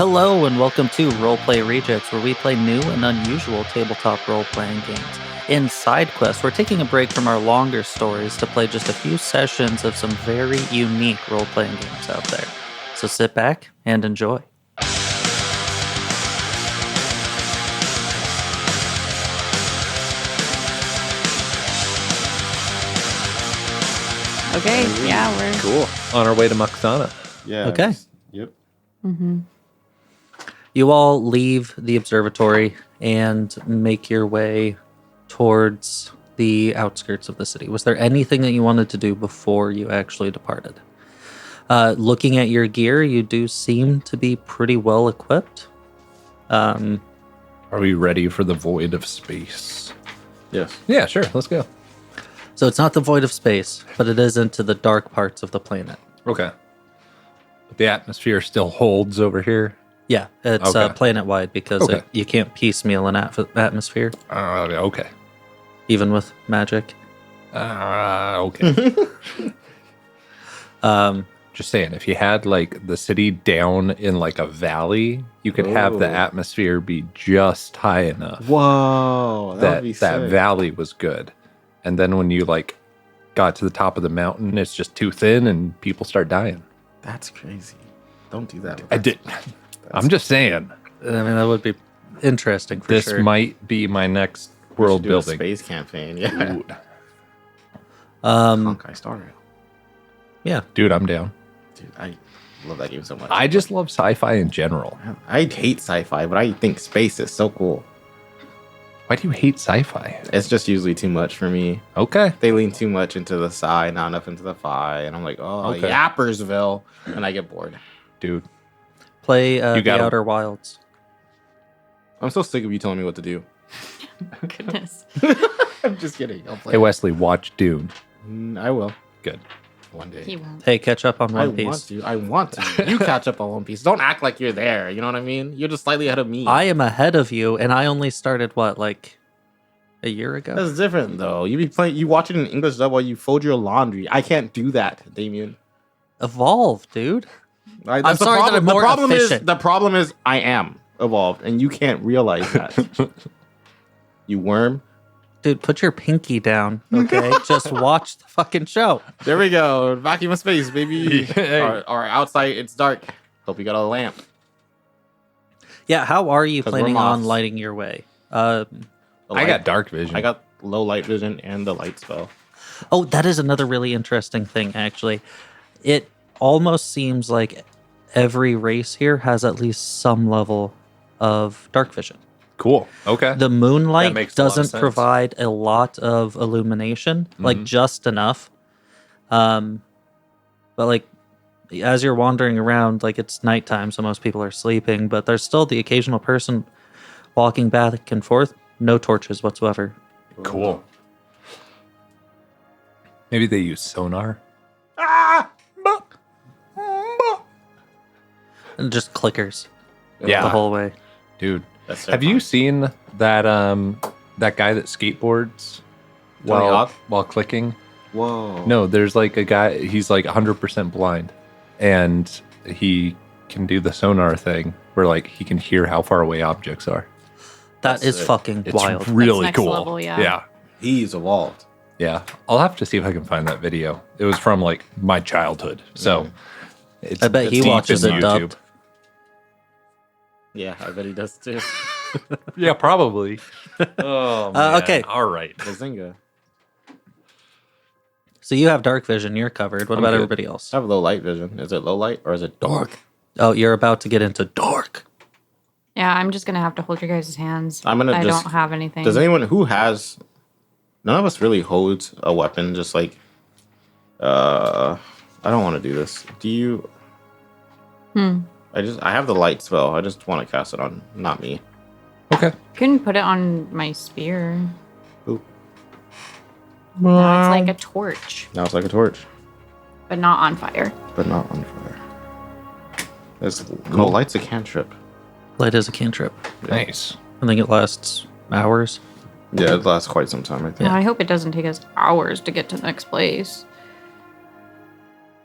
Hello and welcome to Roleplay Rejects, where we play new and unusual tabletop role-playing games. In Side Quest, we're taking a break from our longer stories to play just a few sessions of some very unique role-playing games out there. So sit back and enjoy. Okay, yeah, we're Cool. On our way to Moxana. Yeah. Okay. Yep. You all leave the observatory and make your way towards the outskirts of the city. Was there anything that you wanted to do before you actually departed? Looking at your gear, you do seem to be pretty well equipped. Are we ready for the void of space? Yes. Yeah, sure. Let's go. So it's not the void of space, but it is into the dark parts of the planet. Okay. The atmosphere still holds over here. Yeah, it's Okay. planet-wide because Okay. you can't piecemeal an atmosphere, Okay. even with magic. Okay. Just saying, if you had like the city down in like a valley, you could have the Oh. atmosphere be just high enough Whoa. That would be that sick. valley was good. And then when you like got to the top of the mountain, it's just too thin and people start dying. That's crazy. Don't do that. I did. I'm just saying. I mean, that would be interesting for This sure. might be my next We should world do building. a space campaign. Yeah. Ooh. Honkai Star Rail. Yeah. Dude, I'm down. Dude, I love that game so much. I just love sci-fi in general. I hate sci-fi, but I think space is so cool. Why do you hate sci-fi? It's just usually too much for me. Okay. They lean too much into the sci, not enough into the fi, and I'm like, oh, Okay. Yappersville, and I get bored. Dude. Play the got 'em. Outer Wilds. I'm so sick of you telling me what to do. goodness. I'm just kidding. I'll play. Hey, Wesley, watch Dune. I will Good. one day. He won't. Hey, catch up on I One Piece. want to. I want to. You catch up on One Piece. Don't act like you're there. You know what I mean? You're just slightly ahead of me. I am ahead of you, and I only started, what, like a year ago? That's different though. You be playing. You watch it in English dub while you fold your laundry. I can't do that, Damien. Evolve, dude. That's I'm the sorry that problem. I'm more the problem efficient. is the problem is I am evolved, and you can't realize that. You worm. Dude, put your pinky down, okay? Just watch the fucking show. There we go. Vacuum of space, baby. Hey. or outside, it's dark. Hope you got a lamp. Yeah, how are you 'Cause we're planning on moths. lighting your way? The I light- got dark vision. I got low light vision and the light spell. Oh, that is another really interesting thing, actually. It almost seems like every race here has at least some level of dark vision. Cool. Okay. The moonlight makes a lot of doesn't sense. provide a lot of illumination, like Mhm. just enough. But like as you're wandering around, like it's nighttime, so most people are sleeping, but there's still the occasional person walking back and forth, no torches whatsoever. Cool. Maybe they use sonar. And just clickers Yeah. the whole way. Dude. That's Have you seen that that guy that skateboards Tony Hawk? while clicking? Whoa. No, there's like a guy, he's like 100% blind, and he can do the sonar thing where like he can hear how far away objects are. That That's is sick. fucking It's wild. really next cool. level, yeah. Yeah. He's evolved. Yeah. I'll have to see if I can find that video. It was from like my childhood. So it's I bet he deep in watches it YouTube. dubbed. Yeah, I bet he does too. Yeah, probably. Oh, man. okay. All right. Bazinga. So you have dark vision, you're covered. What I'm about good. everybody else? I have low light vision. Is it low light or is it dark? Oh, you're about to get into dark. Yeah, I'm just gonna have to hold your guys' hands. I'm gonna I just- don't have anything. Does anyone who has? None of us really holds a weapon. Just like, I don't want to do this. Do you? I have the light spell. I just want to cast it on not me. Okay. You can put it on my spear. Ooh. Now it's like a torch, Now it's like a torch, but not on fire. but not on fire. No, light's a cantrip. Light is a cantrip. Nice. I think it lasts hours. Yeah, it lasts quite some time. I think. Well, I hope it doesn't take us hours to get to the next place.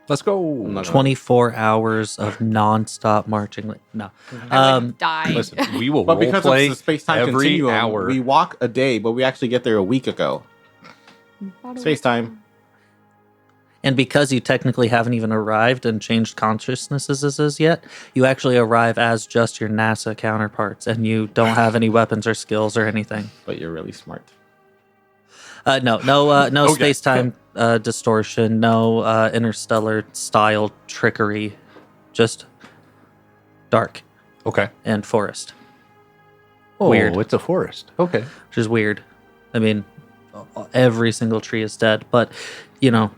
Let's go. not gonna- 24 hours of nonstop marching. No. I would die. Listen, we will But role because play of the space-time every continuum, hour. we walk a day, but we actually get there a week ago. Space-time. And because you technically haven't even arrived and changed consciousnesses as yet, you actually arrive as just your NASA counterparts, and you don't have any weapons or skills or anything. But you're really smart. No Okay. space-time distortion, no interstellar style trickery, just dark Okay. and forest, Oh, Weird. it's a forest. Okay. which is weird. I mean, every single tree is dead, but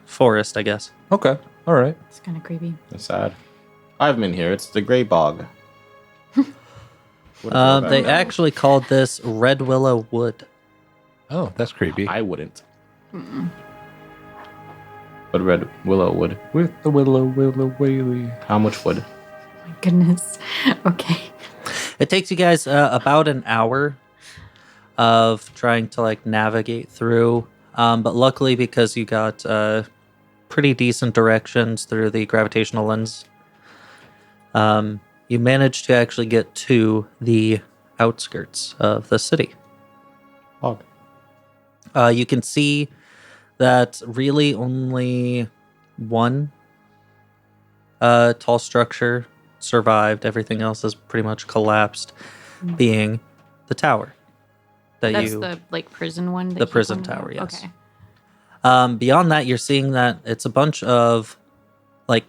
forest, I guess. Okay. All right. It's kind of creepy. That's sad. I've been here. It's the Gray Bog. What is it about? They actually called this Red Willow Wood. Oh, that's creepy. I wouldn't. But Red Willow would. With the willow whaley. How much wood? My goodness. Okay. It takes you guys about an hour of trying to navigate through, but luckily because you got pretty decent directions through the gravitational lens, you managed to actually get to the outskirts of the city. Bog. You can see that really only one tall structure survived. Everything else has pretty much collapsed, being the tower. That's the prison one. The prison tower, yes. Okay. Beyond that, you're seeing that it's a bunch of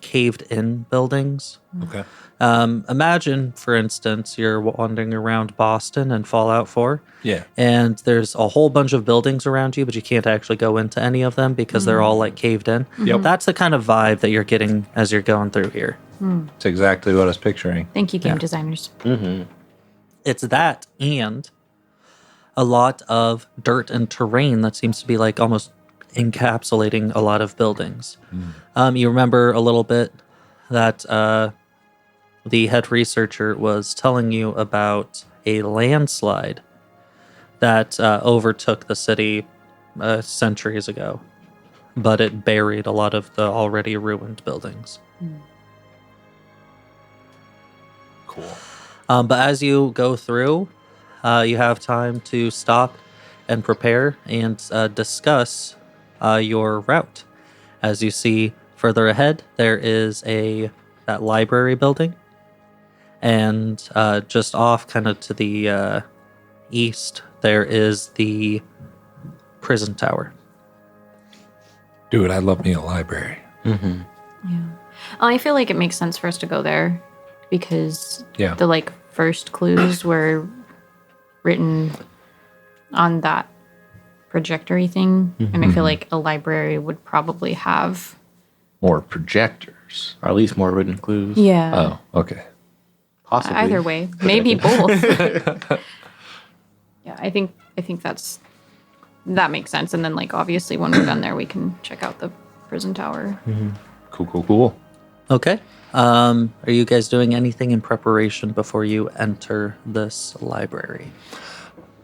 caved-in buildings. Okay. Imagine, for instance, you're wandering around Boston and Fallout 4, Yeah. and there's a whole bunch of buildings around you, but you can't actually go into any of them because they're all caved in. Yep. That's the kind of vibe that you're getting as you're going through here. It's exactly what I was picturing. Thank you, game designers. It's that and a lot of dirt and terrain that seems to be almost encapsulating a lot of buildings. You remember a little bit that the head researcher was telling you about a landslide that overtook the city centuries ago, but it buried a lot of the already ruined buildings. Cool. But as you go through, you have time to stop and prepare and discuss your route. As you see further ahead, there is that library building, and just off kind of to the east, there is the prison tower. Dude, I love me a library. Yeah. I feel like it makes sense for us to go there because Yeah. the first clues were written on that projectory thing, and I feel like a library would probably have More projectors. Or at least more written clues. yeah. Oh, okay. Possibly. Either way, maybe both. Yeah, I think that makes sense. And then obviously when we're done there, we can check out the prison tower. Cool. Okay. Are you guys doing anything in preparation before you enter this library?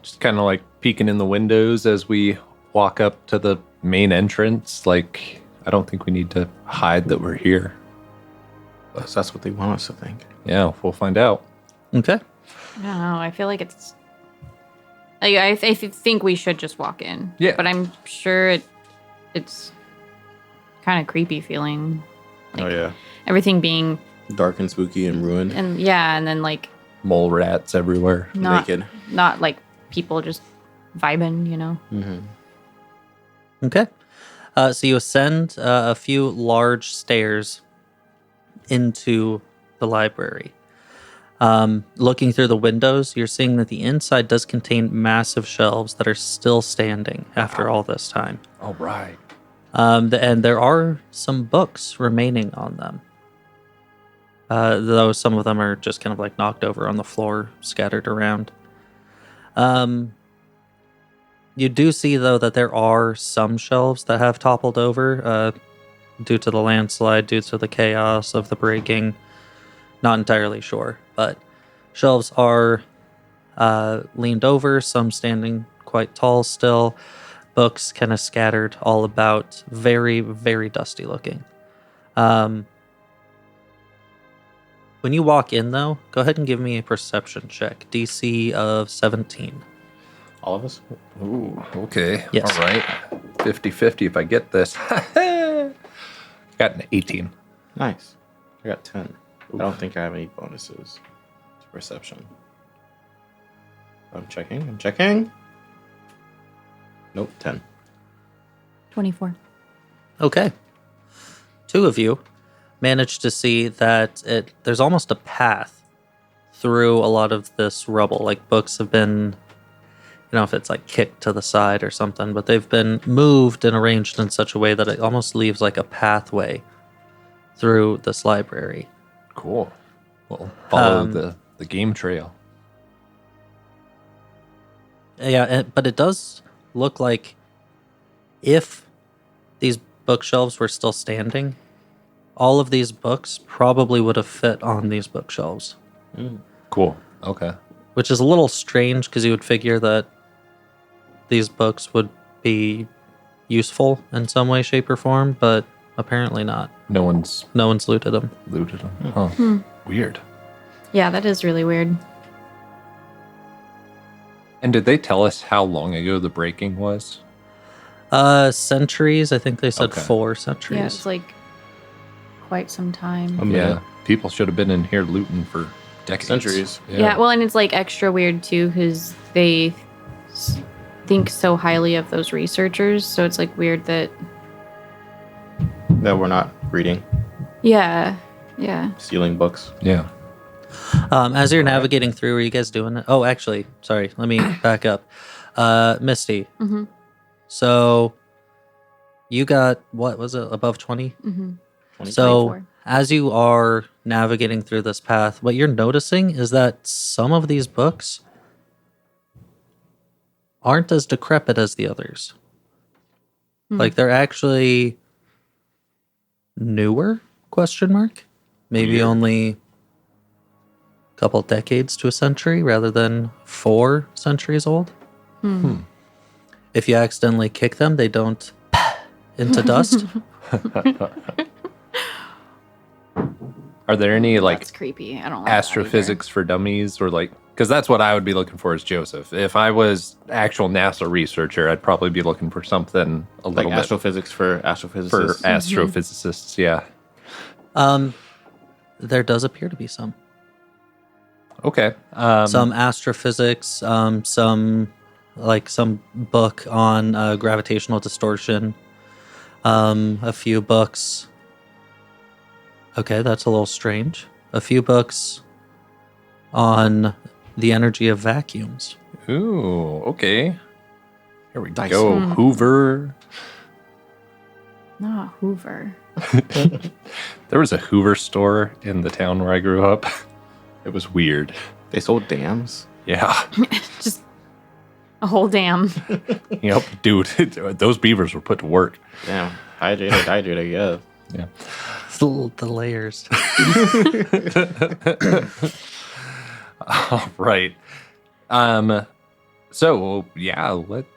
Just kind of peeking in the windows as we walk up to the main entrance. I don't think we need to hide that we're here. That's what they want us to think. Yeah, we'll find out. Okay. I don't know. I feel like it's. I think we should just walk in. Yeah. But I'm sure it's kind of creepy feeling. Oh yeah. Everything being Dark and spooky and ruined. and then Mole rats everywhere. not Naked. people just vibing, Okay. So you ascend a few large stairs into the library. Looking through the windows, you're seeing that the inside does contain massive shelves that are still standing after all this time. All right. And there are some books remaining on them. Though some of them are just kind of knocked over on the floor, scattered around. You do see, though, that there are some shelves that have toppled over due to the landslide, due to the chaos of the breaking. Not entirely sure, but shelves are leaned over, some standing quite tall still. Books kind of scattered all about, very, very dusty looking. When you walk in, though, go ahead and give me a perception check. DC of 17. All of us? Ooh, okay. Yes. All right. 50-50 if I get this. Got an 18. Nice. I got 10. I don't think I have any bonuses to perception. I'm checking. Nope, 10. 24. Okay. Two of you managed to see that there's almost a path through a lot of this rubble. Like books have been, if it's like kicked to the side or something, but they've been moved and arranged in such a way that it almost leaves like a pathway through this library. Cool. Well, follow the game trail. Yeah, but it does look like if these bookshelves were still standing, all of these books probably would have fit on these bookshelves. Cool. Okay. Which is a little strange because you would figure that these books would be useful in some way, shape, or form, but apparently not. No one's looted them. looted them. Huh. Weird. Yeah, that is really weird. And did they tell us how long ago the breaking was? Centuries. I think they said Okay. 4 centuries. Yeah, it's like quite some time. A minute. Yeah. People should have been in here looting for decades. Centuries. Yeah, well, and it's like extra weird too because they think so highly of those researchers. So it's like weird that. That we're not reading, Yeah. stealing books. Yeah. As you're navigating through, are you guys doing it? Oh, actually, sorry. Let me back up. Misty. Mm-hmm. So you got, what was it, above 20? Mm-hmm. So 24. as you are navigating through this path, what you're noticing is that some of these books aren't as decrepit as the others. Like they're actually newer, question mark? Maybe only a couple decades to a century rather than 4 centuries old. If you accidentally kick them, they don't into dust. Are there any like That's creepy. I don't like that astrophysics for dummies or like, because that's what I would be looking for as Joseph. If I was actual NASA researcher, I'd probably be looking for something a Like little bit astrophysics for for astrophysicists. astrophysicists. Yeah. There does appear to be some. Okay. Some astrophysics, some book on gravitational distortion, a few books. Okay, that's a little strange. A few books on the energy of vacuums. Ooh, okay. Here we Nice. go. Hoover. Not Hoover. There was a Hoover store in the town where I grew up. It was weird. They sold dams. Yeah. Just a whole dam. Yep. Dude, those beavers were put to work. Damn. Hydrated, I guess. Yeah. The layers. All right. So yeah, let's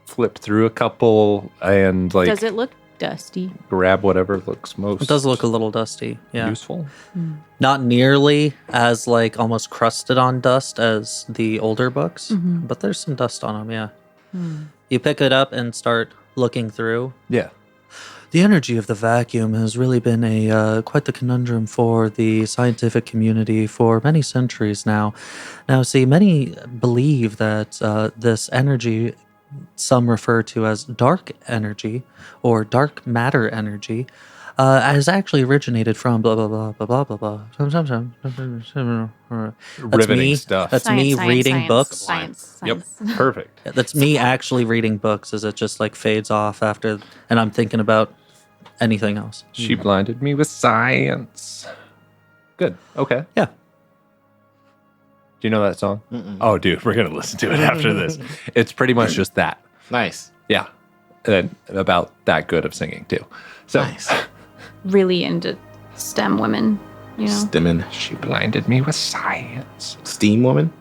flip through a couple and like Does it look dusty? grab whatever looks most It does look a little dusty. Yeah. useful. Not nearly as like almost crusted on dust as the older books, but there's some dust on them, yeah. You pick it up and start looking through. Yeah. The energy of the vacuum has really been quite the conundrum for the scientific community for many centuries now. Now, see, many believe that this energy, some refer to as dark energy or dark matter energy, has actually originated from blah blah blah blah blah blah blah. Riveting stuff. That's me reading books. Science. Yep. Perfect. That's me actually reading books as it just like fades off after, and I'm thinking about anything else. She blinded me with science. Good. Okay. Yeah. Do you know that song? Oh, dude, we're gonna listen to it after this. It's pretty much just that. Nice. Yeah. And about that good of singing too. So Nice. Really into STEM women, you know? Stimmin. she blinded me with science. Steam woman?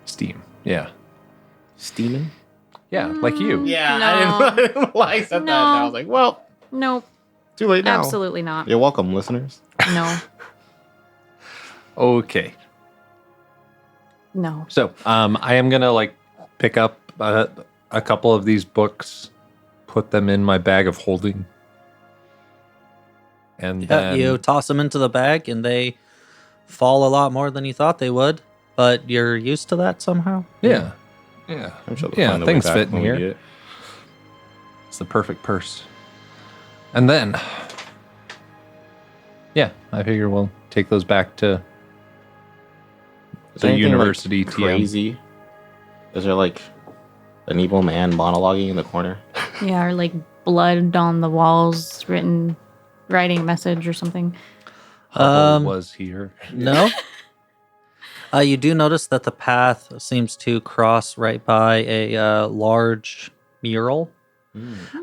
Steam. Yeah. Steamin'? Yeah, like you. Yeah, No. I didn't know why I said that. And I was like, well, Nope. Too late now. Absolutely not. You're welcome, listeners. No. Okay. No. So, I am gonna like pick up a couple of these books, put them in my bag of holding, and Yeah, then you toss them into the bag, and they fall a lot more than you thought they would. But you're used to that somehow. yeah. I'm sure they'll Yeah, find a way things back fit in when we here. need it. It's the perfect purse. And then, yeah, I figure we'll take those back to Is the there anything, university like, TM. crazy? Is there like an evil man monologuing in the corner? Yeah, or like blood on the walls, writing a message or something. Hubble was here. No. You do notice that the path seems to cross right by a large mural.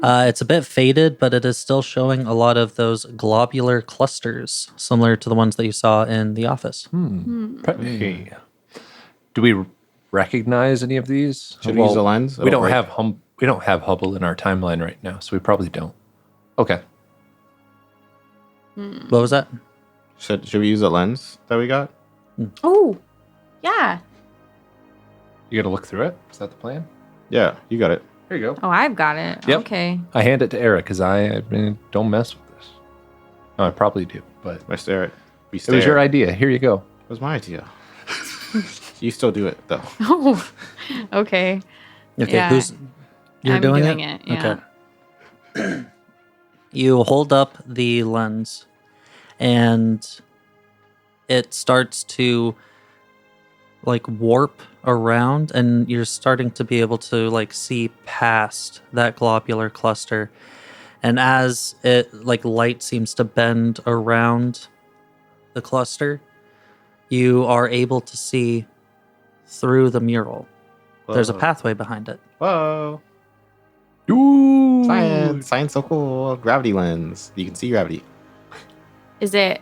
It's a bit faded, but it is still showing a lot of those globular clusters, similar to the ones that you saw in the office. Hey. Do we recognize any of these? Should we use the lens? We don't It'll have we don't have Hubble in our timeline right now, so we probably don't. Okay. What was that? Should we use the lens that we got? Oh, yeah. You got to look through it. Is that the plan? Yeah, you got it. Here you go. Oh, I've got it. Yep. Okay. I hand it to Eric because I mean, don't mess with this. No, I probably do, but I stare at. We it stare. was your idea. Here you go. It was my idea. You still do it though. Oh, okay. Okay, Yeah. you're I'm doing it? Yeah. Okay. You hold up the lens, and it starts to like warp around, and you're starting to be able to like see past that globular cluster. And as it like light seems to bend around the cluster, you are able to see through the mural. There's a Whoa. pathway behind it. Whoa. Ooh. Science so cool. Gravity lens. You can see gravity. Is it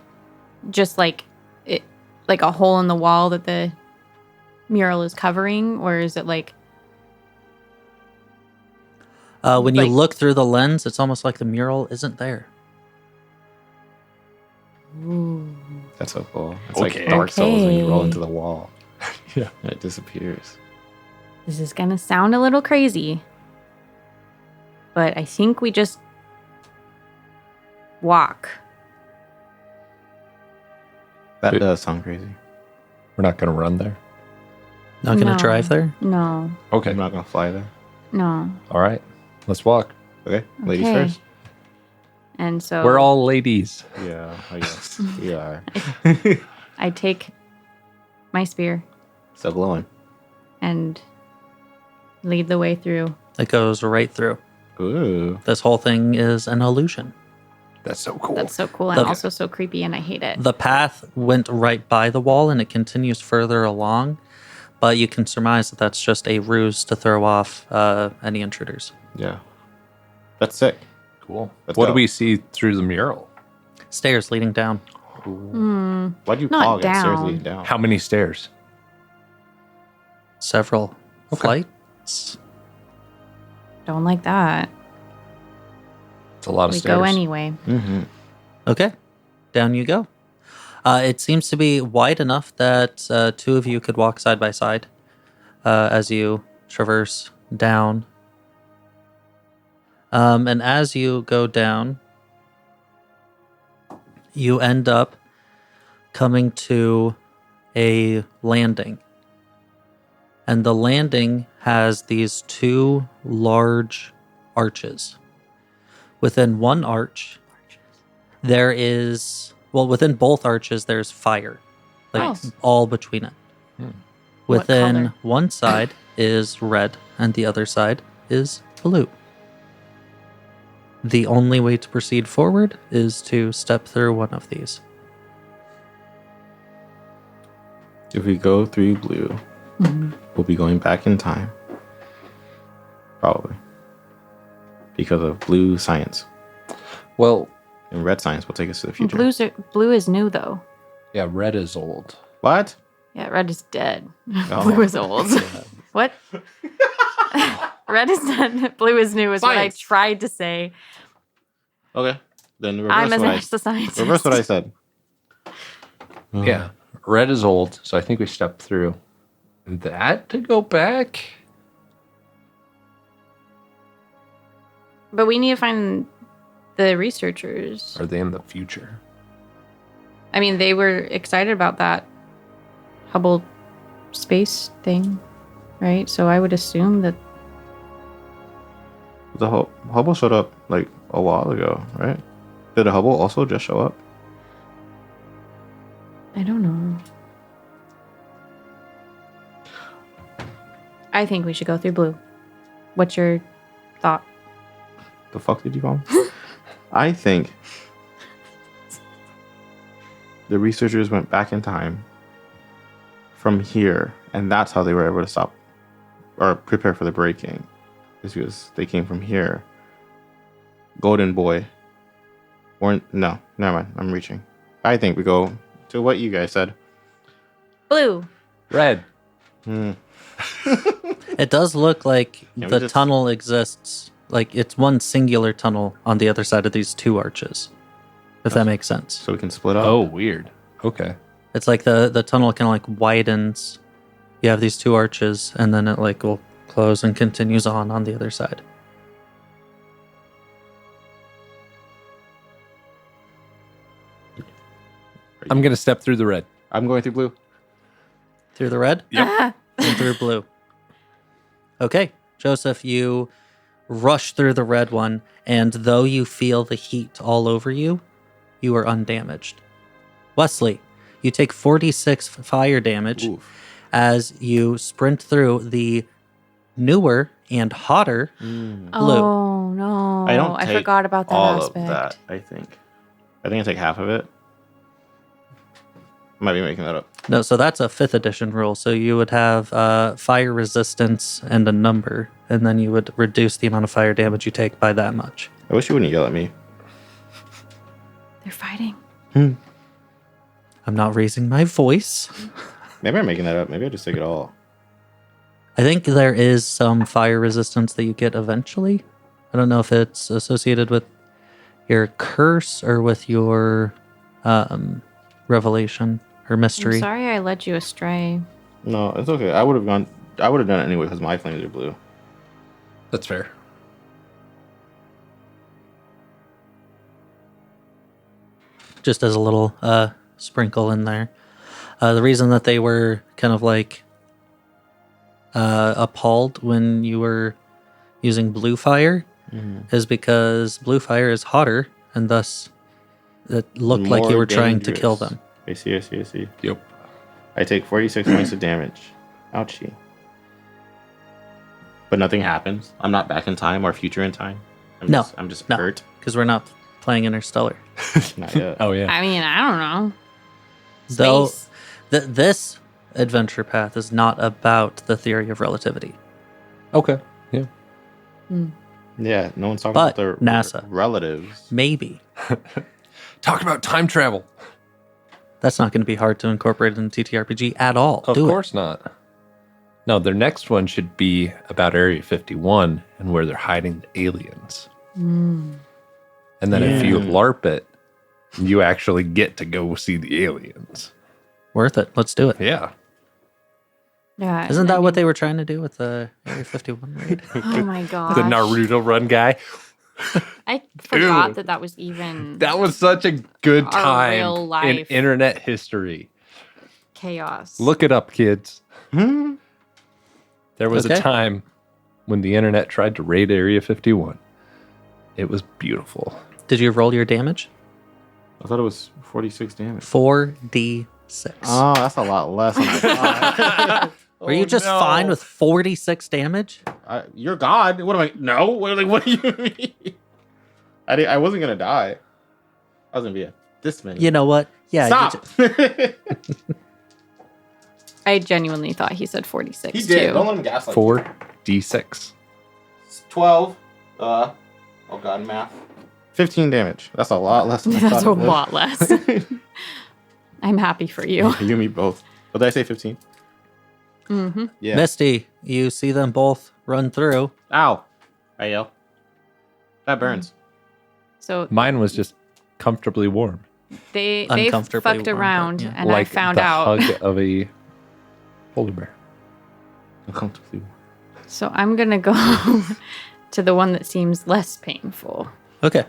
just like a hole in the wall that the mural is covering, or is it like When you Like- look through the lens, it's almost like the mural isn't there. That's so cool. It's Okay. like Dark Souls when you roll Okay. into the wall. Yeah. And it disappears. this is gonna sound a little crazy, but I think we just walk. That Dude. does sound crazy. We're not going to run there. Not going to No. drive there? No, Okay. I'm not gonna fly there. no. All right. Let's walk. Okay, ladies Okay. first. And so We're all ladies. Yeah, I guess we are. I take my spear Still glowing. and lead the way through. It goes right through. Ooh. This whole thing is an illusion. That's so cool. That's so cool and Okay. also so creepy, and I hate it. The path went right by the wall and it continues further along, but you can surmise that that's just a ruse to throw off any intruders. Yeah. That's sick. cool. Let's What go. do we see through the mural? Stairs leading down. Why'd you Not call against stairs down. leading down? How many stairs? Several flights. Don't like that. It's a lot of We stairs. go anyway. Mm-hmm. Okay, down you go. It seems to be wide enough that two of you could walk side by side as you traverse down. And as you go down, you end up coming to a landing. And the landing has these two large arches. Within one arch, there is, well, within both arches, there's fire, like Nice. all between it. What Within color? one side is red, and the other side is blue. The only way to proceed forward is to step through one of these. If we go through blue, we'll be going back in time. Probably. Because of blue science. Well, And red science will take us to the future. Blue is new though. yeah, red is old. What? Yeah, red is dead. Oh. Blue is old. What? Red is dead. Blue is new is what I Science. tried to say. Okay. Then I'm reverse the scientist. reverse what I said. Yeah. Red is old, so I think we stepped through that to go back. But we need to find the researchers. Are they in the future? I mean, they were excited about that Hubble space thing, right? So I would assume that. The Hubble showed up like a while ago, right? Did the Hubble also just show up? I don't know. I think we should go through blue. What's your thought? The fuck did you call him? I think the researchers went back in time from here, and that's how they were able to stop or prepare for the breaking. Is because they came from here. Golden Boy. Or no, never mind. I'm reaching. I think we go to what you guys said. Blue. Red. It does look like Can we the just- tunnel exists. Like it's one singular tunnel on the other side of these two arches. If that makes sense. So we can split up. Oh, weird. Okay. It's like the tunnel kind of like widens. You have these two arches, and then it like will close and continues on the other side. I'm going to step through the red. I'm going through blue. Through the red Ah, and through blue. Okay, Joseph, you rush through the red one, and though you feel the heat all over you, you are undamaged. Wesley, you take 46 fire damage Oof. as you sprint through the newer and hotter Mm. blue. Oh no! I take forgot about that all aspect. of that. I think I take half of it. Might be making that up. No, so that's a 5th edition rule. So you would have fire resistance and a number, and then you would reduce the amount of fire damage you take by that much. I wish you wouldn't yell at me. They're fighting. I'm not raising my voice. Maybe I'm making that up. Maybe I just take it all. I think there is some fire resistance that you get eventually. I don't know if it's associated with your curse or with your revelation or I'm mystery. sorry I led you astray. No, it's okay. I would have done it anyway because my flames are blue. That's fair. Just as a little sprinkle in there. The reason that they were kind of like appalled when you were using blue fire is because blue fire is hotter, and thus it looked like you More were trying to kill dangerous. them. I see. Yep. I take 46 points of damage. Ouchie. But nothing happens. I'm not back in time or future in time. I'm just no. hurt. Because we're not playing Interstellar. Not yet. Oh, yeah. I mean, I don't know. Though Space. this adventure path is not about the theory of relativity. Okay. Yeah. Yeah, no one's talking But about their NASA. relatives. Maybe. Talk about time travel. That's not going to be hard to incorporate in TTRPG at all. Of Do course not. No, their next one should be about Area 51 and where they're hiding the aliens. And then if you LARP it, you actually get to go see the aliens. it. Worth it. Let's do it. Yeah. Yeah. Isn't that what they were trying to do with the Area 51 raid? Oh my god. The Naruto run guy. I forgot Ew. that was even That was such a good Our time real in life. internet history. chaos. Look it up, kids. Hmm? There was Okay. a time when the internet tried to raid Area 51. It was beautiful. Did you roll your damage? I thought it was 46 damage. 4d6. Oh, that's a lot less than I thought. Were you just fine with 46 damage? You're God. What am I? No. What do you mean? I wasn't gonna die. I was gonna be this many. You know what? Yeah. Stop. I genuinely thought he said 46 He did. too. Don't let him gaslight. 4d6. 12. Oh God, math. 15 damage. That's a lot less than I That's thought a it was. lot less. I'm happy for you. You and me both. What did I say? 15. Mm-hmm. Yeah. Misty, you see them both run through. Ow. I yell. That burns. So Mine was just comfortably warm. They Uncomfortably fucked warm, but, around, yeah. and I found the out. hug of a polar bear. Uncomfortably. So I'm gonna go to the one that seems less painful. Okay.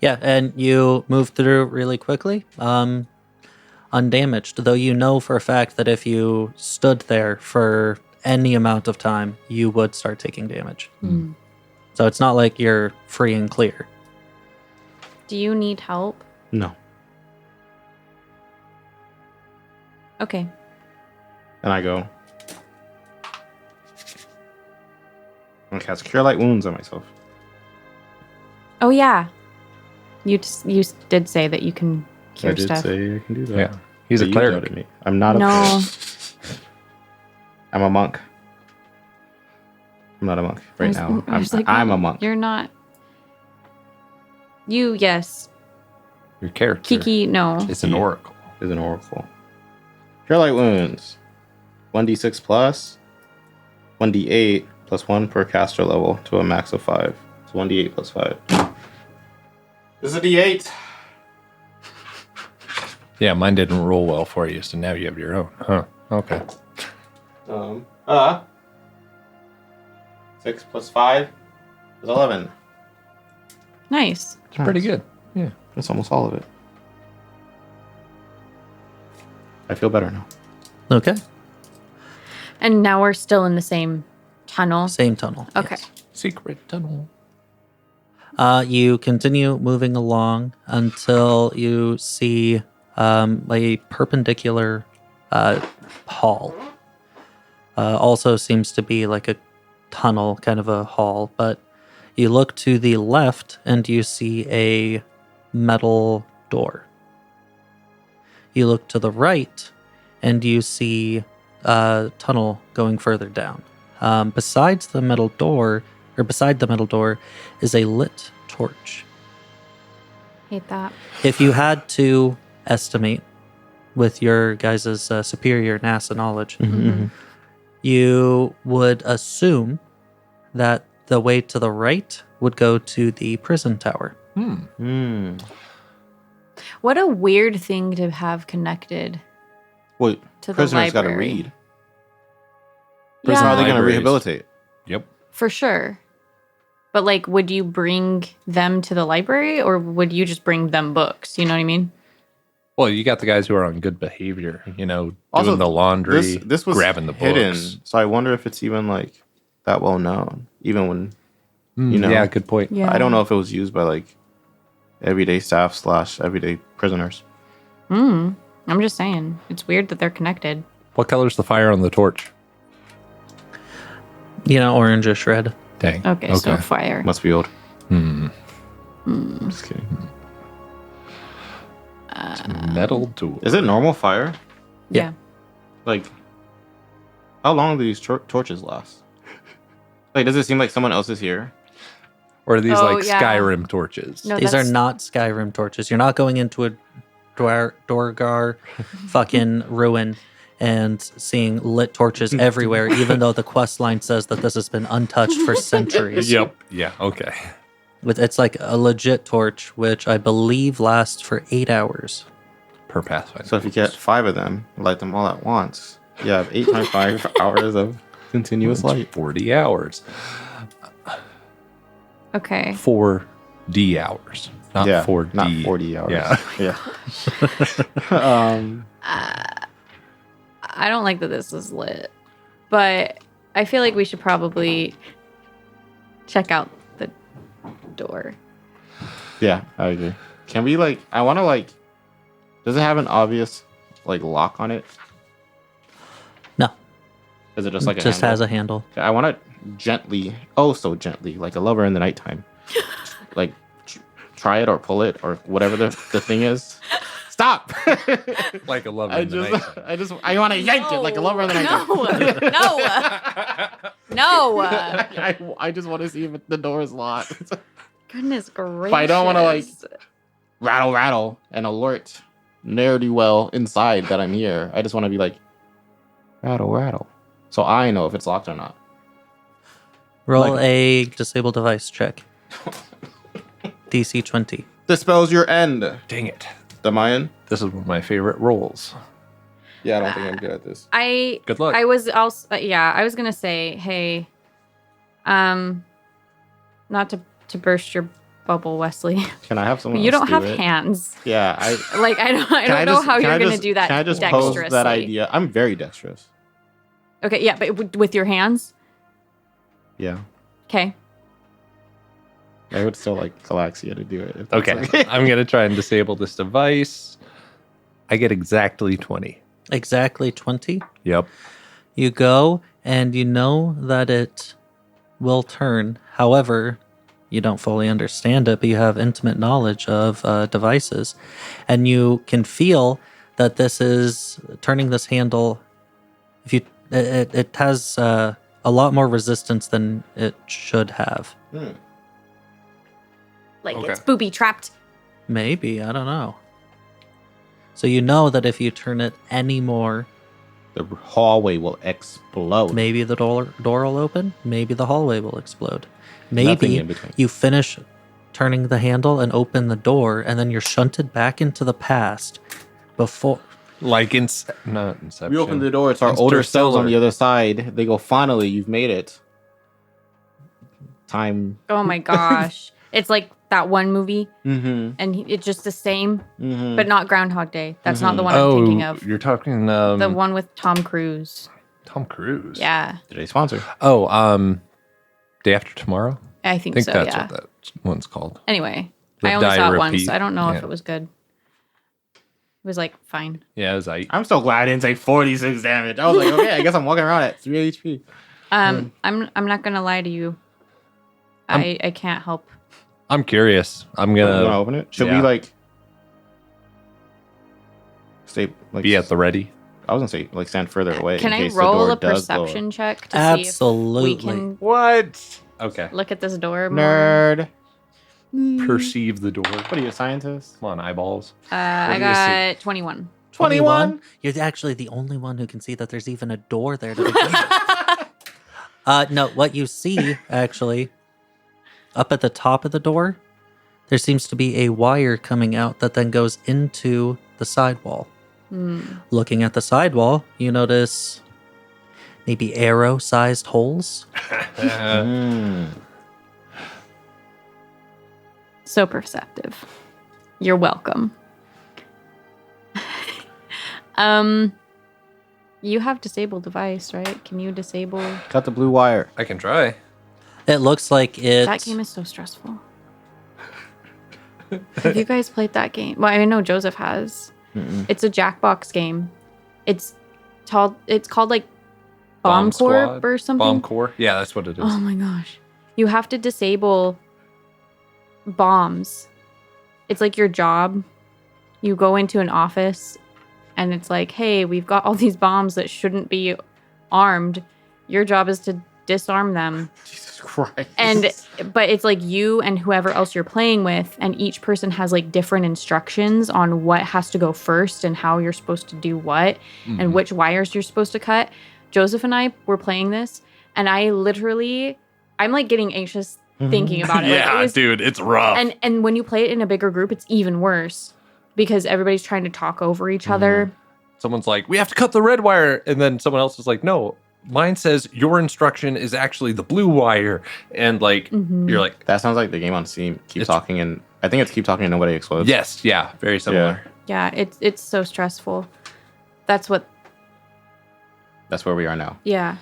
Yeah, and you move through really quickly, undamaged, though you know for a fact that if you stood there for any amount of time, you would start taking damage. So it's not like you're free and clear. Do you need help? No. Okay. And I go. I'm gonna cast Cure Light Wounds on myself. Oh yeah. You did say that you can cure I did stuff. say I can do that. Yeah. He's But a you cleric. doubted me. I'm not a No. cleric. I'm a monk. I'm not a monk right now. I'm a monk. You're not. You, yes. Your character Kiki, no. is an oracle. Is an oracle. Cure Light Wounds. 1d6 plus 1d8 plus 1 per caster level to a max of 5. It's 1d8 plus 5. This is a d8. Yeah, mine didn't roll well for you, so now you have your own. Huh. Okay. 6 plus 5 is 11. Nice. It's pretty good. Yeah. That's almost all of it. I feel better now. Okay. And now we're still in the same tunnel. Same tunnel. Okay. yes. Secret tunnel. You continue moving along until you see a perpendicular hall. Also seems to be like a tunnel, kind of a hall, but you look to the left and you see a metal door. You look to the right and you see a tunnel going further down. Beside the metal door is a lit torch. Hate that. If you had to estimate with your guys' superior NASA knowledge, you would assume that the way to the right would go to the prison tower. What a weird thing to have connected Wait, to the prisoners got to library. read. How are they going to Libraries. rehabilitate? Yep. For sure. But like, would you bring them to the library or would you just bring them books? You know what I mean? Well, you got the guys who are on good behavior, Also, doing the laundry, This was grabbing the hidden, books. so I wonder if it's even like that well known. Even when you know, Yeah, good point. Yeah. I don't know if it was used by like everyday staff / everyday prisoners. I'm just saying. It's weird that they're connected. What color's the fire on the torch? Orangish red. Dang. Okay, so fire. Must be old. Hmm. Just kidding. It's a metal door. Is it normal fire? Yeah. Like, how long do these torches last? Like, does it seem like someone else is here? Or are these Oh, like yeah. Skyrim torches? No, These are that's- not Skyrim torches. You're not going into a Dorgar fucking ruin and seeing lit torches everywhere, even though the quest line says that this has been untouched for centuries. Yep. Yeah. Okay. It's like a legit torch, which I believe lasts for 8 hours. Per Pathfinder. So if you get 5 of them, light them all at once, you have 8 times 5 hours of continuous light. 40 hours. Okay. 4D hours. Not 4D. not 40 hours. Yeah. Yeah. I don't like that this is lit, but I feel like we should probably check out the door. Yeah, I agree. Can we I want to does it have an obvious lock on it? No, Is it just like it a just handle? has a handle. I want to gently, oh so gently, like a lover in the nighttime. Try it or pull it or whatever the thing is. Stop! Like a lover I in the night. I want to yank it like a lover in the nighttime. No. I just want to see if the door is locked. Goodness gracious. But I don't want to rattle and alert ne'er-do-well inside that I'm here. I just want to be rattle. So I know if it's locked or not. Roll a disable device check. DC 20. Dispels your end. Dang it. Am I in? This is one of my favorite rolls. Yeah, I don't think I'm good at this. Good luck. I was also I was gonna say, hey, not to burst your bubble, Wesley. Can I have someone? You else don't do have it? hands. Yeah, I don't know how you're gonna do that Can I just dexterously. pose that idea? I'm very dexterous. Okay, yeah, but with your hands. Yeah, Okay. I would still like Galaxia to do it. If that's Okay. I'm going to try and disable this device. I get exactly 20. Exactly 20. Yep. You go, and you know that it will turn. However, you don't fully understand it, but you have intimate knowledge of devices. And you can feel that this is turning this handle. If you, it has a lot more resistance than it should have. Like Okay. it's booby trapped. Maybe, I don't know. So you know that if you turn it any more, the hallway will explode. maybe the door will open, maybe the hallway will explode. Nothing Maybe in between. you finish turning the handle and open the door, and then you're shunted back into the past before. Like not Inception. We open the door. It's our older selves on the Interstellar. other side. They go, finally, you've made it. Time. Oh my gosh. It's like that one movie, Mm-hmm. and it's just the same, Mm-hmm. but not Groundhog Day. That's not the one Oh, I'm thinking of. you're talking The one with Tom Cruise. Tom Cruise. Yeah, Today's sponsor. Oh, Day After Tomorrow? I think I think so. that's Yeah. what that one's called. Anyway, The I only die saw it once. repeat. So I don't know Yeah. if it was good. It was like fine. Yeah, it was like I'm so glad I didn't take 46 damage. I was like, okay, I guess I'm walking around at 3 HP. I'm not gonna lie to you. I can't help. I'm curious. I'm You gonna want to open it? Should we yeah. like stay like be at the ready. I was gonna say like stand further away. Can in I case the roll door a does blow up. perception check to see Absolutely. if we can What? Okay. look at this door more? Nerd. Perceive the door. What are you, a scientist? Come on, eyeballs. I do you got 21. 21? You're actually the only one who can see that there's even a door there to begin with. No, what you see, actually, up at the top of the door, there seems to be a wire coming out that then goes into the sidewall. Looking at the sidewall, you notice maybe arrow-sized holes. So perceptive. You're welcome. You have disabled device, right? Can you disable? Cut the blue wire. I can try. It looks like it. That game is so stressful. Have you guys played that game? Well, I know Joseph has. It's a Jackbox game. It's called like Bomb Corp Squad? or something. Bomb Core? Yeah, that's what it is. Oh my gosh. You have to disable bombs. It's like your job. You go into an office and it's like, hey, we've got all these bombs that shouldn't be armed. Your job is to disarm them. Jesus Christ. But it's like you and whoever else you're playing with, and each person has like different instructions on what has to go first and how you're supposed to do what and which wires you're supposed to cut. Joseph and I were playing this, and I'm like getting anxious thinking about it. Like, Yeah, it was, dude, it's rough. and when you play it in a bigger group, it's even worse because everybody's trying to talk over each other. Someone's like, we have to cut the red wire. And then someone else is like, no, mine says your instruction is actually the blue wire. And like, you're like, That sounds like the game on Steam. Keep It's- talking, and I think it's keep talking and nobody explodes. yes, yeah, very similar. Yeah, it's so stressful. That's what. That's where we are now. Yeah,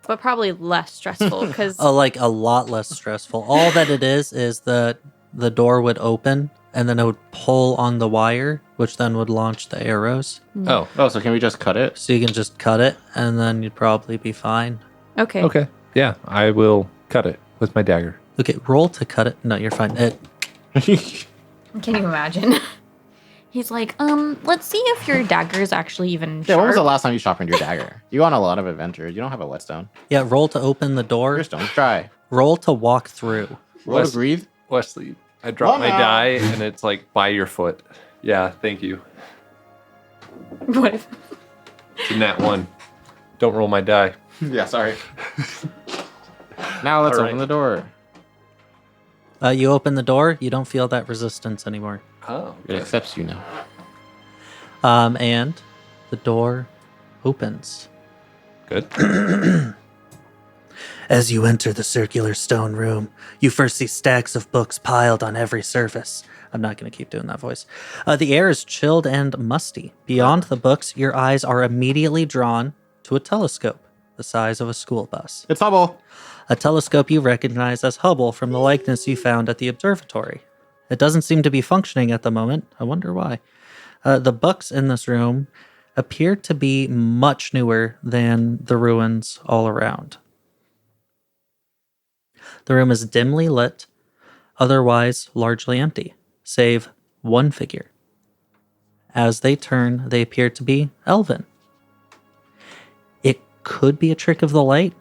but probably less stressful because like a lot less stressful. All that it is that the door would open and then it would pull on the wire, which then would launch the arrows. Oh, Oh, so can we just cut it? So you can just cut it and then you'd probably be fine. okay. okay. Yeah, I will cut it with my dagger. Okay, roll to cut it. No, you're fine. Can you imagine? He's like, let's see if your dagger is actually even Yeah, when was the sharp. last time you sharpened your dagger? You go on a lot of adventures. You don't have a whetstone. Yeah, roll to open the door. Your stones dry. Roll to walk through. Roll to Wes- breathe. Wesley, I dropped my Mama. die and it's like by your foot. Yeah, thank you. What if- It's in that one. Don't roll my die. Yeah, sorry. Now let's All open right. the door. You open the door. You don't feel that resistance anymore. Oh, It accepts you now. And the door opens. good. As you enter the circular stone room, you first see stacks of books piled on every surface. I'm not going to keep doing that voice. The air is chilled and musty. Beyond the books, your eyes are immediately drawn to a telescope the size of a school bus. It's Hubble. A telescope you recognize as Hubble from the likeness you found at the observatory. It doesn't seem to be functioning at the moment. I wonder why. The books in this room appear to be much newer than the ruins all around. The room is dimly lit, otherwise largely empty, save one figure. As they turn, they appear to be elven. It could be a trick of the light,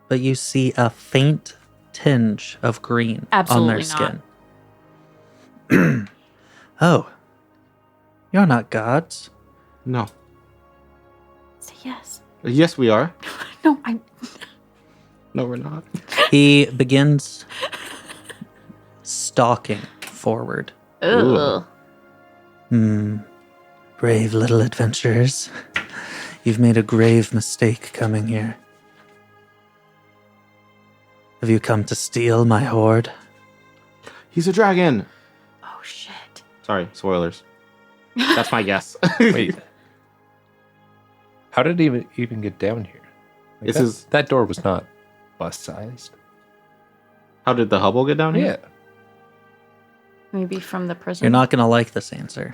but you see a faint tinge of green on their Absolutely skin. Oh, you're not gods. No. Say yes. Yes, we are. No, I. No, we're not. He begins stalking forward. Ugh. Brave little adventurers. You've made a grave mistake coming here. Have you come to steal my hoard? He's a dragon. Oh shit. Sorry, spoilers. That's my guess. Wait. How did it even get down here? Like that door was not bus-sized. How did the Hubble get down here? Yeah. Maybe from the prison. You're not going to like this answer.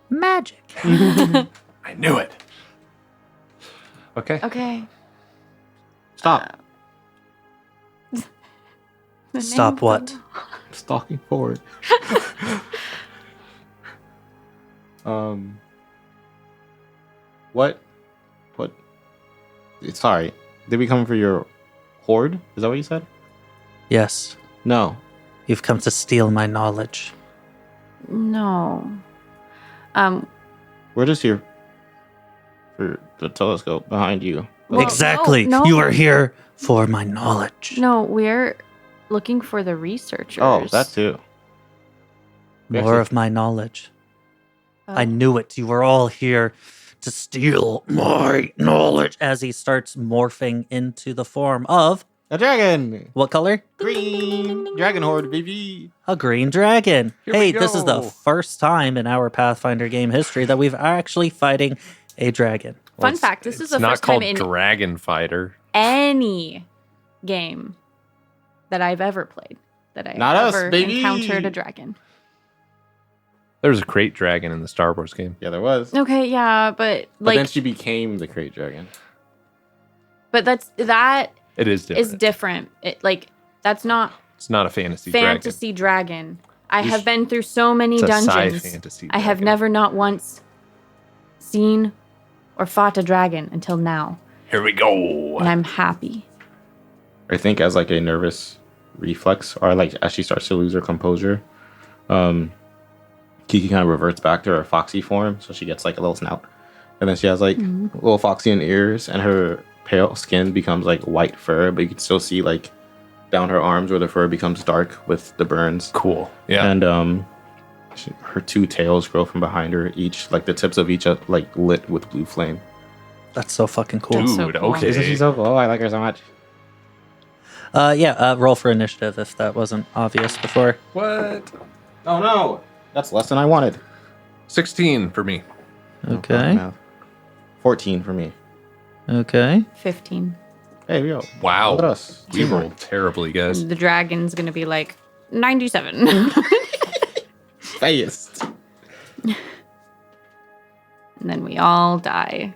Magic. I knew it. Okay. Okay. Stop. The Stop name what? from- Stalking forward. What? Sorry. Did we come for your hoard? Is that what you said? Yes, No. you've come to steal my knowledge. No. We're just here for the telescope behind you. Well, Exactly. no. You are here for my knowledge. No, we're looking for the researchers. Oh, that too. More of my knowledge. Oh. I knew it. You were all here to steal my knowledge. As he starts morphing into the form of A dragon. what color? Green dragon horde, baby. A green dragon. Here we Hey, this is the go. first time in our Pathfinder game history that we've actually fighting a dragon. Fun fact, this is the not first time called in Dragon Fighter. any game that I've ever played that I Not us, ever baby. encountered a dragon. There was a crate dragon in the Star Wars game. Yeah, there was. Okay, yeah, but But then like, she became the crate dragon. but that It is different. is different. That's not It's not a fantasy dragon. fantasy dragon. I You have sh- been through so many It's a dungeons. sci-fantasy I have dragon. never not once seen or fought a dragon until now, Here we go. and I'm happy. I think as like a nervous reflex, or like as she starts to lose her composure, Kiki kind of reverts back to her foxy form, so she gets like a little snout, and then she has like little foxy ears, and her pale skin becomes like white fur, but you can still see like down her arms where the fur becomes dark with the burns. Cool. Yeah. And her two tails grow from behind her, each like the tips of each are like lit with blue flame. That's so fucking cool. That's so Dude, cool. okay. Isn't she so cool? I like her so much. Roll for initiative if that wasn't obvious before. What? Oh no, that's less than I wanted. 16 for me. Okay. 14 for me. Okay. 15. Hey, we go. Wow. Look at us. We rolled terribly, guys. The dragon's gonna be like 97. Fast. And then we all die.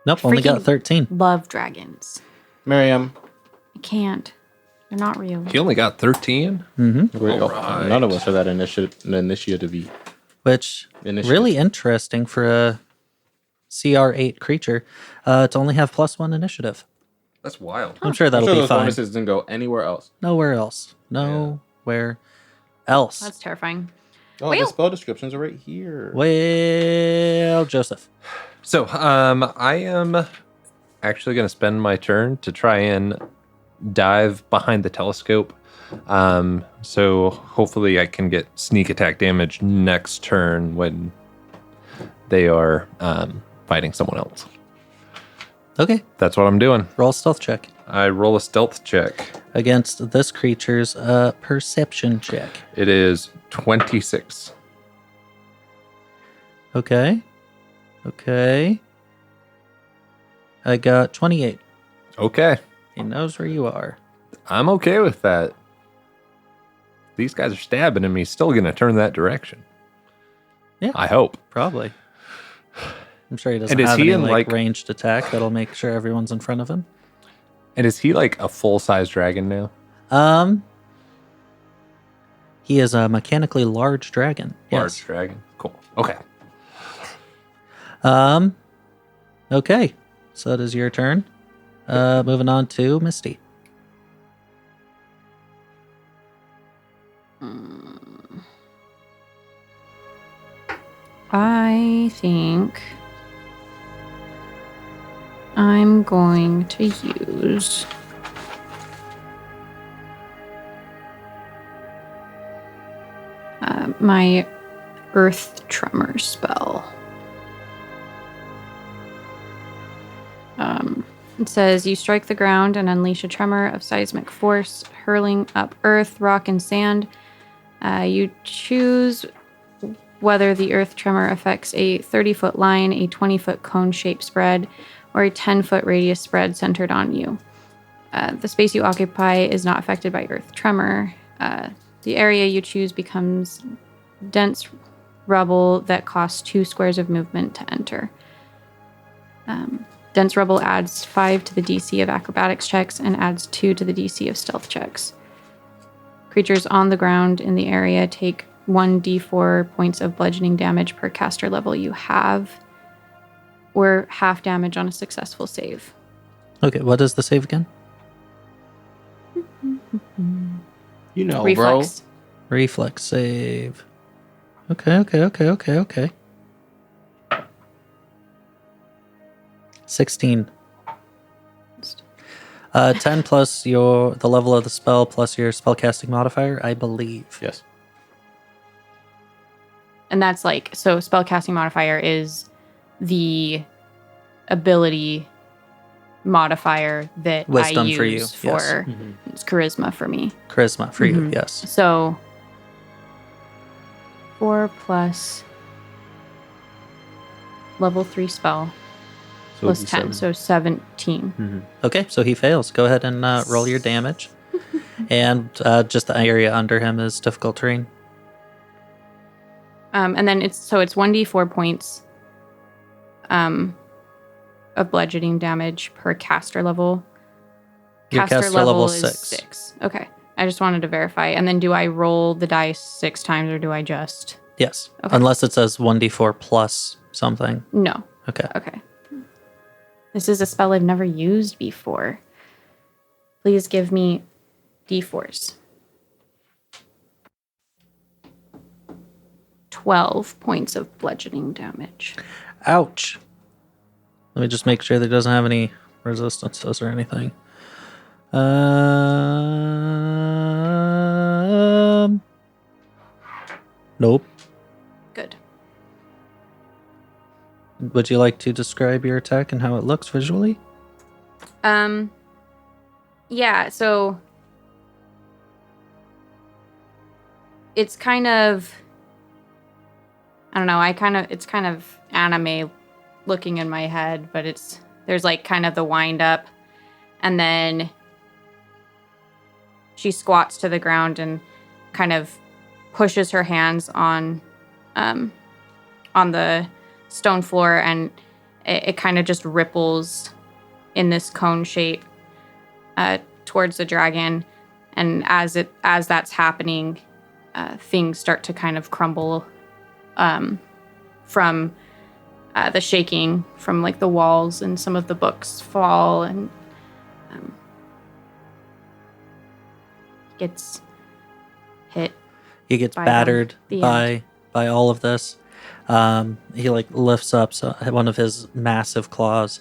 Nope, only got Freaking- 13. Love dragons. Miriam. I can't. They're not real. He only got 13? None of us are that initiative. Which, Initiative. really interesting for a CR8 creature to only have +1 initiative. That's wild. I'm sure that'll I'm sure be those fine. bonuses didn't go anywhere else. Nowhere else. Nowhere else. That's terrifying. Oh, Well- the spell descriptions are right here. Well, Joseph. So, I am actually going to spend my turn to try and dive behind the telescope. So hopefully I can get sneak attack damage next turn when they are fighting someone else. Okay. That's what I'm doing. Roll a stealth check I roll a stealth check. against this creature's perception check. It is 26. Okay. I got 28. Okay. He knows where you are. I'm okay with that. These guys are stabbing him. He's still going to turn that direction. Yeah. I hope. Probably. I'm sure he doesn't And is have he any in, like like- ranged attack that'll make sure everyone's in front of him. And is he like a full-size dragon now? He is a mechanically large dragon. Large Yes. dragon. Cool. Okay. Okay. So that is your turn. Moving on to Misty. I think I'm going to use my Earth Tremor spell. It says you strike the ground and unleash a tremor of seismic force, hurling up earth, rock, and sand. You choose whether the earth tremor affects a 30-foot line, a 20-foot cone-shaped spread, or a 10-foot radius spread centered on you. The space you occupy is not affected by earth tremor. The area you choose becomes dense rubble that costs 2 squares of movement to enter. Dense rubble adds 5 to the DC of acrobatics checks and adds 2 to the DC of stealth checks. Creatures on the ground in the area take 1d4 points of bludgeoning damage per caster level you have, or half damage on a successful save. Okay, what is the save again? You know, Reflex. Reflex save. Okay. 16. 10 plus the level of the spell plus your spellcasting modifier, I believe. bro. Yes. And that's like, so spellcasting modifier is the ability modifier that Wisdom I use for you, yes. for it's charisma for me. Charisma for you, yes. So 4 plus level 3 spell So plus it'd be 10, so 17. Mm-hmm. Okay, so he fails. Go ahead and roll your damage. And just the area under him is difficult terrain. And then it's 1d4 points of bludgeoning damage per caster level. Your caster level is is 6. Okay. I just wanted to verify. And then do I roll the dice 6 times or do I just... Yes. Okay. Unless it says 1d4 plus something. No. Okay. Okay. This is a spell I've never used before. Please give me d4s. 12 points of bludgeoning damage. Ouch. Let me just make sure that it doesn't have any resistances or anything. Nope. Good. Would you like to describe your attack and how it looks visually? Yeah, so it's kind of, I don't know, it's kind of anime looking in my head, but there's like kind of the wind up, and then she squats to the ground and kind of pushes her hands on the stone floor, and it kind of just ripples in this cone shape towards the dragon. And as that's happening, things start to kind of crumble from the shaking from like the walls, and some of the books fall, and gets hit. He gets By battered the by all of this. He like lifts up one of his massive claws,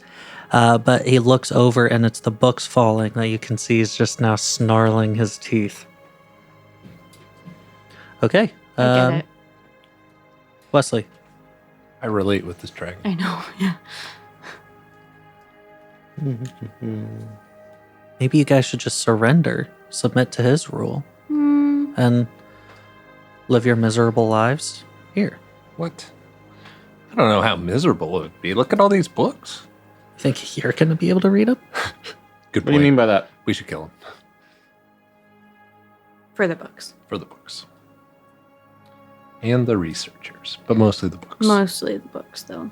But he looks over, and it's the books falling that you can see he's just now snarling his teeth. Okay. I get it. Wesley. I relate with this dragon. I know. Yeah. Maybe you guys should just surrender, submit to his rule, and live your miserable lives here. What? I don't know how miserable it would be. Look at all these books. You think you're going to be able to read them? Good What point. do you mean by that? We should kill him For the books. for the books. And the researchers, but mostly the books. Mostly the books, though.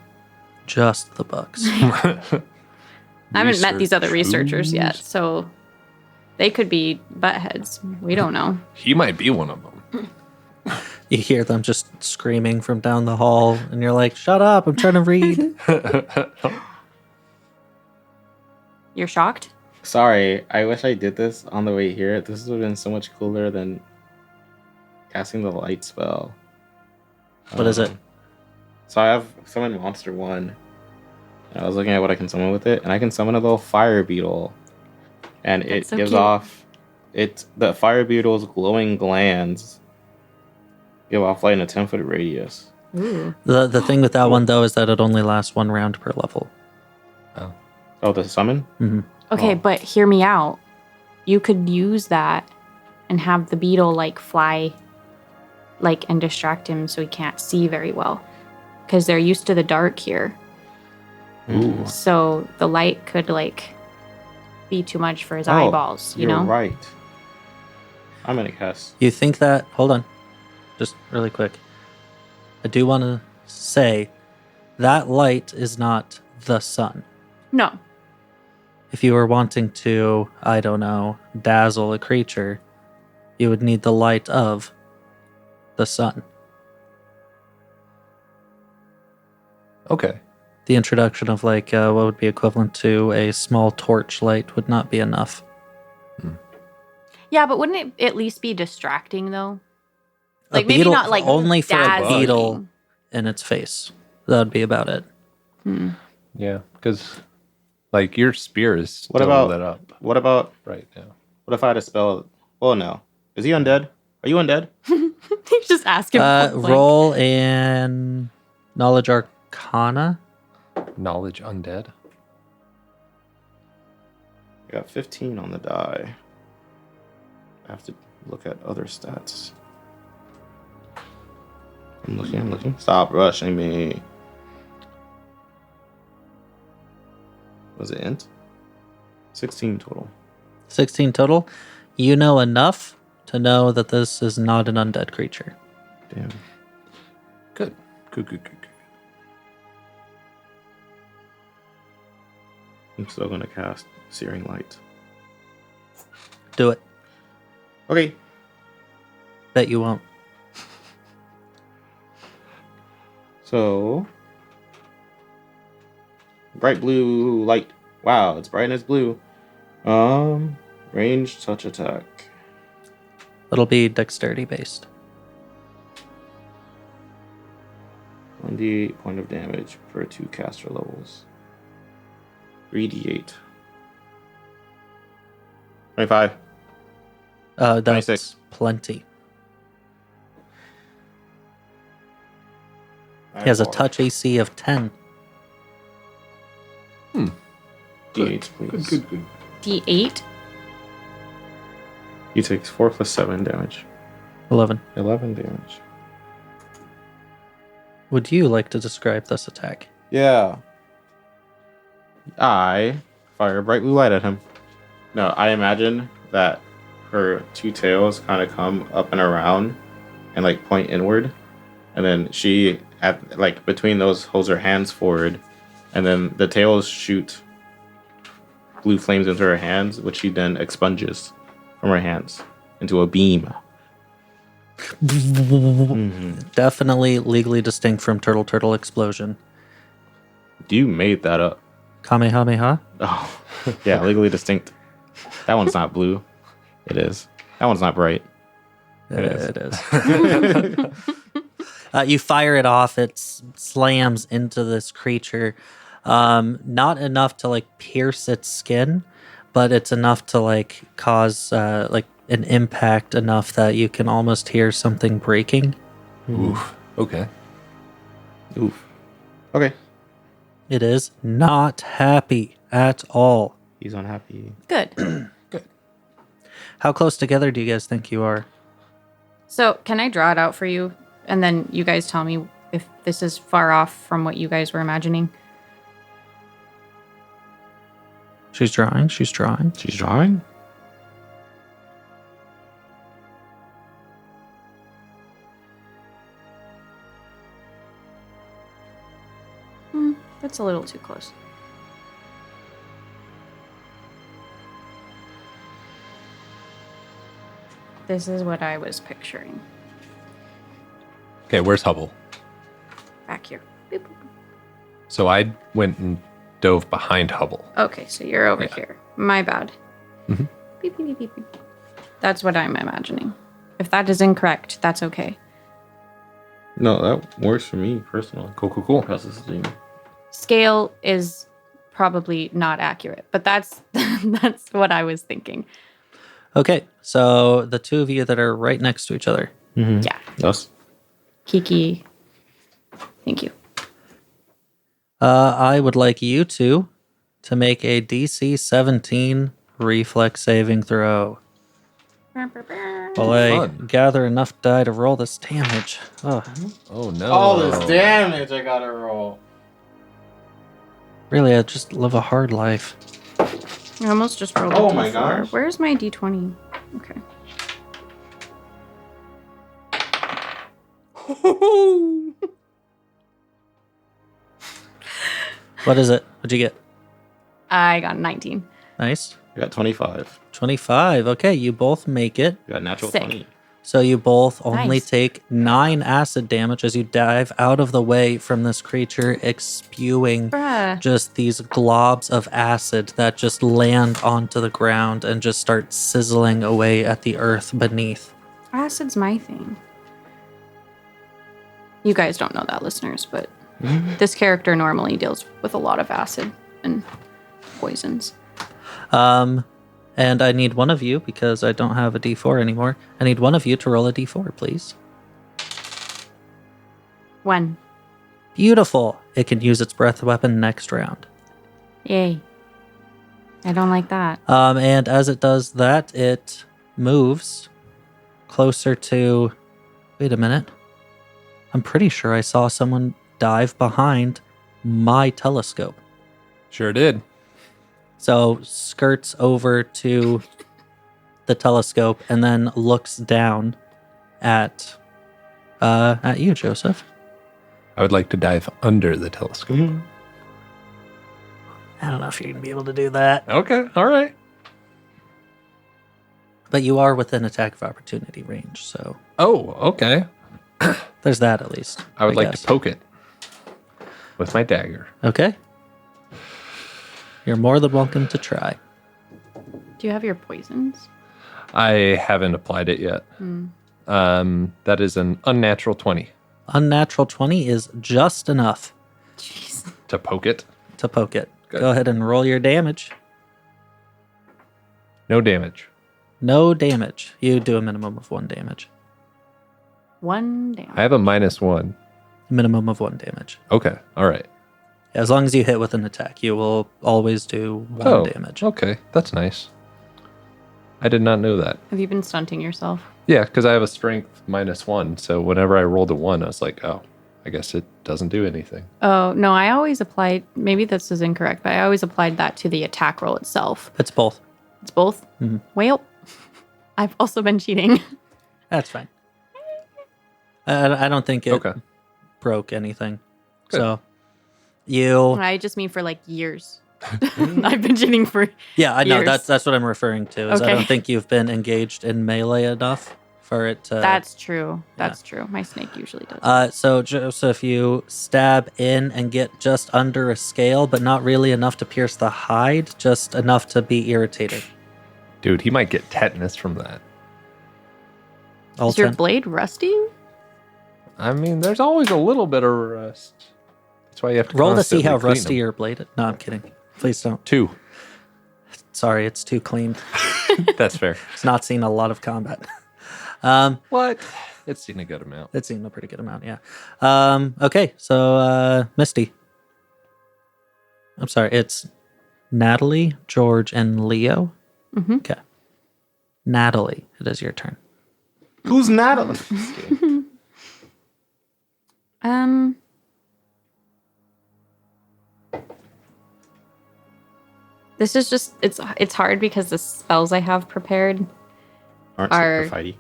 Just the books. I haven't met these other researchers yet, so they could be buttheads. We don't know. He might be one of them. You hear them just screaming from down the hall, and you're like, shut up, I'm trying to read. You're shocked? Sorry, I wish I did this on the way here. This would have been so much cooler than casting the light spell. What is it? So I have summoned Monster 1. And I was looking at what I can summon with it, and I can summon a little fire beetle. And That's it so gives cute. off the fire beetle's glowing glands give off light in a 10-foot radius. Ooh. The thing with that one, though, is that it only lasts 1 round per level. Oh, the summon? Okay, Oh. but hear me out. You could use that and have the beetle like fly and distract him so he can't see very well. Because they're used to the dark here. Ooh. So the light could be too much for his Oh, eyeballs, you You're know? right. I'm gonna cast. You think that, hold on, just really quick. I do want to say that light is not the sun. No. If you were wanting to, I don't know, dazzle a creature, you would need the light of the sun. Okay. The introduction of what would be equivalent to a small torch light would not be enough. Yeah, but wouldn't it at least be distracting though? A Maybe beetle- not only for a dazzling. beetle in its face. That would be about it. Yeah, because your spear is still What about- lit up What about? right now. What if I had to spell? Oh no, is he undead? Are you undead? You just ask him. point blank. Roll in Knowledge Arcana. Knowledge undead. I got 15 on the die. I have to look at other stats. I'm looking. Stop rushing me. Was it int? 16 total. 16 total. You know enough to know that this is not an undead creature. Damn. Good. Good. I'm still gonna cast Searing Light. Do it. Okay. Bet you won't. So, bright blue light. Wow, it's bright and it's blue. Range touch attack. It'll be dexterity based. 1d8 point of damage per 2 caster levels. 3d8. 25. That's 26. plenty. He has a touch AC of 10. D8, please. Good. D8. He takes 4 plus 7 damage. 11. 11 damage. Would you like to describe this attack? Yeah. I fire bright blue light at him. No, I imagine that her 2 tails kind of come up and around and point inward. And then she, between those, holds her hands forward. And then the tails shoot blue flames into her hands, which she then expunges from her hands into a beam. Definitely legally distinct from Turtle Explosion. You made that up. Kamehameha? Oh, yeah, legally distinct. That one's not blue. It is. That one's not bright. It is. You fire it off. It slams into this creature. Not enough to like pierce its skin, but it's enough to like cause like an impact enough that you can almost hear something breaking. Oof. Okay. Oof. Okay. It is not happy at all. He's unhappy. Good. How close together do you guys think you are? So, can I draw it out for you? And then you guys tell me if this is far off from what you guys were imagining. She's drawing. She's drawing. She's drawing? That's a little too close. This is what I was picturing. Okay, where's Hubble? Back here. Boop, boop. So I went and dove behind Hubble. Okay, so you're over Yeah. here. My bad. Mhm. Beep, beep, beep, beep, beep. That's what I'm imagining. If that is incorrect, that's okay. No, that works for me personally. Cool. Processing. Scale is probably not accurate, but that's that's what I was thinking. Okay, so the two of you that are right next to each other. Yeah. Us. Kiki. Thank you. I would like you two to make a DC 17 reflex saving throw. While I Fun. gather enough die to roll this damage. Oh, Oh no. All this damage I gotta roll. really, I just live a hard life. I almost just rolled Oh a my D4. gosh. Where's my D20? Okay. What is it? What'd you get? I got 19. Nice. You got 25. 25. Okay, you both make it. You got natural Sick. 20. So you both only Nice. take 9 acid damage as you dive out of the way from this creature, spewing Bruh. just these globs of acid that just land onto the ground and just start sizzling away at the earth beneath. Acid's my thing. You guys don't know that, listeners, but this character normally deals with a lot of acid and poisons. And I need one of you, because I don't have a d4 anymore, I need one of you to roll a d4, please. When? Beautiful. It can use its breath weapon next round. Yay. I don't like that. And as it does that, it moves closer to... Wait a minute. I'm pretty sure I saw someone dive behind my telescope. Sure did. So skirts over to the telescope and then looks down at you, Joseph. I would like to dive under the telescope. I don't know if you're gonna be able to do that, Okay, all right. but you are within attack of opportunity range, so Oh, okay. there's that at least. I would like guess. to poke it with my dagger. Okay. You're more than welcome to try. Do you have your poisons? I haven't applied it yet. That is an unnatural 20 Unnatural 20 is just enough Jeez. to poke it. to poke it. Good. Go ahead and roll your damage. No damage. No damage. You do a minimum of 1 damage. 1 down. I have a -1. Minimum of 1 damage. Okay, all right. As long as you hit with an attack, you will always do 1 damage. Okay, that's nice. I did not know that. Have you been stunting yourself? Yeah, because I have a strength -1. So whenever I rolled a 1, I was like, oh, I guess it doesn't do anything. Oh, no, I always applied, maybe this is incorrect, but I always applied that to the attack roll itself. It's both. It's both? Mhm. Well, I've also been cheating. That's fine. I don't think it Okay. broke anything. Good. So you, I just mean for like years. I've been cheating for yeah, I know years. that's what I'm referring to. Is I Okay. don't think you've been engaged in melee enough for it to. That's true. That's true. My snake usually does. So Joseph, you stab in and get just under a scale, but not really enough to pierce the hide, just enough to be irritating. Dude, he might get tetanus from that. Is your Alton? blade rusty? I mean, there's always a little bit of rust. That's why you have to Roll to see how constantly clean rusty them. your blade. No, I'm kidding. Please don't. 2. Sorry, it's too clean. That's fair. It's not seen a lot of combat. What? It's seen a good amount. It's seen a pretty good amount, yeah. Okay, so Misty. I'm sorry, it's Natalie, George, and Leo. Mm-hmm. Okay. Natalie, it is your turn. Who's Natalie? This is just it's hard because the spells I have prepared Aren't Are- super fighty.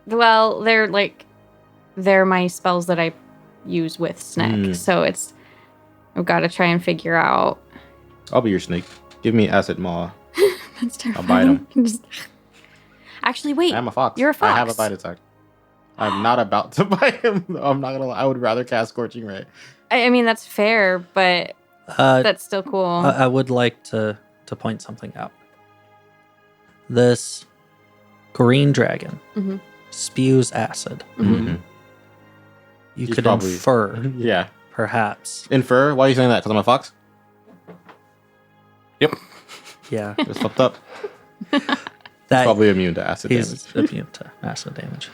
well, they're my spells that I use with Sneck. So I've got to try and figure out. I'll be your snake. Give me acid maw. That's terrible. I'll bite him. Actually, wait. I'm a fox. You're a fox. I have a bite attack. I'm not about to bite him. I'm not gonna lie. I would rather cast Scorching Ray. I mean, that's fair, but that's still cool. I would like to point something out. This green dragon Mhm. spews acid. Mm-hmm. You He's could probably- infer, Yeah. perhaps. Infer? Why are you saying that? Because I'm a fox? Yep. Yeah, It's fucked up. that Probably immune to acid he's damage. immune to acid damage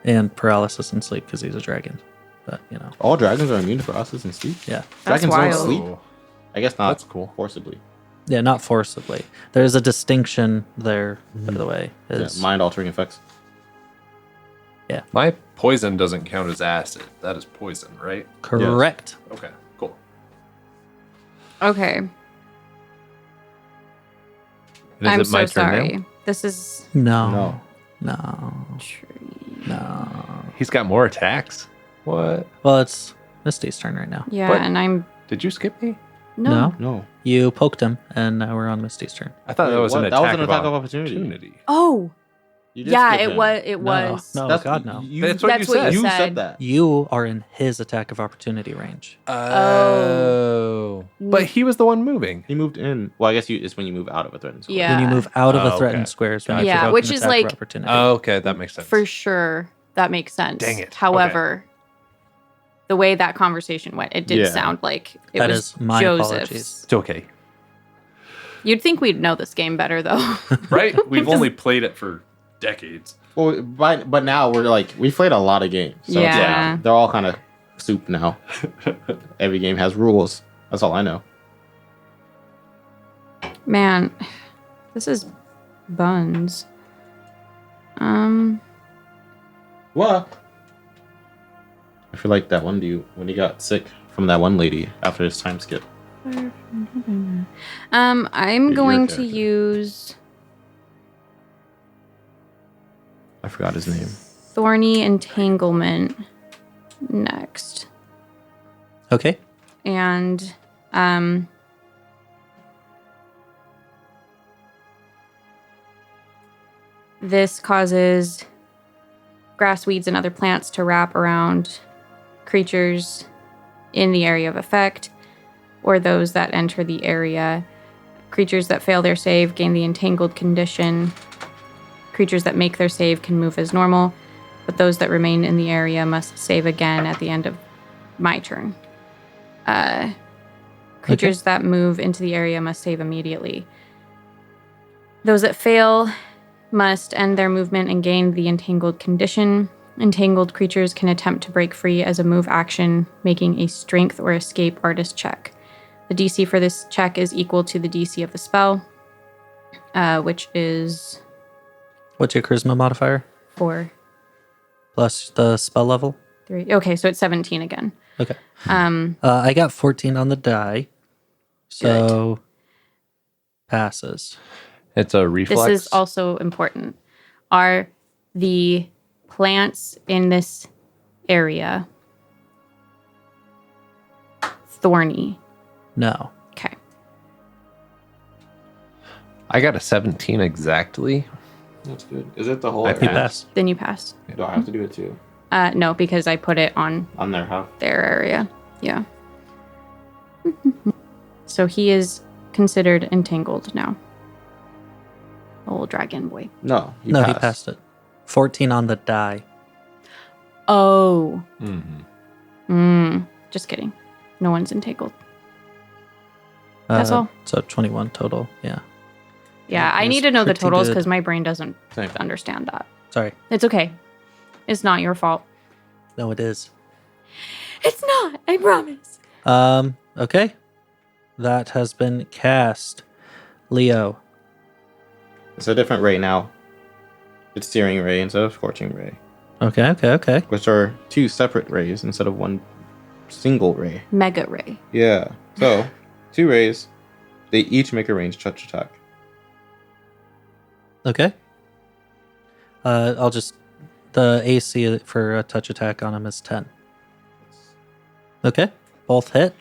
and paralysis and sleep because he's a dragon. But All dragons are immune to paralysis and sleep? yeah, That's Dragons wild. don't sleep? Oh, I guess not. That's cool. Forcibly. yeah, not forcibly. There's a distinction there, by the way. Yeah, Is mind-altering effects. My poison doesn't count as acid. That is poison, right? correct. Okay, cool. Okay. And I'm is it my so turn sorry. now? This is No, No. no, tree. no. He's got more attacks. What? Well, it's Misty's turn right now. Yeah, What? and I'm Did you skip me? no. No. You poked him, and now we're on Misty's turn. I thought that Wait, was an what? attack, That was an attack of opportunity. Oh, You did yeah, skip it him. was. It was. No, That's- God, no. You, That's what That's you what said. you you said. said that. You are in his attack of opportunity range. Oh. But he was the one moving. He moved in. Well, I guess it's when you move out of a threatened square. Yeah. When you move out of Oh, a threatened okay. square, is when Gotcha. you Yeah, provoke which an is attack of like- opportunity. Oh, okay, that makes sense. For sure, that makes sense. Dang it. However, the way that conversation went, it did Yeah. sound like it That was is my Joseph's. apologies. It's okay. You'd think we'd know this game better, though. Right? We've only played it for decades. Well, but now we played a lot of games. So it's Yeah. they're all kind of soup now. Every game has rules. That's all I know. Man, this is buns. What? I feel like that one dude when he got sick from that one lady after his time skip. I'm Your going to character. use I forgot his name. Thorny Entanglement next. Okay. And this causes grass, weeds, and other plants to wrap around creatures in the area of effect or those that enter the area. Creatures that fail their save gain the entangled condition. Creatures that make their save can move as normal, but those that remain in the area must save again at the end of my turn. Creatures that move into the area must save immediately. Those that fail must end their movement and gain the entangled condition. Entangled creatures can attempt to break free as a move action, making a strength or escape artist check. The DC for this check is equal to the DC of the spell, which is What's your charisma modifier? 4, Plus the spell level? 3. Okay, so it's 17 again. Okay. I got 14 on the die. So passes. It's a reflex. This is also important. Are the plants in this area thorny? No. Okay. I got a 17 exactly. That's good. Is it the whole? I You pass. Then you pass. Do I have to do it too? No, because I put it on On their half. their area. Yeah. So he is considered entangled now. Old dragon boy. No, He passed it. 14 on the die. Oh. Mm-hmm. Just kidding. No one's entangled. That's all. So 21 total. Yeah. Yeah, I It need was to know the pretty totals good. because my brain doesn't Same. understand that. Sorry. It's okay. It's not your fault. No, it is. It's not. I promise. Okay. That has been cast. Leo. It's a different ray now. It's searing ray instead of scorching ray, Okay. which are two separate rays instead of one single ray. Mega ray. Yeah. So, two rays. They each make a ranged touch attack. Okay. The AC for a touch attack on him is 10. Okay. Both hit.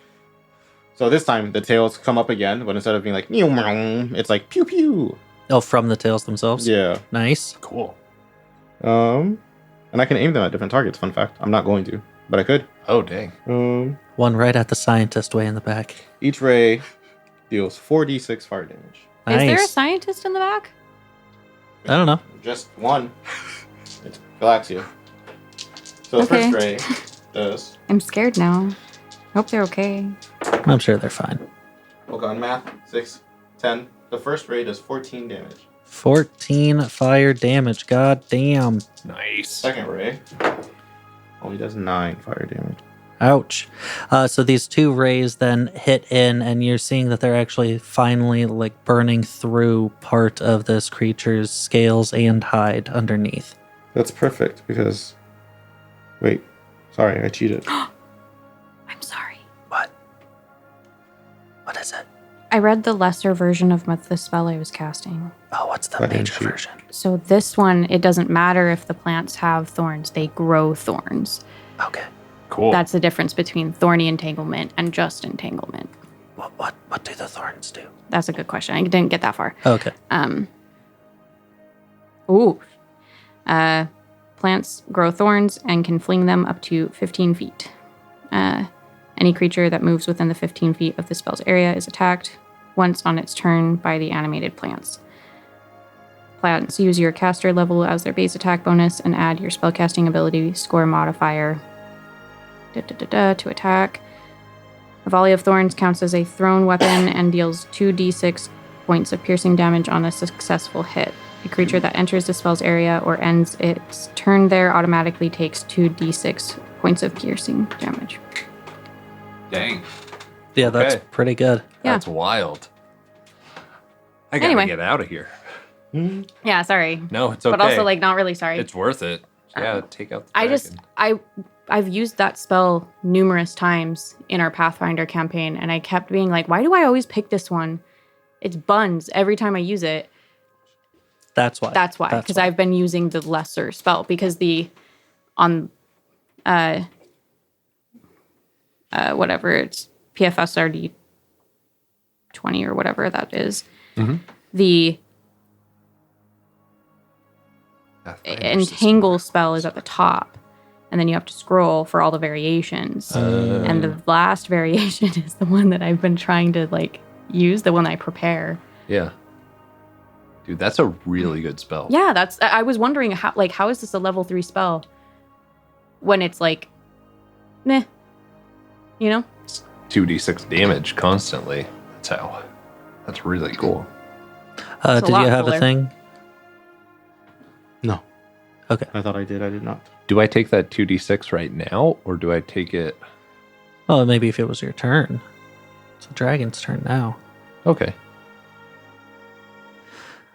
So this time the tails come up again, but instead of being like meow meow, it's like pew pew. Oh, from the tails themselves? Yeah. Nice. Cool. And I can aim them at different targets. Fun fact. I'm not going to, but I could. Oh, dang. One right at the scientist way in the back. Each ray deals 4d6 fire damage. Nice. Is there a scientist in the back? I don't know. Just one. Relax you. So the Okay. first ray does. I'm scared now. Hope they're okay. I'm sure they're fine. Hold on, math. 6, 10. The first ray does 14 damage. 14 fire damage. God damn. Nice. Second ray only does 9 fire damage. Ouch. So these two rays then hit in, and you're seeing that they're actually finally like burning through part of this creature's scales and hide underneath. That's perfect because. Wait. Sorry, I cheated. I'm sorry. What? What is it? I read the lesser version of the spell I was casting. Oh, what's the Go ahead, major shoot. version? So this one, it doesn't matter if the plants have thorns, they grow thorns. Okay. Cool. That's the difference between thorny entanglement and just entanglement. What do the thorns do? That's a good question. I didn't get that far. Okay. Plants grow thorns and can fling them up to 15 feet. Any creature that moves within the 15 feet of the spell's area is attacked once on its turn by the animated plants. Plants use your caster level as their base attack bonus and add your spellcasting ability score modifier to attack. A volley of thorns counts as a thrown weapon and deals 2d6 points of piercing damage on a successful hit. A creature that enters the spell's area or ends its turn there automatically takes 2d6 points of piercing damage. Dang. Yeah, that's Okay. pretty good. Yeah. That's wild. I gotta Anyway. get out of here. Yeah, sorry. No, it's okay. But also, like, not really sorry. it's worth it. Yeah, take out the I've used that spell numerous times in our Pathfinder campaign, and I kept being like, why do I always pick this one? It's buns every time I use it. That's why. That's why, because I've been using the lesser spell, because whatever, it's PFSRD 20 or whatever that is. Mhm. The Pathfinder's entangle spell is at the top, and then you have to scroll for all the variations. And the last variation is the one that I've been trying to like use, the one I prepare. Yeah. Dude, that's a really good spell. Yeah, I was wondering how is this a level 3 spell when it's like meh, you know? 2d6 damage constantly. That's really cool. It's a Did you lot have cooler. a thing? No. Okay. I thought I did. I did not. Do I take that 2d6 right now, or do I take it? Well, maybe if it was your turn. It's the dragon's turn now. Okay.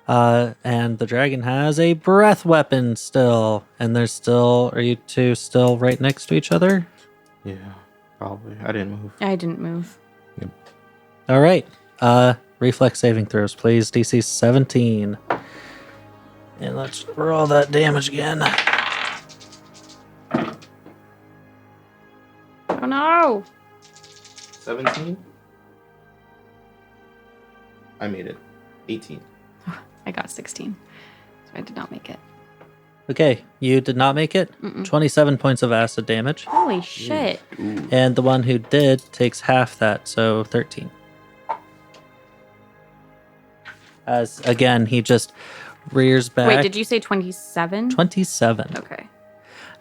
And the dragon has a breath weapon still. And there's still... Are you two still right next to each other? Yeah, probably. I didn't move. I didn't move. All right. Reflex saving throws, please. DC 17. And let's roll that damage again. Oh no! 17. I made it. 18. I got 16, so I did not make it. Okay, you did not make it. 27 points of acid damage. Holy shit! And the one who did takes half that, so 13. As again, he just rears back. Wait, did you say 27? 27? Okay.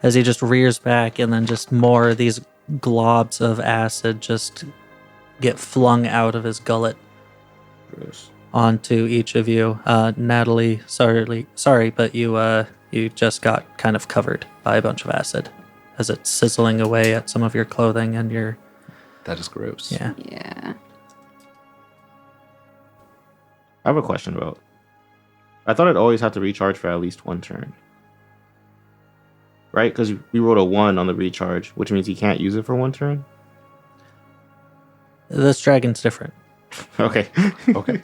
As he just rears back, and then just more of these globs of acid just get flung out of his gullet Gross. onto each of you. Natalie, sorry, but you just got kind of covered by a bunch of acid as it's sizzling away at some of your clothing and your That is gross. yeah. Yeah. I have a question about. I thought I'd always have to recharge for at least one turn. Right? Because we rolled a 1 on the recharge, which means he can't use it for one turn. This dragon's different. Okay. Okay.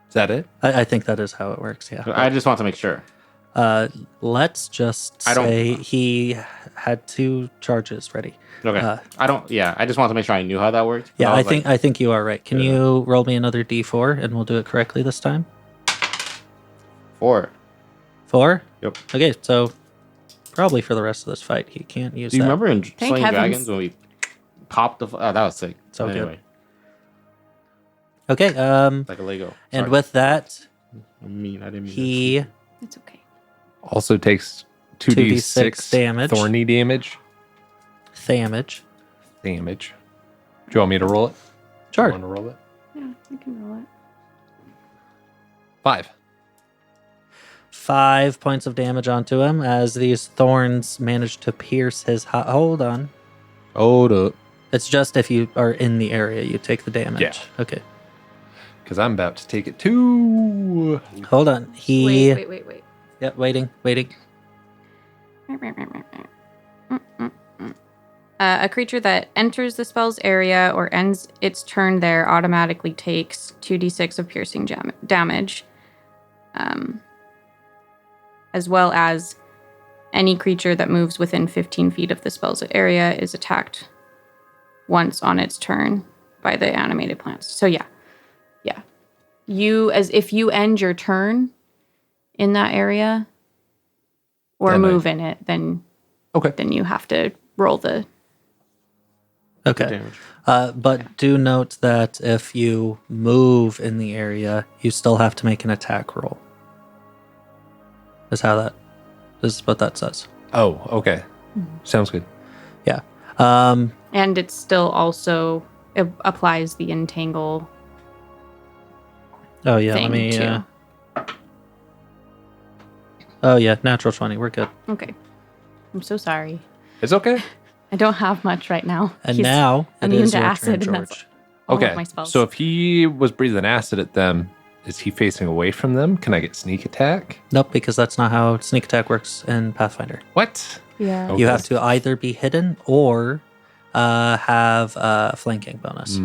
Is that it? I think that is how it works. Yeah. I just want to make sure. Let's just I don't- say he had 2 charges ready. Okay. I don't. Yeah. I just want to make sure I knew how that worked. Yeah, I I was think like, I think you are right. Can Yeah. you roll me another D4 and we'll do it correctly this time? 4. 4? Yep. Okay, so probably for the rest of this fight, he can't use Do you that. remember in Thank Slaying heavens. Dragons when we popped the? Oh, that was sick. So good. anyway, Okay, like a Lego. and Sorry. with that, I didn't mean. he It's okay. Also takes 2d6 damage. Thorny damage. damage. Damage. Do you want me to roll it? Sure. You want to roll it? Yeah, I can roll it. 5. 5 points of damage onto him as these thorns manage to pierce his. Hold on. Hold up. It's just if you are in the area, you take the damage. Yeah. Okay. Because I'm about to take it too. Hold on. He. Wait. Yeah, waiting. A creature that enters the spell's area or ends its turn there automatically takes 2d6 of piercing damage, as well as any creature that moves within 15 feet of the spell's area is attacked once on its turn by the animated plants. So yeah. If you end your turn in that area or Then move in it, then you have to roll the. Okay. Damage. But do note that if you move in the area, you still have to make an attack roll. This is what that says. Oh, okay. Sounds good. Yeah. And it still also applies the entangle Oh yeah. thing Let me. too. Oh yeah. Natural 20. We're good. Okay. I'm so sorry. It's okay. I don't have much right now. And He's now it immune is to your acid, turn, and that's George. all Okay. of my spells. So if he was breathing acid at them, is he facing away from them? Can I get sneak attack? Nope, because that's not how sneak attack works in Pathfinder. What? yeah. Okay. You have to either be hidden or have a flanking bonus.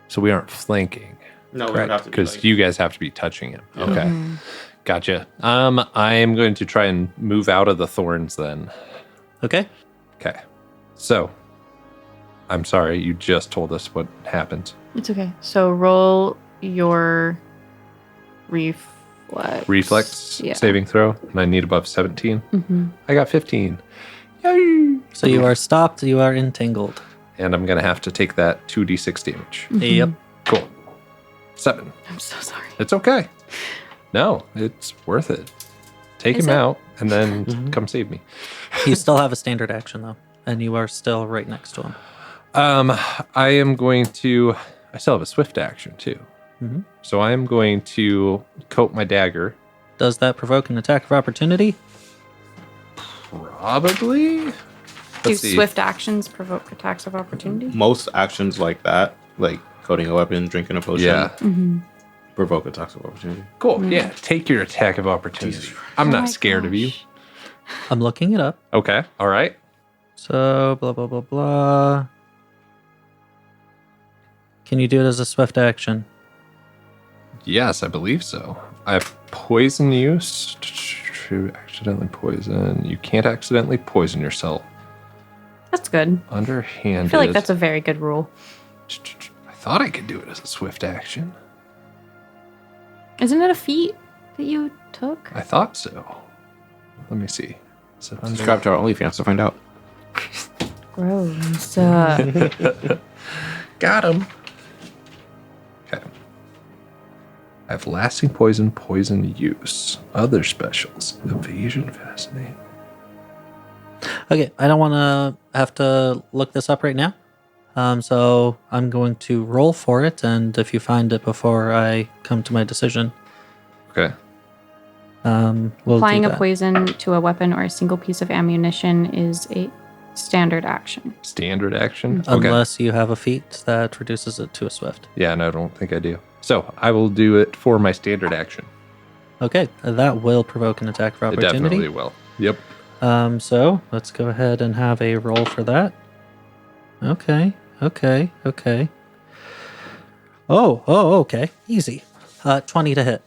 So we aren't flanking No, we Correct, would have to be because like, you guys have to be touching him. Yeah. Okay. Gotcha. I am going to try and move out of the thorns then. Okay. Okay. So, I'm sorry, you just told us what happened. It's okay. So roll your reflex. Reflex Yeah. saving throw, and I need above 17. Mm-hmm. I got 15. Yay! So you are stopped. You are entangled. And I'm going to have to take that 2d6 damage. Yep. Cool. 7. I'm so sorry. It's okay. No, it's worth it. Take Is him it? out and then come save me. You still have a standard action though, and you are still right next to him. I am going to. I still have a swift action too. Mhm. So I am going to coat my dagger. Does that provoke an attack of opportunity? Probably. Do Let's see. swift actions provoke attacks of opportunity? most actions like that, like coating a weapon, drinking a potion, Yeah. Mm-hmm. provoke attacks of opportunity. Cool. Yeah. Take your attack of opportunity. Jesus Christ. I'm Oh not my scared of you. gosh. I'm looking it up. Okay. All right. So blah blah blah blah. Can you do it as a swift action? Yes, I believe so. I have poison use. Accidentally poison. You can't accidentally poison yourself. That's good. Underhanded. I feel like that's a very good rule. I thought I could do it as a swift action. Isn't it a feat that you took? I thought so. Let me see. Is it under- Subscribe to our OnlyFans to find out. Gross. Got him. Okay. I have lasting poison, poison use. Other specials. Evasion, fascinate. Okay, I don't want to have to look this up right now. So I'm going to roll for it, and if you find it before I come to my decision, Okay. we'll Applying do a that. poison to a weapon or a single piece of ammunition is a standard action. Standard action? Okay. Unless you have a feat that reduces it to a swift. Yeah, no, I don't think I do. So I will do it for my standard action. Okay, that will provoke an attack of It opportunity. definitely will. Yep. So let's go ahead and have a roll for that. Okay. Oh, okay. Easy. 20 to hit.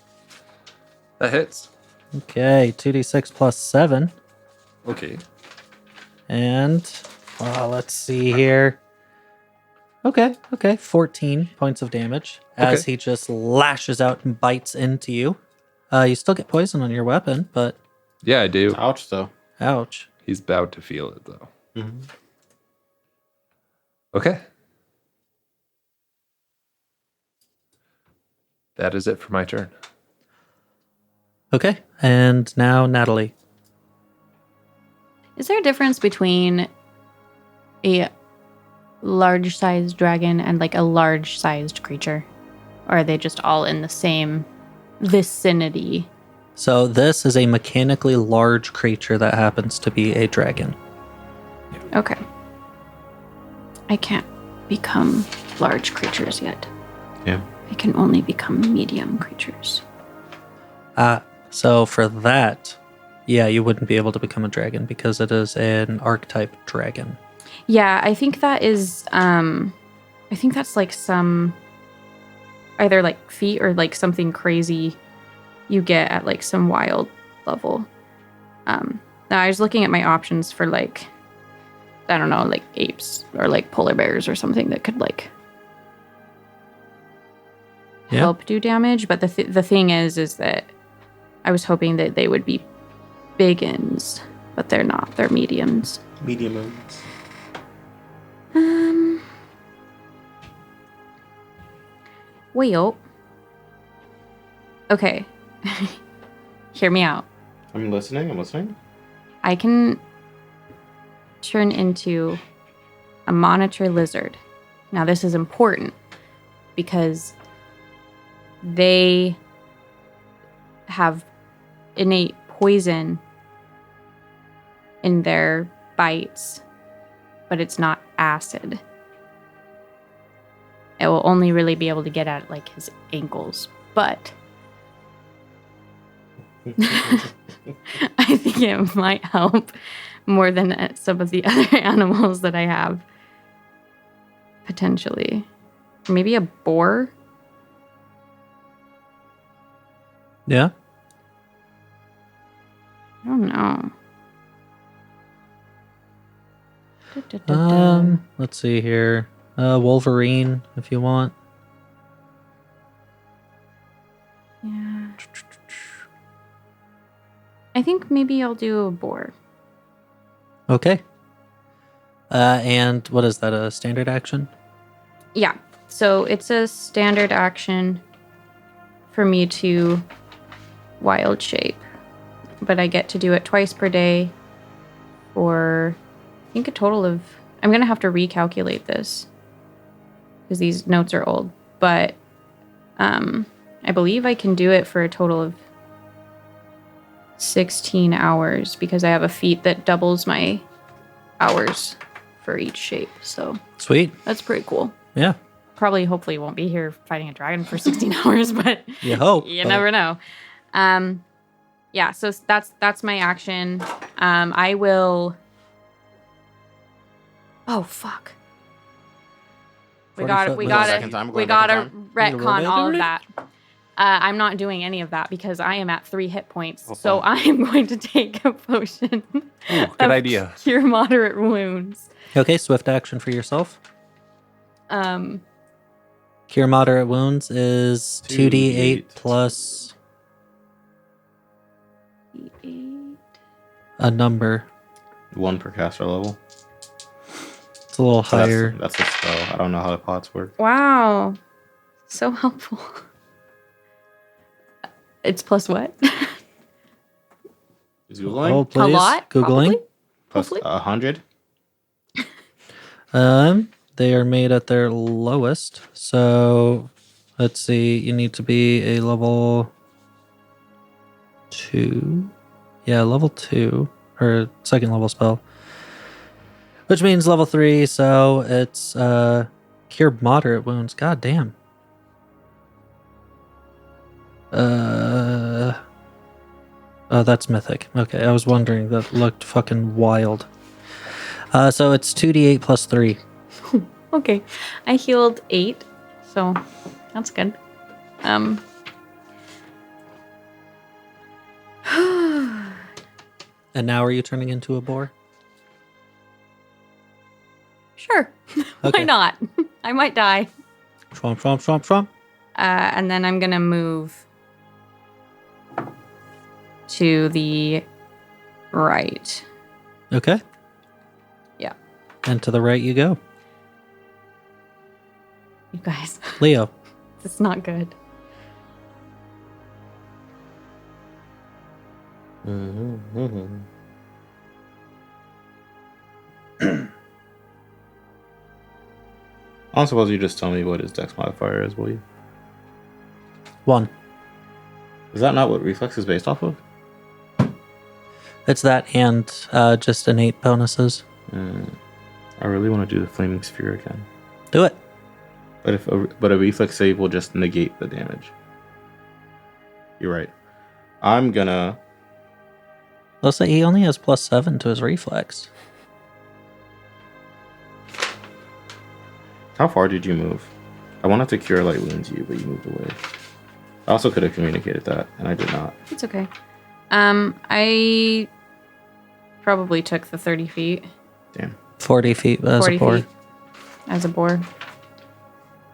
That hits. Okay, 2d6 plus 7. Okay. And let's see here. Okay, 14 points of damage as Okay. he just lashes out and bites into you. You still get poison on your weapon, but Yeah, I do. Ouch, though. ouch. He's about to feel it, though. Mm-hmm. Okay. That is it for my turn. Okay, and now Natalie. Is there a difference between a large-sized dragon and like a large-sized creature? Or are they just all in the same vicinity? So this is a mechanically large creature that happens to be a dragon. Okay. I can't become large creatures yet. Yeah. I can only become medium creatures. So for that, yeah, you wouldn't be able to become a dragon because it is an archetype dragon. Yeah, I think that is I think that's like some either like feat or like something crazy you get at like some wild level. Now I was looking at my options for like I don't know, like apes or like polar bears or something that could like help do damage, but the thing is that I was hoping that they would be biggins, but they're not. They're mediums. Medium moons. Well. Okay. Hear me out. I'm listening. I can turn into a monitor lizard. Now, this is important because they have innate poison in their bites, but it's not acid. It will only really be able to get at like his ankles, but I think it might help more than some of the other animals that I have. Potentially. Maybe a boar? Yeah. I don't know. Let's see here. Wolverine, if you want. Yeah. I think maybe I'll do a boar. Okay. And what is that, a standard action? Yeah. So it's a standard action for me to wild shape. But I get to do it twice per day for, I think, a total of... I'm going to have to recalculate this because these notes are old. But I believe I can do it for a total of 16 hours because I have a feat that doubles my hours for each shape. So Sweet. that's pretty cool. Yeah. Probably, hopefully, won't be here fighting a dragon for 16 hours, but You hope. you but- never know. Yeah, so that's my action. I will. Oh fuck! We 40 got foot we movement. got Second to time, we going back got in to time? retcon all of that. I'm not doing any of that because I am at 3 hit points. Oh, So fun. I am going to take a potion. Ooh, good of idea. Cure moderate wounds. Okay, swift action for yourself. Cure moderate wounds is 2d8 plus a number. 1 per caster level. It's a little So higher. That's a spell. I don't know how the pots work. Wow, so helpful. It's plus what? Is Googling? Hold, please. A lot? Googling. Probably? plus Hopefully. 100. They are made at their lowest. So let's see. You need to be a level 2. Yeah, level 2 or second level spell, which means level 3. So it's cure moderate wounds. God damn. Oh, that's mythic. Okay, I was wondering. That looked fucking wild. So it's 2d8 plus 3. Okay. I healed 8, so that's good. And now are you turning into a boar? Sure. Okay. Why not? I might die. Swamp, swamp, swamp, swamp. And then I'm gonna move to the right. Okay. Yeah. And to the right you go. You guys, Leo. it's not good. I don't suppose you just tell me what his dex modifier is, will you? 1. Is that not what reflex is based off of? It's that and just innate bonuses. I really want to do the flaming sphere again. Do it. But a reflex save will just negate the damage. You're right. I'm gonna. Let's say he only has +7 to his reflex. How far did you move? I wanted to cure light wounds you, but you moved away. I also could have communicated that, and I did not. It's okay. I probably took the 30 feet. Damn. 40 feet as 40 a boar. feet as a boar.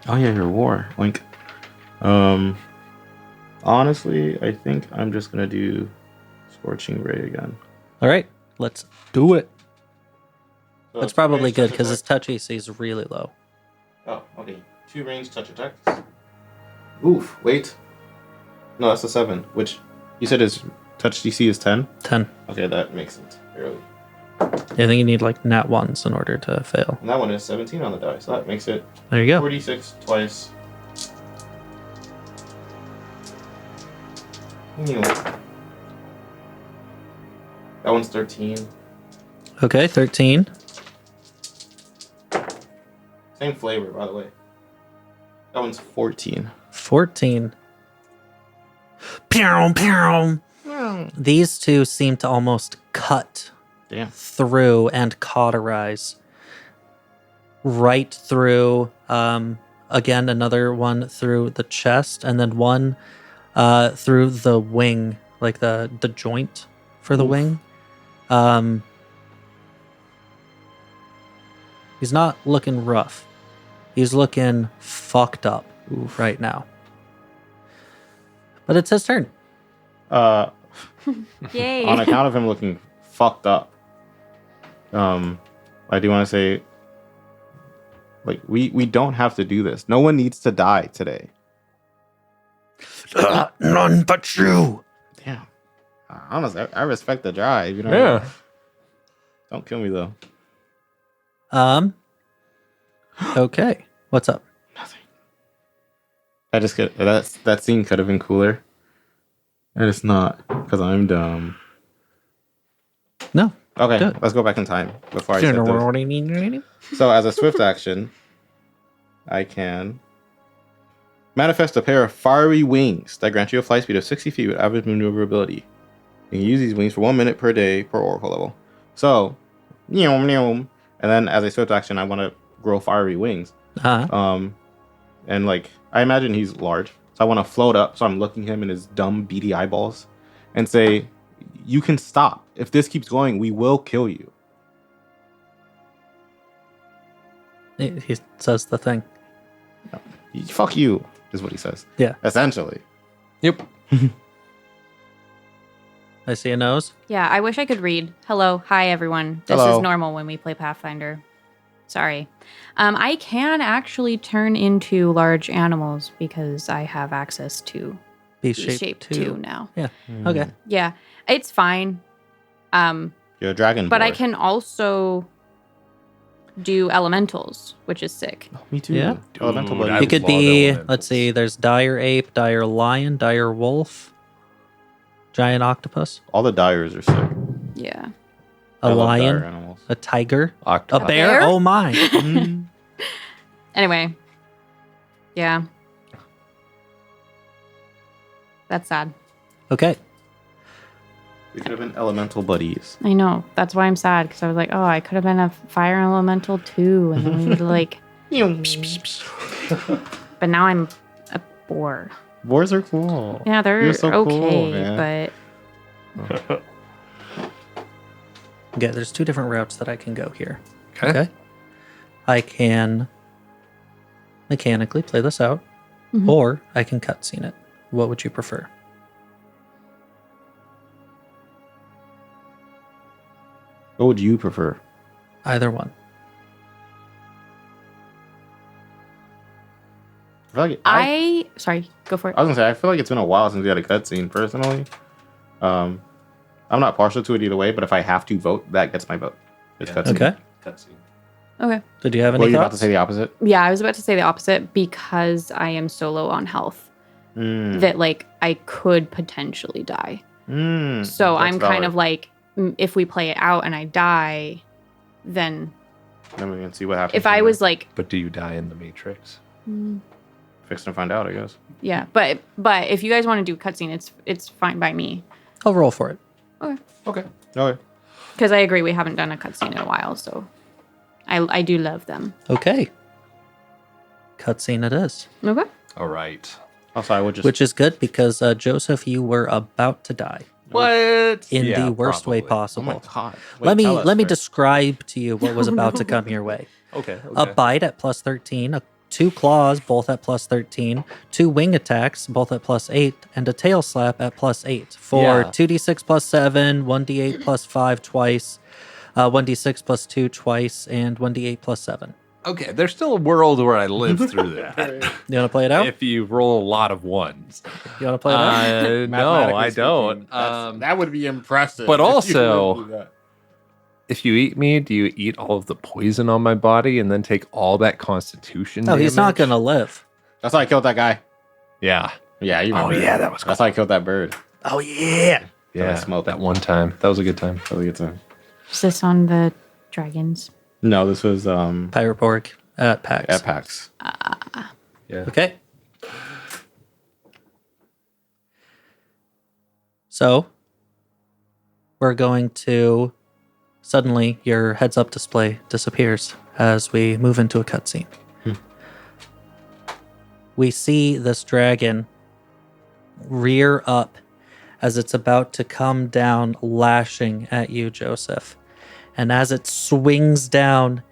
Oh yeah, you're a war. Link. Honestly, I think I'm just gonna do Scorching Ray again. All right, let's do it. So That's two probably range good touch because his attack. touch AC is really low. Oh, okay. 2 range touch attacks. Oof. Wait. No, that's a 7. Which you said his touch DC is 10. 10. Okay, that makes it barely. I think you need like nat 1s in order to fail. And that one is 17 on the die, so that makes it There you go. 46 twice. Ew. That one's 13. Okay, 13. Same flavor, by the way. That one's 14. 14. Pew, pew. These two seem to almost cut Damn. through and cauterize right through. Again, another one through the chest, and then one through the wing, like the joint for the wing. He's not looking rough. He's looking fucked up right now. But it's his turn. Yay. On account of him looking fucked up, I do want to say, like, we don't have to do this. No one needs to die today. None but you. Damn. Honestly, I respect the drive. You know. Yeah. Don't kill me though. Okay. What's up? Nothing. I just get that scene could have been cooler, and it's not because I'm dumb. No. Okay, Good. let's go back in time before I said those. So as a swift action, I can manifest a pair of fiery wings that grant you a flight speed of 60 feet with average maneuverability. You can use these wings for 1 minute per day per oracle level. So, and then as a swift action, I want to grow fiery wings. Uh-huh. And like I imagine he's large, so I want to float up. So I'm looking him in his dumb, beady eyeballs, and say, "You can stop. If this keeps going, we will kill you." He says the thing. Fuck you, is what he says. Yeah. Essentially. Yep. I see a nose. Yeah, I wish I could read. Hello. Hi, everyone. This Hello. is normal when we play Pathfinder. Sorry. I can actually turn into large animals because I have access to Beast shape shape 2 now. Yeah. Okay. Yeah, it's fine. You're a dragon But I boy. can also do elementals, which is sick. Oh, me too. Yeah. Elemental Dude, buddy. I You could love be, elementals. let's see, there's dire ape, dire lion, dire wolf, giant octopus, All the dyers are sick. Yeah. a I love dire lion, animals. a tiger, a Octopus. bear. bear? Oh my. Mm. Anyway. Yeah. That's sad. Okay. We could have been elemental buddies. I know. That's why I'm sad, because I was like, oh, I could have been a fire elemental too. And then we would like, but now I'm a boar. Boars are cool. Yeah, they're You're so okay, cool, man. but Okay, there's two different routes that I can go here. Okay. Okay. I can mechanically play this out, Mhm. or I can cutscene it. What would you prefer? What would you prefer? Either one. I feel like sorry, go for it. I was gonna say I feel like it's been a while since we had a cutscene. Personally, I'm not partial to it either way. But if I have to vote, that gets my vote. It's Yeah. cutscene. Okay. Cutscene. Okay. Did you have any Well, you're about thoughts? to say the opposite. Yeah, I was about to say the opposite because I am so low on health that like I could potentially die. So That's I'm kind valid. of like, if we play it out and I die, then Then we can see what happens. if from I there. was like, But do you die in the Matrix? fix and find out, I guess. yeah, but if you guys want to do cutscene, it's fine by me. I'll roll for it. Okay. Okay. Okay. Because I agree, we haven't done a cutscene in a while, so I do love them. Okay. Cutscene it is. Okay. All right. Also, I would just. Which is good because, Joseph, you were about to die What? in the worst way Oh possible. my god. let me tell us, let me Rick. describe to you what was about to come your way. Okay. A bite at plus 13, 2 claws, both at plus 13, 2 wing attacks, both at plus 8, and a tail slap at plus 8 for Yeah. 2d6 plus 7, 1d8 plus 5 twice, 1d6 plus 2 twice, and 1d8 plus 7. Okay. There's still a world where I live through that. You want to play it out? If you roll a lot of ones. You want to play it out? No, Mathematically I don't. speaking, that would be impressive. but if you also- would do that. If you eat me, do you eat all of the poison on my body and then take all that constitution No, he's not damage? going to live. That's how I killed that guy. Yeah. Yeah, you remember. yeah, that was That's how I killed that bird. Oh, yeah. Yeah. smoked that it. one time. That was a good time. That was a good time. Is this on the dragons? No, this was Pyroporg at PAX. at PAX. Yeah. Okay. So, we're going to. Suddenly, your heads up display disappears as we move into a cutscene. We see this dragon rear up as it's about to come down, lashing at you, Joseph. And as it swings down,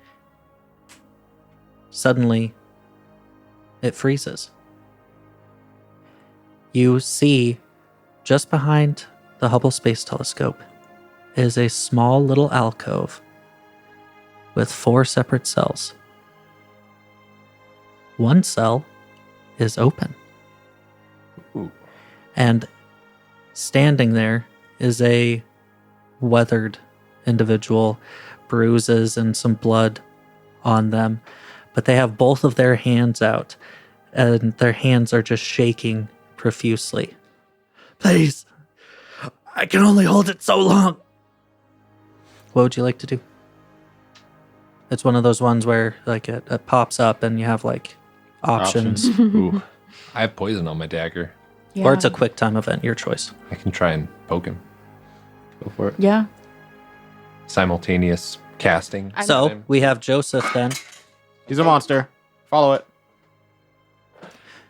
suddenly it freezes. You see, just behind the Hubble Space Telescope is a small little alcove with 4 separate cells. One cell is open. Ooh. And standing there is a weathered individual, bruises and some blood on them, but they have both of their hands out, and their hands are just shaking profusely. Please, I can only hold it so long. What would you like to do? It's one of those ones where like it pops up and you have like options. Ooh. I have poison on my dagger. Or it's a quick time event, your choice. I can try and poke him. Go for it. Yeah. Simultaneous casting. So we have Joseph then. He's a monster. Follow it.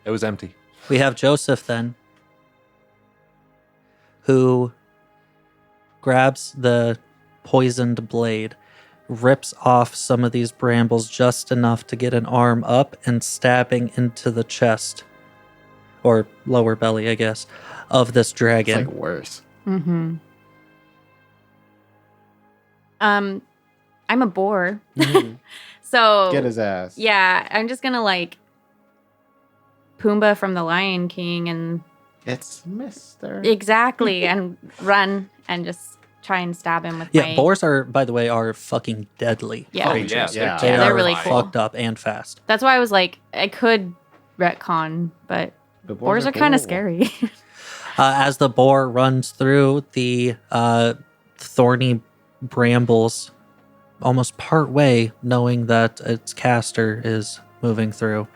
It was empty. We have Joseph then, who grabs the poisoned blade, rips off some of these brambles just enough to get an arm up and stabbing into the chest, or lower belly, I guess, of this It's dragon. like worse. Mm-hmm. I'm a boar. So Get his ass. yeah, I'm just gonna like Pumbaa from the Lion King and It's Mister. exactly and run and just try and stab him with Yeah, my... boars are, by the way, are fucking deadly. Yeah. Oh, creatures. yeah. Yeah. They they're are really cool. fucked up and fast. That's why I was like, I could retcon, but But boars are kind of cool. scary. As the boar runs through the thorny brambles, almost part way, knowing that its caster is moving through,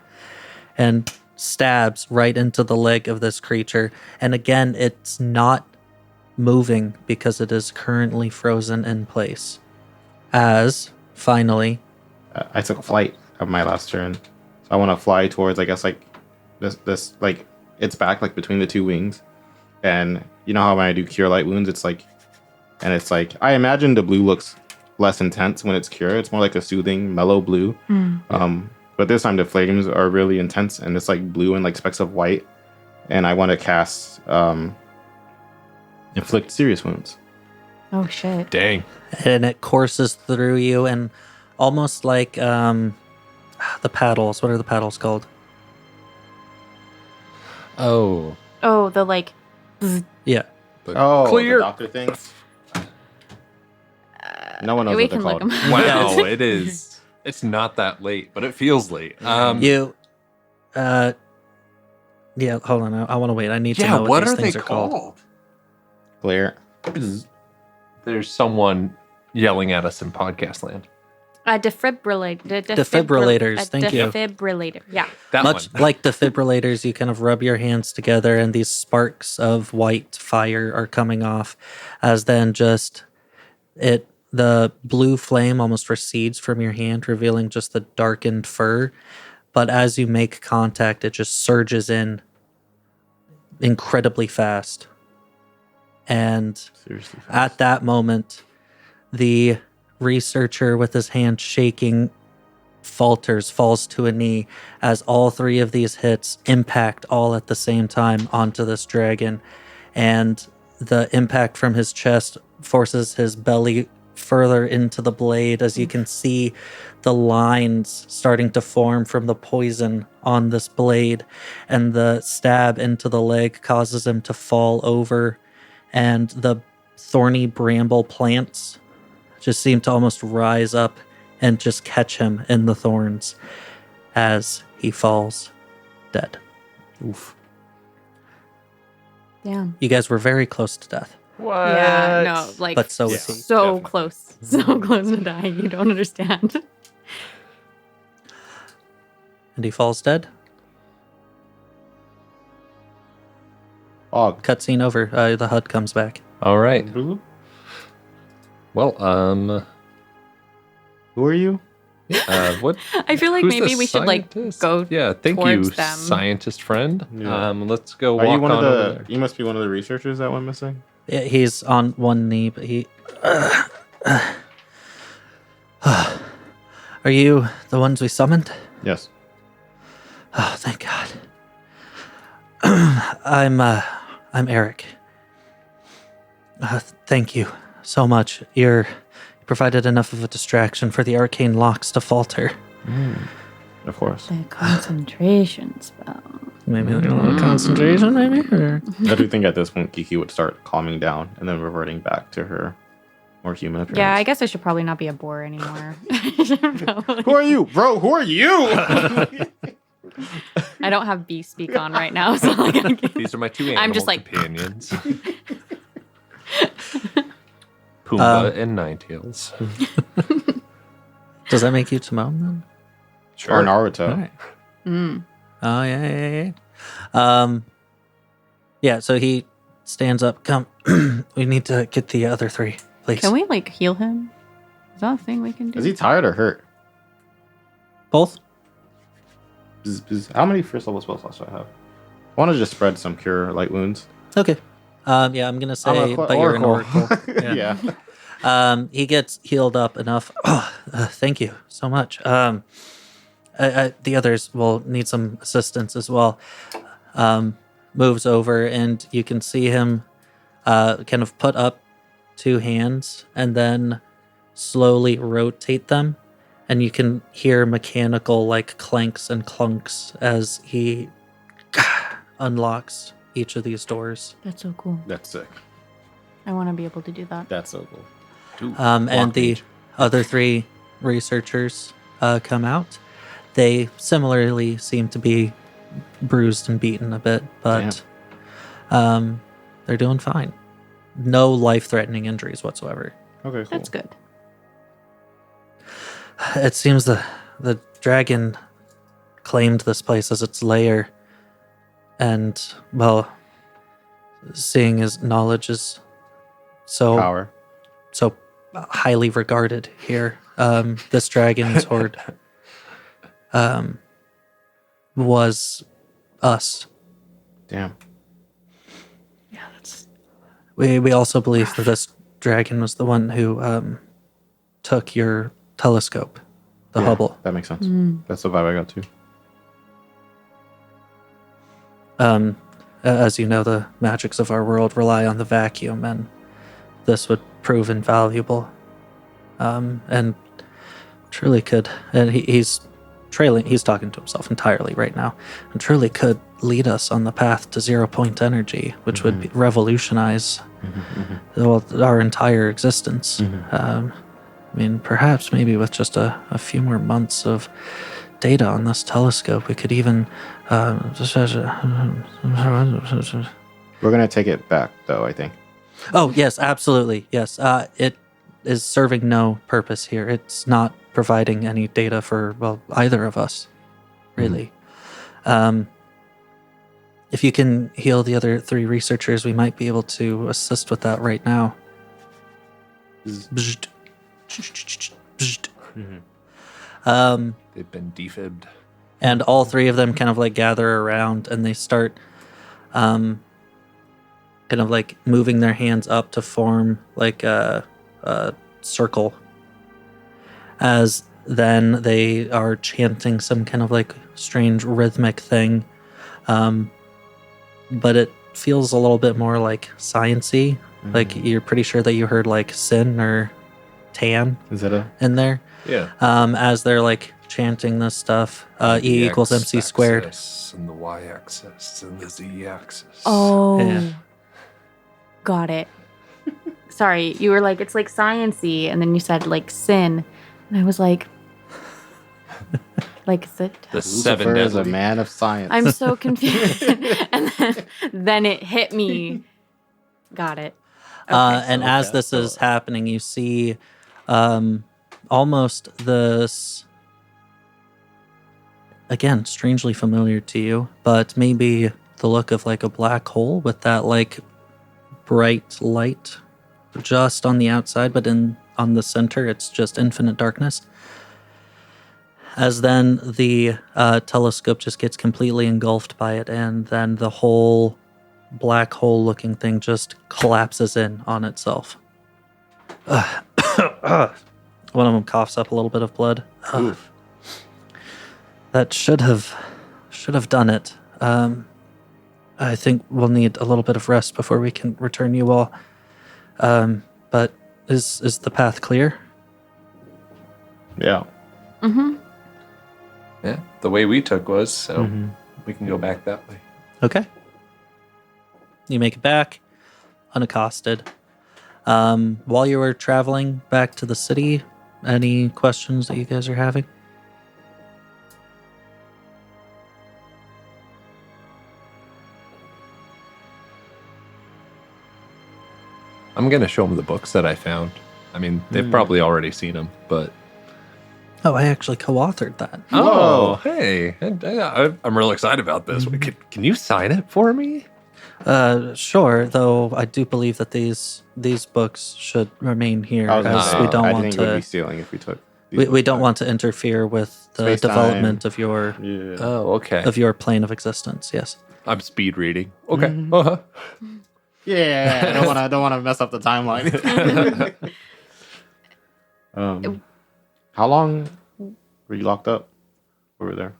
and stabs right into the leg of this creature. And again, it's not moving because it is currently frozen in place. As finally, I took flight of my last turn, so I want to fly towards, I guess, like this like its back, like between the two wings. And you know how when I do cure light wounds, it's like I imagine the blue looks less intense when it's cured. It's more like a soothing, mellow blue. But this time the flames are really intense, and it's like blue and like specks of white. And I want to cast inflict serious wounds. Oh, shit. Dang. and it courses through you, and almost like the paddles. What are the paddles called? Oh. Oh, the like... Yeah. Oh, clear. the doctor thing. No one knows we what they're can look called. them Wow, it is. It's not that late, but it feels late. You, yeah. Hold on. I want to wait. I need to yeah, know what these are they things are called. called? Glare. There's someone yelling at us in podcast land. Defibrillators, thank you. Defibrillator, yeah. That Much one. like defibrillators, you kind of rub your hands together, and these sparks of white fire are coming off. As then just the blue flame almost recedes from your hand, revealing just the darkened fur. But as you make contact, it just surges in incredibly fast. And Seriously. at that moment, the researcher with his hand shaking falls to a knee as all three of these hits impact all at the same time onto this dragon. And the impact from his chest forces his belly further into the blade, as you can see the lines starting to form from the poison on this blade, and the stab into the leg causes him to fall over, and the thorny bramble plants just seem to almost rise up and just catch him in the thorns as he falls dead. Oof. Damn. You guys were very close to death, What? Yeah, no, like but so is he. so definitely. close. So close to dying. You don't understand. And he falls dead. Og. Cutscene over. The HUD comes back. All right. Who Well, are you? what? I feel like who's maybe the we should like scientist? go. Yeah, thank you, towards them. scientist friend. Yeah. Let's go Are walk you one on of over the? there. You must be one of the researchers that went missing. Yeah, he's on one knee, but he. Are you the ones we summoned? Yes. Oh, thank God. I'm Eric. Thank you so much. You provided enough of a distraction for the arcane locks to falter. Of course. The concentration spell. Maybe a little concentration, maybe? Or... I do think at this point Kiki would start calming down and then reverting back to her more human appearance. Yeah, I guess I should probably not be a boar anymore. Who are you, bro? Who are you? I don't have bee speak on right now, so like I can... These are my two animal I'm just like- companions. Pumbaa and Ninetails. Does that make you Timon then? Or Naruto. All right. Oh, yeah. Yeah, so he stands up. Come, we need to get the other three, please. Can we like heal him? Is that a thing we can do? Is he tired or hurt? Both? How many first level spell slots do I have? I want to just spread some cure light wounds. Okay. Yeah, I'm going to say, but you're an oracle. Yeah. He gets healed up enough. Oh, thank you so much. The others will need some assistance as well. Moves over, and you can see him kind of put up two hands and then slowly rotate them. And you can hear mechanical like clanks and clunks as he unlocks each of these doors. That's so cool. That's sick. I want to be able to do that. That's so cool. And the other 3 researchers come out. They similarly seem to be bruised and beaten a bit, but they're doing fine. No life-threatening injuries whatsoever. Okay, cool. That's good. It seems the dragon claimed this place as its lair, and, well, seeing his knowledge is Power. so highly regarded here. This dragon's horde was us. Damn. Yeah, that's We also believe that this dragon was the one who took your telescope, the Hubble. That makes sense. That's the vibe I got too. As you know, the magics of our world rely on the vacuum, and this would prove invaluable. And truly could, and he's talking to himself entirely right now, and truly could lead us on the path to 0 point energy, which would revolutionize our entire existence. I mean, perhaps maybe with just a few more months of data on this telescope, we could even We're gonna take it back, though. I think. Oh, yes, absolutely. Yes. It is serving no purpose here. It's not providing any data for, well, either of us, really. If you can heal the other 3 researchers, we might be able to assist with that right now. They've been defibbed. And all 3 of them kind of like gather around, and they start kind of like moving their hands up to form like a circle, as then they are chanting some kind of like strange rhythmic thing, but it feels a little bit more like science-y. Like you're pretty sure that you heard like sin or tan Is that a? in there. Yeah. As they're like chanting this stuff. E equals MC squared. And the y-axis and the z-axis. Oh, Yeah. Got it. Sorry, you were like, it's like science-y, and then you said like sin, and I was like The seven Lucifer is a deadly. man of science. I'm so confused. And then it hit me. Got it. And as this is happening, you see almost this, again, strangely familiar to you, but maybe the look of like a black hole with that like bright light just on the outside, but on the center, it's just infinite darkness. As then the telescope just gets completely engulfed by it, and then the whole black hole looking thing just collapses in on itself. One of them coughs up a little bit of blood. That should have done it. I think we'll need a little bit of rest before we can return you all. But is the path clear? Yeah. Yeah, the way we took was, so we can go back that way. Okay. You make it back, unaccosted. While you were traveling back to the city, any questions that you guys are having? I'm going to show them the books that I found. I mean, they've probably already seen them, but... Oh, I actually co-authored that. Oh, hey. I'm real excited about this. Can you sign it for me? Sure, though I do believe that these books should remain here, I was gonna as say, we don't I want think we'd be to. stealing if we took. We don't want to interfere with the Space-time. development of your Yeah. Oh, okay. plane of existence. Yes. I'm speed reading. Okay. Uh-huh. Yeah. I don't want to mess up the timeline. How long were you locked up over there?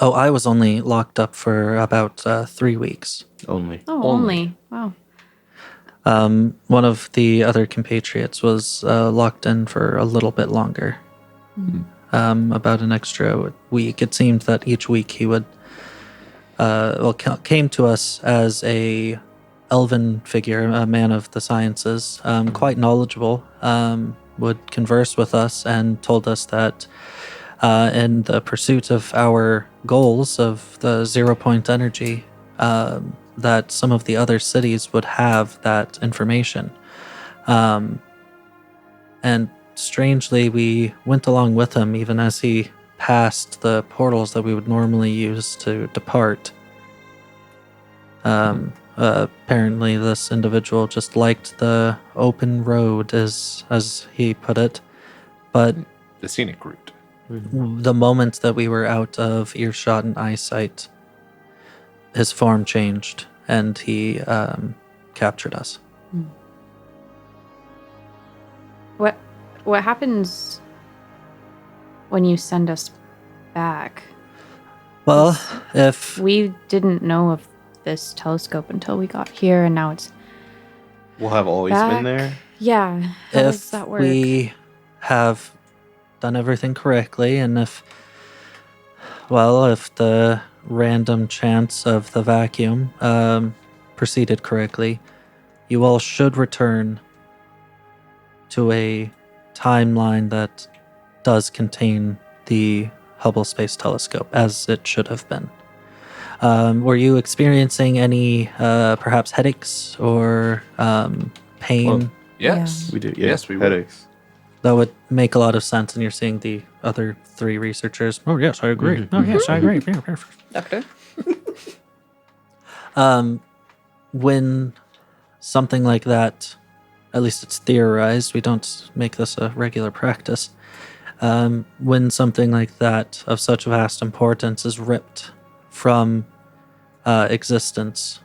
Oh, I was only locked up for about 3 weeks. Only. Oh, only. Wow. One of the other compatriots was locked in for a little bit longer. About an extra week. It seemed that each week he would came to us as a elven figure, a man of the sciences, quite knowledgeable, would converse with us and told us that in the pursuit of our goals of the 0 point energy, that some of the other cities would have that information. And strangely, we went along with him even as he passed the portals that we would normally use to depart. Apparently, this individual just liked the open road, as he put it. But The scenic route. the moment that we were out of earshot and eyesight, his form changed, and he captured us. What happens when you send us back? Well, if We didn't know of this telescope until we got here, and now it's We'll have always back. been there. Yeah. How does if that work? we have done everything correctly, and if the random chance of the vacuum proceeded correctly, you all should return to a timeline that does contain the Hubble Space Telescope, as it should have been. Were you experiencing any perhaps headaches or pain? Well, yes. We do. Yeah. Yes, we were. headaches. That would make a lot of sense, and you're seeing the other three researchers. Oh, yes, I agree. Oh, yes, I agree. Yeah, perfect. Doctor? When something like that, at least it's theorized, we don't make this a regular practice. When something like that of such vast importance is ripped from existence,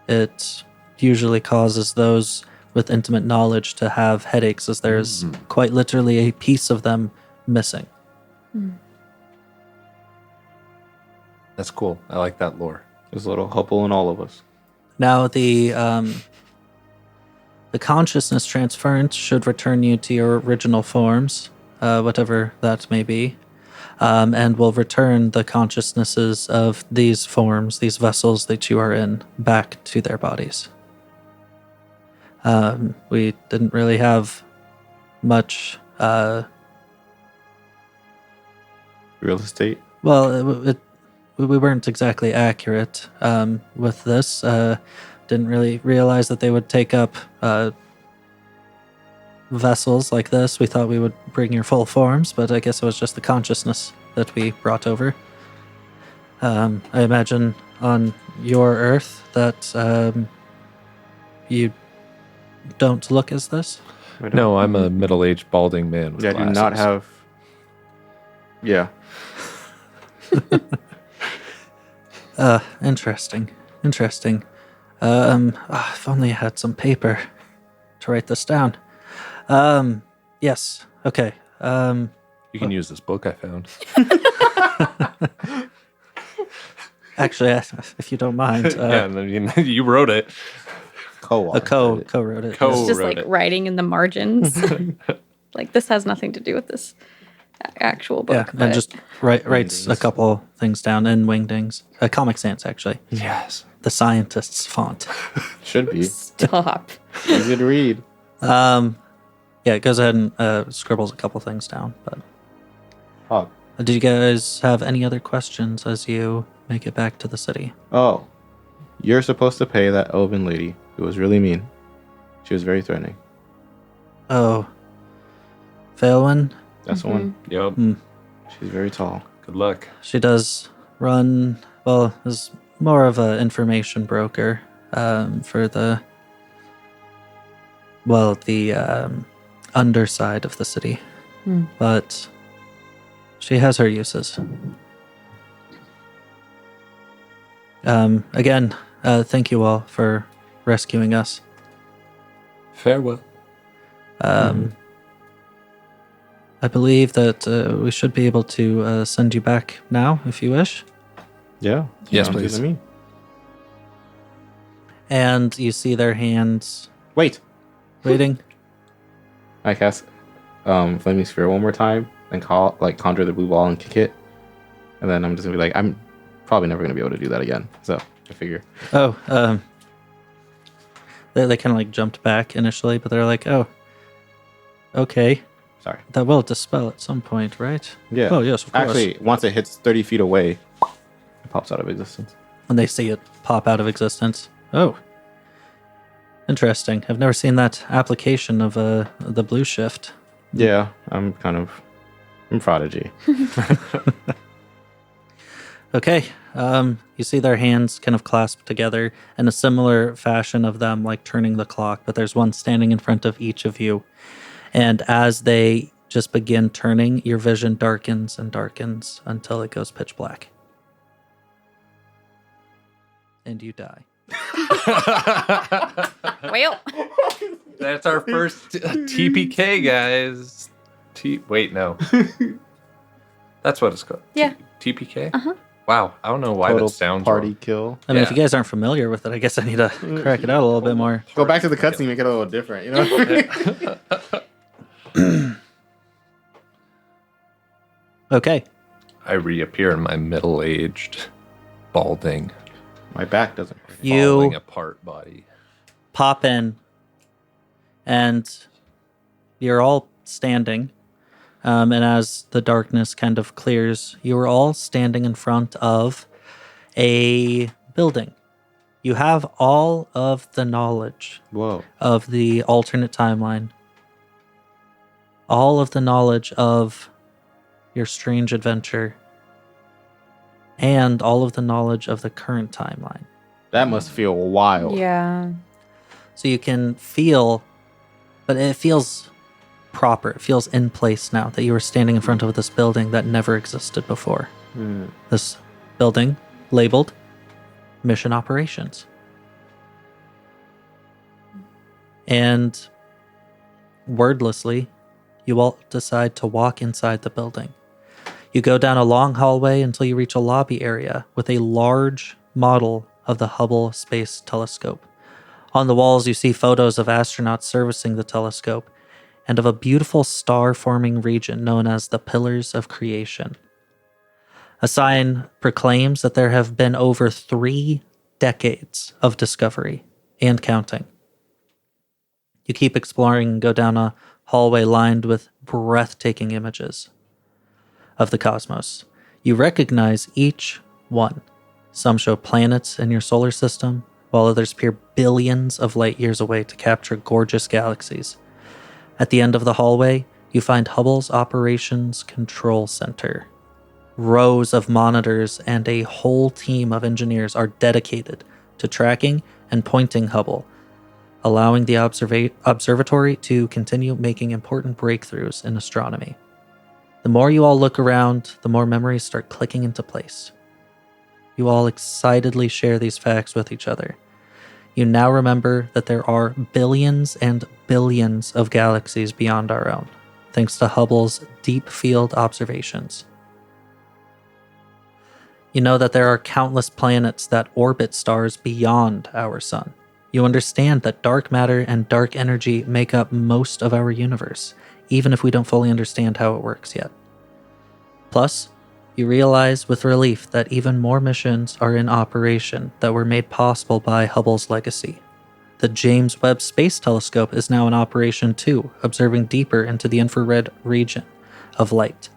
it usually causes those with intimate knowledge to have headaches, as there's quite literally a piece of them missing. That's cool. I like that lore. There's a little Hubble in all of us. Now, the consciousness transference should return you to your original forms, whatever that may be, and will return the consciousnesses of these forms, these vessels that you are in, back to their bodies. We didn't really have much. Real estate. Well, we weren't exactly accurate with this. Didn't really realize that they would take up vessels like this. We thought we would bring your full forms, but I guess it was just the consciousness that we brought over. I imagine on your Earth that you don't look as this. No, I'm a middle-aged balding man with Yeah, I glasses. do not have. Yeah. Interesting. If only I had some paper to write this down. Yes. Okay. You can use this book I found. Actually, if you don't mind, Yeah, and then you wrote it. co-wrote it. It's just wrote like it. writing in the margins. Like, this has nothing to do with this actual book. Yeah, and just writes a couple things down in Wingdings. Comic Sans, actually. Yes. The scientist's font. Should be Stop. easy to read. Yeah, it goes ahead and scribbles a couple things down. But Oh. did you guys have any other questions as you make it back to the city? Oh. You're supposed to pay that elven lady who was really mean. She was very threatening. Oh, Phalwyn? That's the one. Yep. She's very tall. Good luck. She does run, well, is more of an information broker for the underside of the city. But she has her uses. Again, thank you all for rescuing us. Farewell. I believe that we should be able to send you back now, if you wish. Yeah. Yes, Sounds good please. to me. And you see their hands Wait. waiting. I cast Flaming Sphere one more time and conjure the blue ball and kick it. And then I'm just gonna be like, I'm probably never gonna be able to do that again. So I figure. Oh, They kind of like jumped back initially, but they're like, oh, okay. Sorry. That will dispel at some point, right? Yeah. Oh, yes, of course. Actually, once it hits 30 feet away, it pops out of existence. And they see it pop out of existence. Oh. Interesting. I've never seen that application of the blue shift. Yeah, I'm prodigy. Okay. You see their hands kind of clasped together in a similar fashion of them like turning the clock, but there's one standing in front of each of you. And as they just begin turning, your vision darkens and darkens until it goes pitch black. And you die. Well, That's our first TPK, guys. Wait, no. That's what it's called. Yeah. TPK? Uh-huh. Wow, I don't know why Total that sounds party wrong. kill. I mean, if Yeah. you guys aren't familiar with it, I guess I need to crack it out a little bit more. Go back to the cutscene, make it a little different, you know? Okay. I reappear in my middle-aged, balding, My back doesn't hurt. falling You apart body. pop in, and you're all standing. And as the darkness kind of clears, you are all standing in front of a building. You have all of the knowledge Whoa. of the alternate timeline, all of the knowledge of your strange adventure, and all of the knowledge of the current timeline. That must feel wild. yeah. So you can feel, but it feels proper. It feels in place now that you are standing in front of this building that never existed before. Hmm. This building labeled Mission Operations. And wordlessly, you all decide to walk inside the building. You go down a long hallway until you reach a lobby area with a large model of the Hubble Space Telescope. On the walls, you see photos of astronauts servicing the telescope and of a beautiful star-forming region known as the Pillars of Creation. A sign proclaims that there have been over 3 decades of discovery and counting. You keep exploring and go down a hallway lined with breathtaking images of the cosmos. You recognize each one. Some show planets in your solar system, while others peer billions of light years away to capture gorgeous galaxies. At the end of the hallway, you find Hubble's Operations Control Center. Rows of monitors and a whole team of engineers are dedicated to tracking and pointing Hubble, allowing the observatory to continue making important breakthroughs in astronomy. The more you all look around, the more memories start clicking into place. You all excitedly share these facts with each other. You now remember that there are billions and billions of galaxies beyond our own, thanks to Hubble's deep field observations. You know that there are countless planets that orbit stars beyond our sun. You understand that dark matter and dark energy make up most of our universe, even if we don't fully understand how it works yet. Plus, you realize with relief that even more missions are in operation that were made possible by Hubble's legacy. The James Webb Space Telescope is now in operation too, observing deeper into the infrared region of light.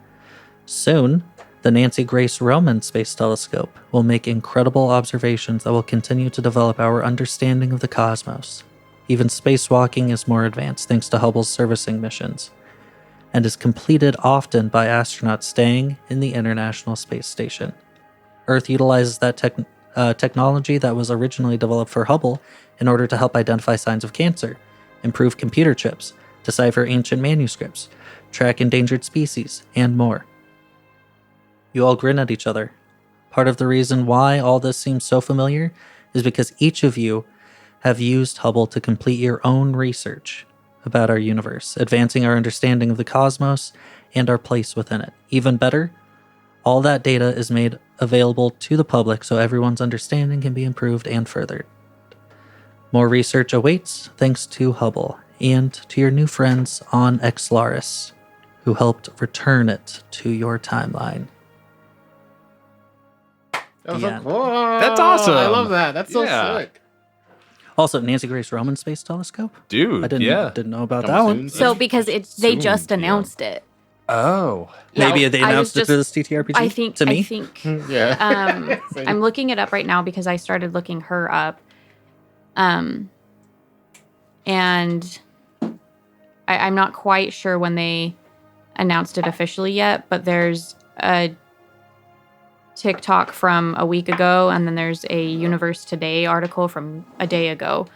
Soon, the Nancy Grace Roman Space Telescope will make incredible observations that will continue to develop our understanding of the cosmos. Even spacewalking is more advanced thanks to Hubble's servicing missions, and is completed often by astronauts staying in the International Space Station. Earth utilizes that technology that was originally developed for Hubble in order to help identify signs of cancer, improve computer chips, decipher ancient manuscripts, track endangered species, and more. You all grin at each other. Part of the reason why all this seems so familiar is because each of you have used Hubble to complete your own research about our universe, advancing our understanding of the cosmos and our place within it. Even better, all that data is made available to the public so everyone's understanding can be improved and furthered. More research awaits thanks to Hubble and to your new friends on Exlaris, who helped return it to your timeline. That was The so end. cool. That's awesome. I love that. That's so Yeah. sick. Also, Nancy Grace Roman Space Telescope. Dude, I didn't know about that Coming one. soon. So because they Soon, just yeah. announced it. Oh. Maybe Yeah, they I announced was it to this TTRPG. I think. to me. I think. Yeah. I'm looking it up right now because I started looking her up. And I'm not quite sure when they announced it officially yet, but there's a TikTok from a week ago, and then there's a Universe Today article from a day ago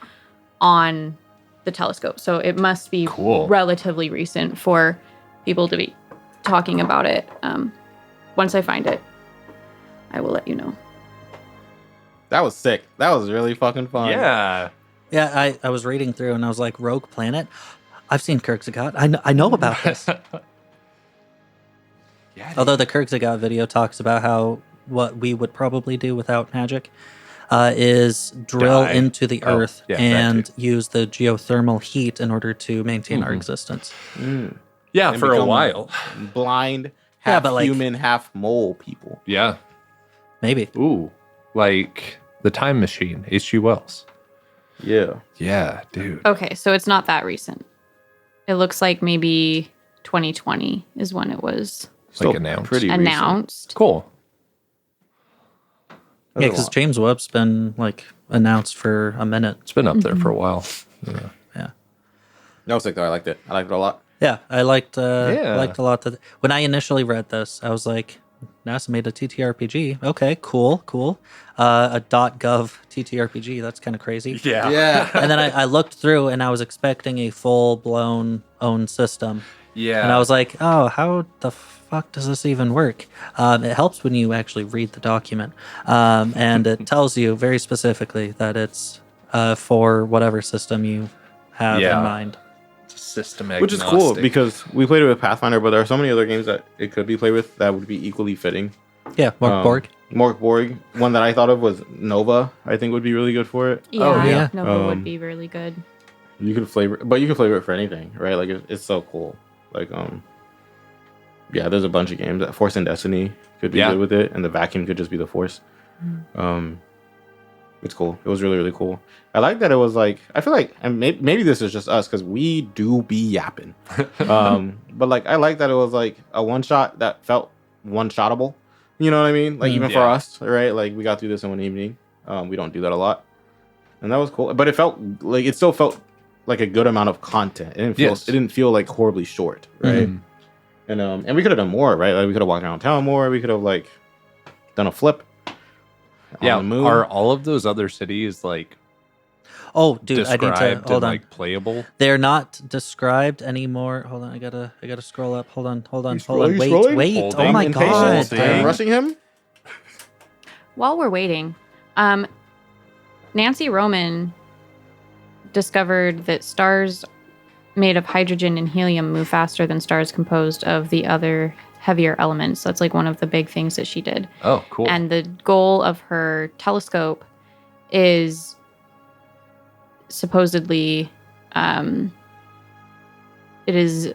on the telescope. So it must be Cool. relatively recent for people to be talking about it. Once I find it, I will let you know. That was sick. That was really fucking fun. Yeah. Yeah, I was reading through and I was like, Rogue Planet. I've seen Kurtzagat. I know about this. Yeah. Although the Kurtzagat video talks about how what we would probably do without magic is drill Die. into the Oh, earth yeah, that and too. use the geothermal heat in order to maintain our existence. Yeah, And for a become while. Blind, Yeah, half but, like- human, half mole people. Yeah. Maybe. Ooh. Like The Time Machine, H.G. Wells. Yeah. Yeah, dude. Okay, so it's not that recent. It looks like maybe 2020 is when it was Like announced. Pretty recent. announced. Cool. Yeah, That's a because lot. James Webb's been like announced for a minute. It's been up there for a while. Yeah. Yeah. That was sick though. I liked it. I liked it a lot. Yeah, I liked Yeah. liked a lot that when I initially read this, I was like, NASA made a TTRPG. Okay, cool. A .gov TTRPG. That's kind of crazy. Yeah. And then I looked through and I was expecting a full blown own system. Yeah. And I was like, oh, how the fuck does this even work? It helps when you actually read the document. And it tells you very specifically that it's for whatever system you have Yeah. in mind. system Which is agnostic. cool because we played it with Pathfinder, but there are so many other games that it could be played with that would be equally fitting. Yeah, Mark Borg. Mork Borg. One that I thought of was Nova. I think would be really good for it. Yeah, yeah. Nova would be really good. You could flavor, but you can flavor it for anything, right? Like it's so cool. Like yeah, there's a bunch of games. That Force and Destiny could be Yeah. good with it, and the vacuum could just be the Force. It's cool. It was really really cool. I like that it was like I feel like, and maybe this is just us because we do be yapping. But like I like that it was like a one shot that felt one shotable. You know what I mean? Like even for Yeah. us, right? Like we got through this in one evening. We don't do that a lot, and that was cool. But it felt like it still felt like a good amount of content. It didn't feel Yes. it didn't feel like horribly short, right? And we could have done more, right? Like we could have walked around town more. We could have like done a flip. On Yeah. the moon. Are all of those other cities like Oh, dude, I need described to and hold on. like playable? They're not described anymore. Hold on, I gotta scroll up. Hold on. You Hold on. scrolling? Wait. Holding. Oh my I'm god. Impatient. I am rushing him. While we're waiting, Nancy Roman discovered that stars made of hydrogen and helium move faster than stars composed of the other heavier elements. That's like one of the big things that she did. Oh, cool. And the goal of her telescope is supposedly it is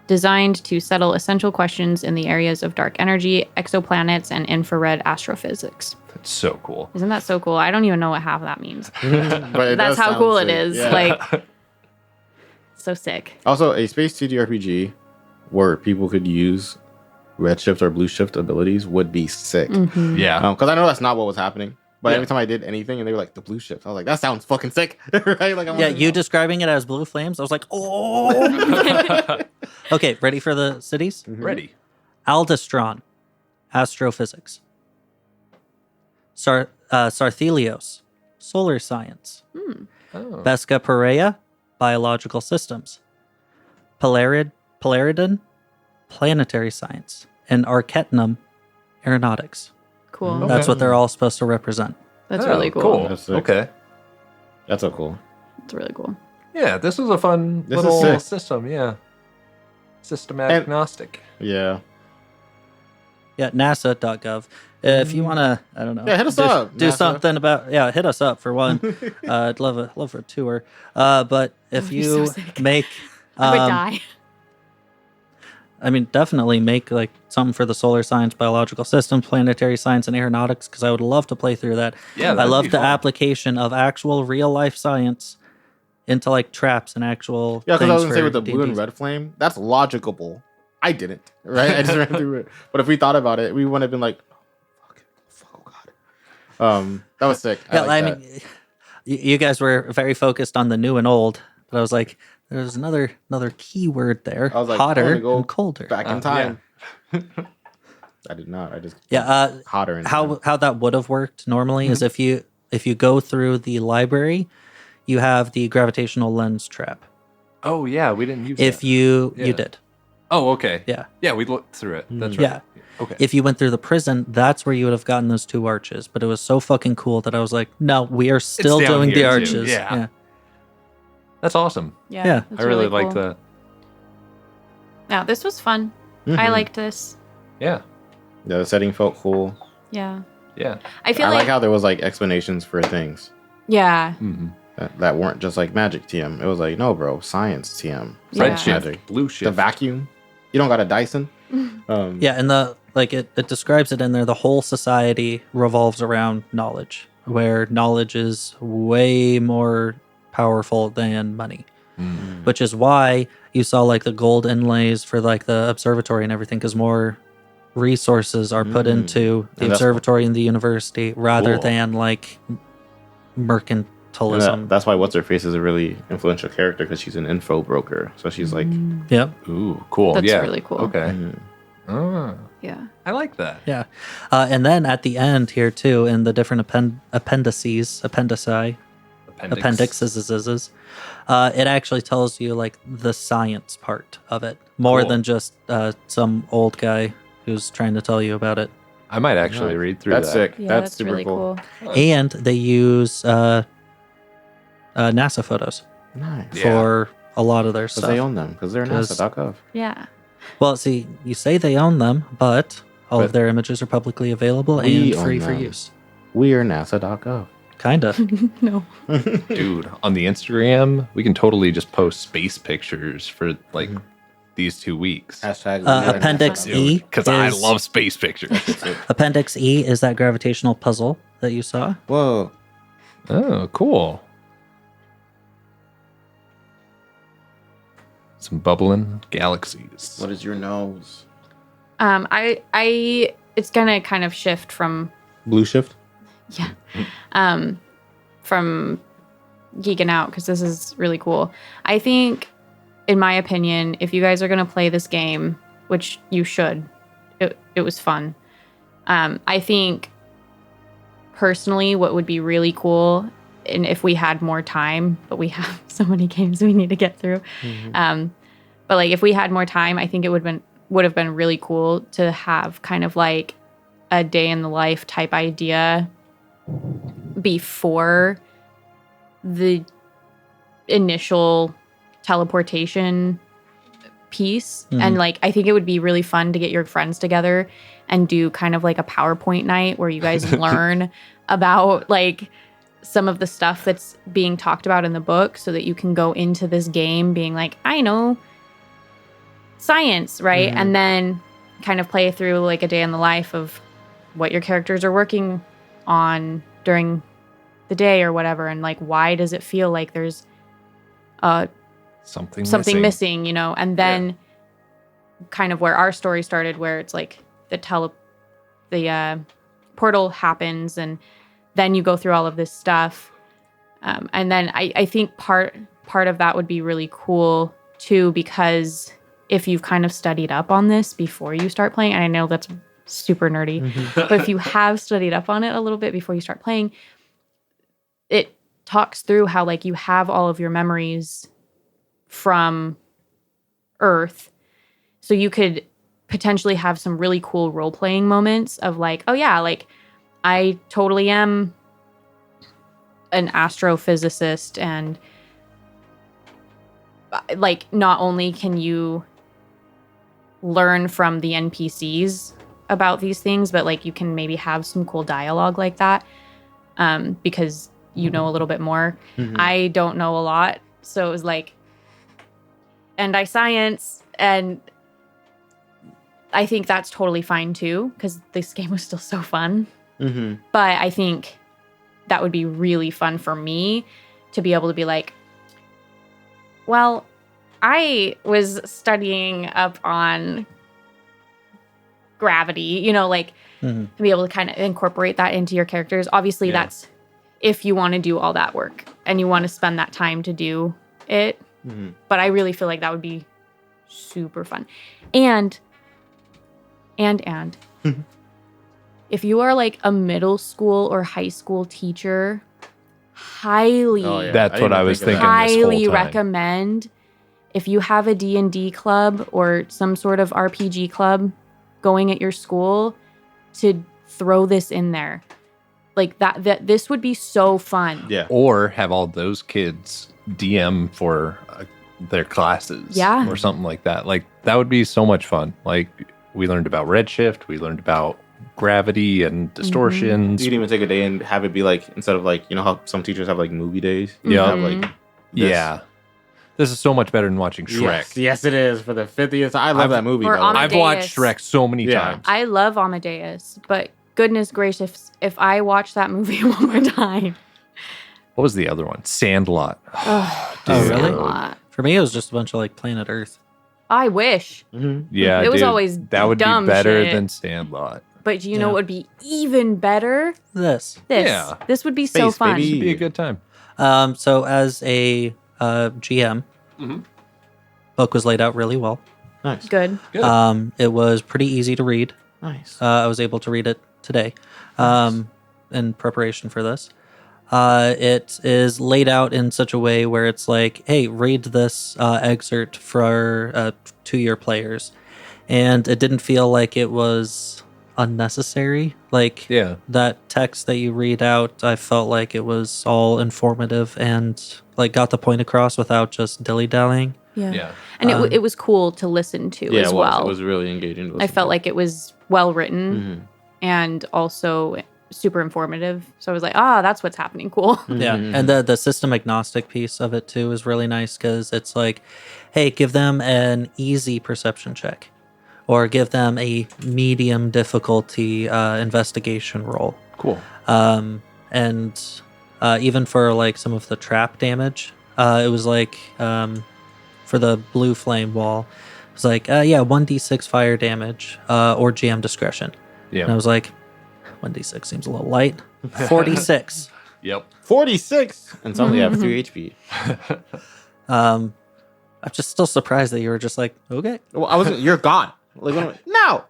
designed to settle essential questions in the areas of dark energy, exoplanets, and infrared astrophysics. That's so cool. Isn't that so cool? I don't even know what half of that means. But it That's does how sound cool it sick. is. Yeah. Like, so sick. Also, a space TTRPG where people could use redshift or blue shift abilities would be sick. Yeah. Because I know that's not what was happening. But Yeah. every time I did anything and they were like, the blue shift, I was like, that sounds fucking sick. Right? Like, Yeah, you describing it as blue flames. I was like, oh. Okay, ready for the cities? Ready. Aldastron, astrophysics. Sarthelios, solar science. Oh. Vesca Perea, biological systems. Polaridon, planetary science. And Archetnum, aeronautics. Cool. Okay. That's what they're all supposed to represent. That's Oh, really cool. That's sick. Okay. That's so cool. That's really cool. Yeah, this is a fun This is little sick. system. Yeah. System And- agnostic. Yeah. Yeah, NASA.gov. If you want to, I don't know. Yeah, hit us up, Do NASA. something about, hit us up for one. I'd love a tour. But if would be so you sick. make, I would die. I mean, definitely make like something for the solar science, biological systems, planetary science, and aeronautics, because I would love to play through that. Yeah, I that'd love be the fun. application of actual real life science into like traps and actual Yeah, because I was things gonna say with for the blue and D&Ds. red flame, that's logicable. I didn't, right? I just ran through it. But if we thought about it, we wouldn't have been like, oh god. That was sick. Yeah, like I that. mean, you guys were very focused on the new and old, but I was like, there's another key word there: I was like, I hotter wanna go and colder. back in Yeah. time. I did not. I just Yeah, hotter in how time. how that would have worked normally is if you go through the library, you have the gravitational lens trap. Oh yeah, we didn't use If that. you Yeah. did, Oh, okay. yeah. Yeah, we looked through it. That's right. Yeah. Okay. If you went through the prison, that's where you would have gotten those 2 arches. But it was so fucking cool that I was like, no, we are still down doing the here, too. arches. Yeah. That's awesome. Yeah. that's I really liked cool. that. Yeah, this was fun. I Mhm. liked this. Yeah. Yeah, the setting felt cool. Yeah. Yeah. I feel I like, like how there was like explanations for things yeah. Mm-hmm. that weren't just like magic TM. It was like, no, bro, science TM. Yeah. Red Science shift, magic. blue The shift. vacuum. You don't got a Dyson. Yeah, and it describes it in there. The whole society revolves around knowledge, where knowledge is way more powerful than money. Mm. Which is why you saw like the gold inlays for like the observatory and everything, because more resources are put into the And that's- observatory and the university rather Cool. than like And mercantilism. that's why What's Her Face is a really influential character, because she's an info broker. So she's like, Yep. Ooh, cool. That's yeah. really cool. Okay. mhm. Oh, Yeah. I like that. Yeah. And then at the end here too, in the different appendixes, it actually tells you like the science part of it more Cool. than just some old guy who's trying to tell you about it. I might actually Yeah. read through That's that. sick. Yeah, that's that's super really cool. cool. And they use NASA photos Nice. Yeah. for a lot of their Because stuff. they own them. Because they're 'Cause- NASA.gov. Yeah. Well, see, you say they own them, but all of But their images are publicly available we and free own for them. use. We are NASA.gov. Kind of. No. Dude, on the Instagram, we can totally just post space pictures for like these 2 weeks. Hashtag Appendix E. Because I is- love space pictures. Appendix E is that gravitational puzzle that you saw. Whoa. Oh, cool. Some bubbling galaxies. What is your nose? It's gonna kind of shift from Blue shift? from geeking out because this is really cool. I think, in my opinion, if you guys are gonna play this game, which you should, it was fun. I think personally, what would be really cool, and if we had more time, but we have so many games we need to get through. But like if we had more time, I think it would have been really cool to have kind of like a day in the life type idea before the initial teleportation piece. And like I think it would be really fun to get your friends together and do kind of like a PowerPoint night where you guys learn about like some of the stuff that's being talked about in the book so that you can go into this game being like, I know science, right? And then kind of play through like a day in the life of what your characters are working on during the day or whatever, and like why does it feel like there's something missing, you know? And then kind of where our story started, where it's like the portal happens and then you go through all of this stuff, and then I think part of that would be really cool too, because if you've kind of studied up on this before you start playing, and I know that's super nerdy, but if you have studied up on it a little bit before you start playing, it talks through how like you have all of your memories from Earth, so you could potentially have some really cool role-playing moments of like, oh yeah, like I totally am an astrophysicist, and like not only can you learn from the NPCs about these things, but like you can maybe have some cool dialogue like that, because you know a little bit more. I don't know a lot, so it was like, and I science, and I think that's totally fine too, because this game was still so fun. Mm-hmm. But I think that would be really fun for me to be able to be like, well, I was studying up on gravity, like Mhm. to be able to kind of incorporate that into your characters. Obviously, Yeah. that's if you want to do all that work and you want to spend that time to do it. Mm-hmm. But I really feel like that would be super fun. And if you are like a middle school or high school teacher, highly, Oh, yeah. That's what I was think of thinking that. this whole highly time. recommend if you have a D&D club or some sort of RPG club going at your school to throw this in there. Like that this would be so fun. Yeah. Or have all those kids DM for their classes, Yeah. or something like that. Like that would be so much fun. Like we learned about redshift, we learned about gravity and distortions. You could even take a day and have it be like, instead of like, how some teachers have like movie days. You Yeah. have like this. Yeah, this is so much better than watching Shrek. Yes, it is for the 50th. I love that movie. Or by the way. I've watched Shrek so many Yeah. times. I love Amadeus, but goodness gracious, if I watch that movie one more time. What was the other one? Sandlot. Oh, Oh, really? Sandlot. For me, it was just a bunch of like Planet Earth. I wish. Mhm. Yeah, It was dude, always that would be dumb better shit. than Sandlot. But you know Yeah. what would be even better? This. This. Yeah. This would be so Space, fun. baby. It'd be a good time. So as a GM, Mhm. book was laid out really well. Nice. Good. Good. It was pretty easy to read. Nice. I was able to read it today in preparation for this. It is laid out in such a way where it's like, hey, read this excerpt for to your players. And it didn't feel like it was unnecessary. Like Yeah. that text that you read out, I felt like it was all informative and like got the point across without just dilly-dallying. Yeah. Yeah. And it was cool to listen to Yeah, as it was. well. It was really engaging. To I listen felt to. like it was well written Mhm. and also super informative. So I was like, that's what's happening. Cool. Yeah, and the system agnostic piece of it too is really nice because it's like, hey, give them an easy perception check, or give them a medium difficulty investigation roll. Cool. And even for like some of the trap damage, it was like for the blue flame wall, it was like 1d6 fire damage or GM discretion. Yeah. And I was like, 1d6 seems a little light. 46. Yep. 46, and suddenly I have 3 HP. I'm just still surprised that you were just like, okay. Well, I wasn't. You're gone. Like, what am I- no.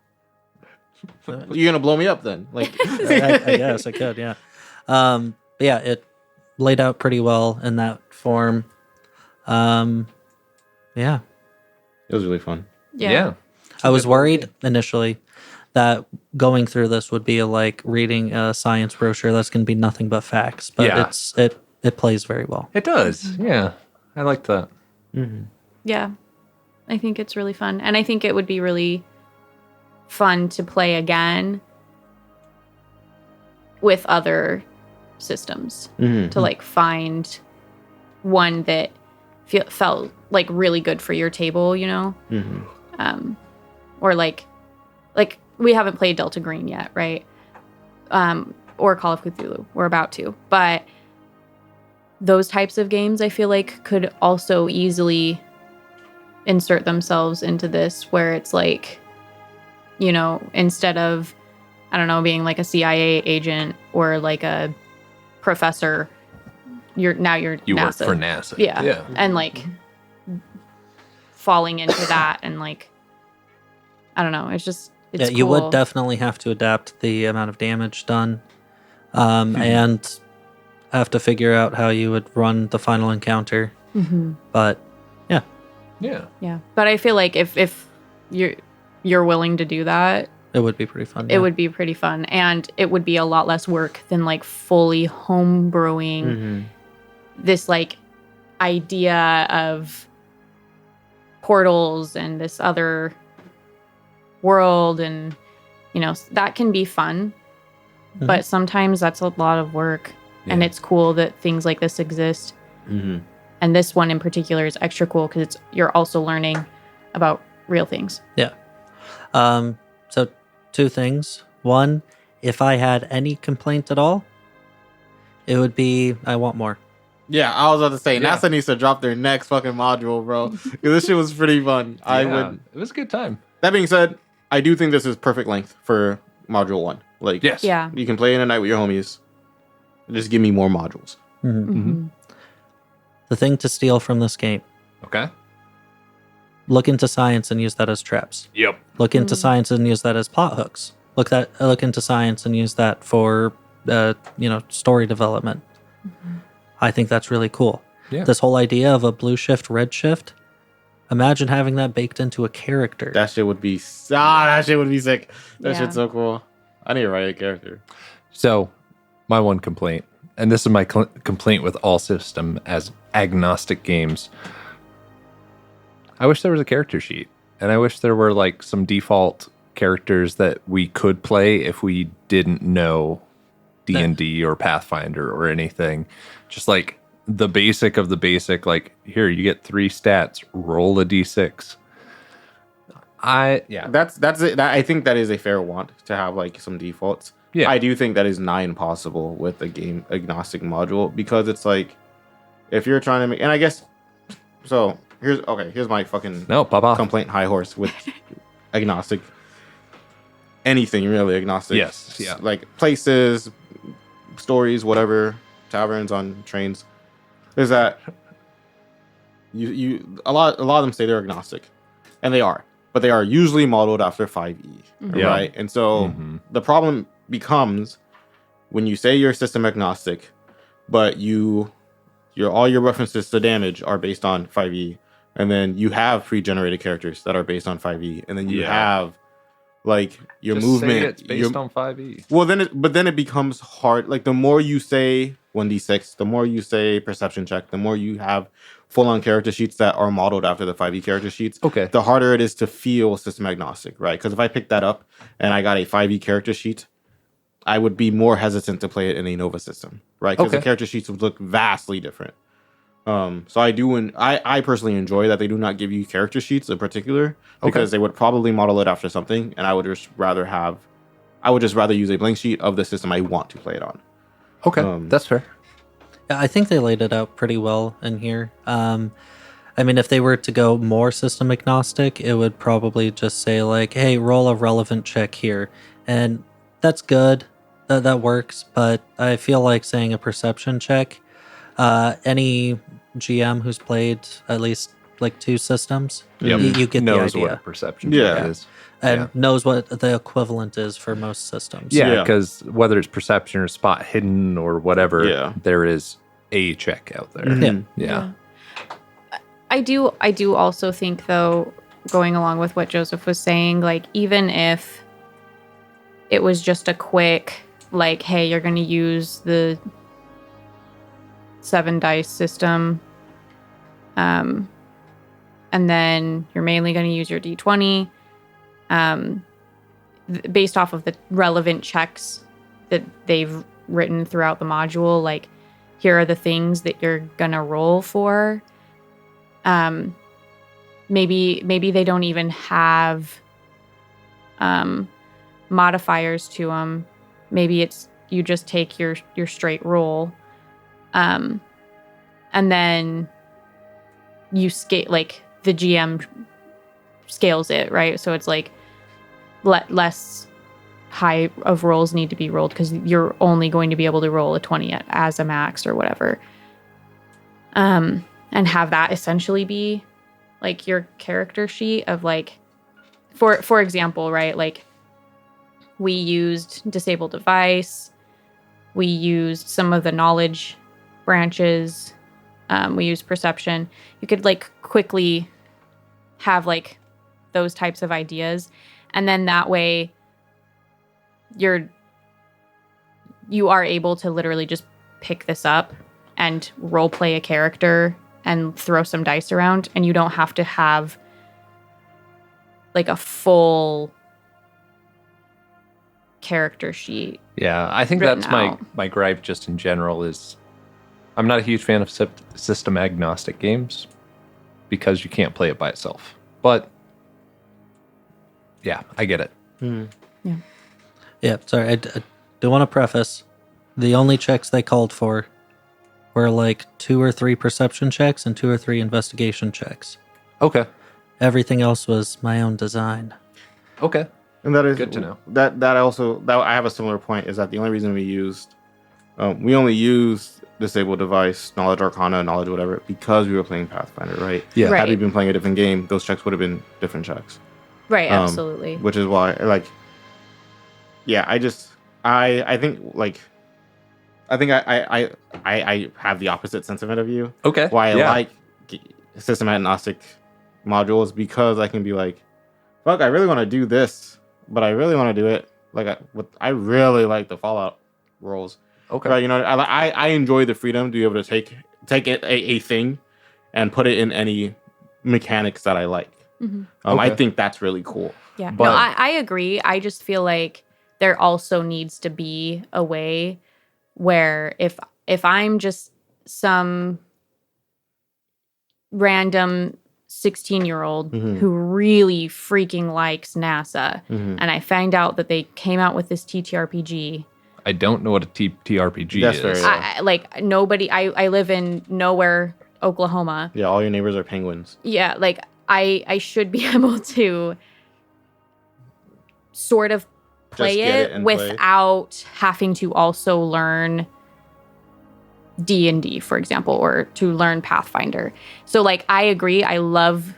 You're gonna blow me up then. Like, I guess I could, yeah. But yeah, it laid out pretty well in that form. Yeah. it was really fun. Yeah. I was worried initially that going through this would be like reading a science brochure that's going to be nothing but facts, but Yeah. it plays very well. It does. Yeah. I like that. Yeah. I think it's really fun. And I think it would be really fun to play again with other systems to like find one that felt like really good for your table, or like we haven't played Delta Green yet, right? Or Call of Cthulhu. We're about to, but those types of games I feel like could also easily insert themselves into this, where it's like, instead of, I don't know, being like a CIA agent or like a professor, you You work NASA. for NASA. Yeah. Yeah. And like falling into that and like, I don't know. It's Yeah, you cool. would definitely have to adapt the amount of damage done, and have to figure out how you would run the final encounter. Mhm. But Yeah. Yeah. But I feel like if you're willing to do that, it would be pretty fun. it would be pretty fun, and it would be a lot less work than like fully home brewing this like idea of portals and this other world, and that can be fun, but sometimes that's a lot of work. And Yeah. it's cool that things like this exist, and this one in particular is extra cool because you're also learning about real things. Yeah. So two things. One, if I had any complaint at all, it would be I want more. Yeah, I was about to say, Yeah. NASA needs to drop their next fucking module, bro. 'Cause this shit was pretty fun. I Yeah, would. It was a good time. That being said, I do think this is perfect length for module 1. Like, Yes. Yeah. you can play in a night with your homies. Just give me more modules. Mm-hmm. The thing to steal from this game: Okay. look into science and use that as traps. Yep. Look into science and use that as plot hooks. Look into science and use that for story development. I think that's really cool. Yeah. This whole idea of a blue shift, red shift. Imagine having that baked into a character. That shit would be that shit would be sick. That Yeah. shit's so cool. I need to write a character. So, my one complaint, and this is my complaint with all system as agnostic games. I wish there was a character sheet, and I wish there were like some default characters that we could play if we didn't know D&D or Pathfinder or anything. Just like the basic of the basic, like here you get 3 stats, roll a d6. That's it. I think that is a fair want to have like some defaults. Yeah. I do think that is nigh impossible with a game agnostic module, because it's like if you're trying to make, and I guess so. Here's my fucking No, Papa. complaint high horse with agnostic. Anything really agnostic. Yes, yeah. Like places, stories, whatever, taverns on trains. Is that a lot of them say they're agnostic, and they are, but they are usually modeled after 5e, Yeah. right? And so the problem becomes when you say you're system agnostic, but all your references to damage are based on 5e, and then you have pre-generated characters that are based on 5e, and then you have like your Just movement. say it's based on 5e. Well, then it becomes hard. Like the more you say 1d6, the more you say perception check, the more you have full-on character sheets that are modeled after the 5e character sheets. Okay. The harder it is to feel system agnostic, right? Because if I picked that up and I got a 5e character sheet, I would be more hesitant to play it in a Nova system, right? Because the character sheets would look vastly different. So I personally enjoy that they do not give you character sheets in particular, because they would probably model it after something, and I would just rather use a blank sheet of the system I want to play it on. Okay, that's fair. Yeah, I think they laid it out pretty well in here. I mean, if they were to go more system agnostic, it would probably just say like, hey, roll a relevant check here. And that's good. That works. But I feel like saying a perception check, any GM who's played at least like 2 systems, you get knows the what a idea. perception check is. And knows what the equivalent is for most systems. Yeah, because whether it's perception or spot hidden or whatever, there is a check out there. Yeah. I do also think, though, going along with what Joseph was saying, like even if it was just a quick like, hey, you're going to use the 7 dice system, and then you're mainly going to use your d20, based off of the relevant checks that they've written throughout the module. Like, here are the things that you're going to roll for. Maybe they don't even have modifiers to them. Maybe it's you just take your straight roll, and then you scale, like the GM scales it, right? So it's like less high of rolls need to be rolled because you're only going to be able to roll a 20 as a max or whatever. And have that essentially be like your character sheet of like, for example, right? Like we used disable device, we used some of the knowledge branches, we used perception. You could like quickly have like those types of ideas, and then that way you are able to literally just pick this up and role play a character and throw some dice around, and you don't have to have like a full character sheet. Yeah, I think written that's out. my gripe just in general is I'm not a huge fan of system agnostic games because you can't play it by itself. But Yeah, I get it. Yeah. Yeah, sorry. I do want to preface. The only checks they called for were like 2 or 3 perception checks and 2 or 3 investigation checks. Okay. Everything else was my own design. Okay. And that is Good to know. That I have a similar point. Is that the only reason we only used disable device, knowledge arcana, knowledge whatever, because we were playing Pathfinder, right? Yeah. Right. Had we been playing a different game, those checks would have been different checks. Right. Absolutely. Which is why, like, yeah, I have the opposite sentiment of you. Okay. Why I Yeah. like system agnostic modules, because I can be like, fuck, I really want to do this, but I really want to do it like I really like the Fallout roles. Okay. Right, you know, I enjoy the freedom to be able to take a thing and put it in any mechanics that I like. I Okay. think that's really cool. Yeah. But- No, I agree. I just feel like there also needs to be a way where if I'm just some random 16-year-old who really freaking likes NASA, and I find out that they came out with this TTRPG. I don't know what a TRPG That's is. fair, yeah. Like nobody, I live in nowhere, Oklahoma. Yeah, all your neighbors are penguins. Yeah, like I should be able to sort of play get it it and play. without having to also learn D&D, for example, or to learn Pathfinder. So like I agree, I love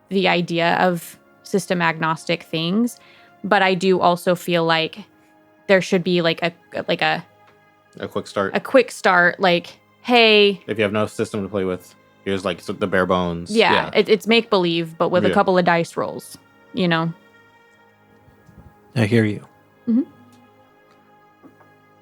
the idea of system agnostic things, but I do also feel like there should be like a quick start. a quick start, like, hey, If you have no system to play with, here's like the bare bones. yeah. It's make believe, but with a Yeah. couple of dice rolls, you know. I hear you.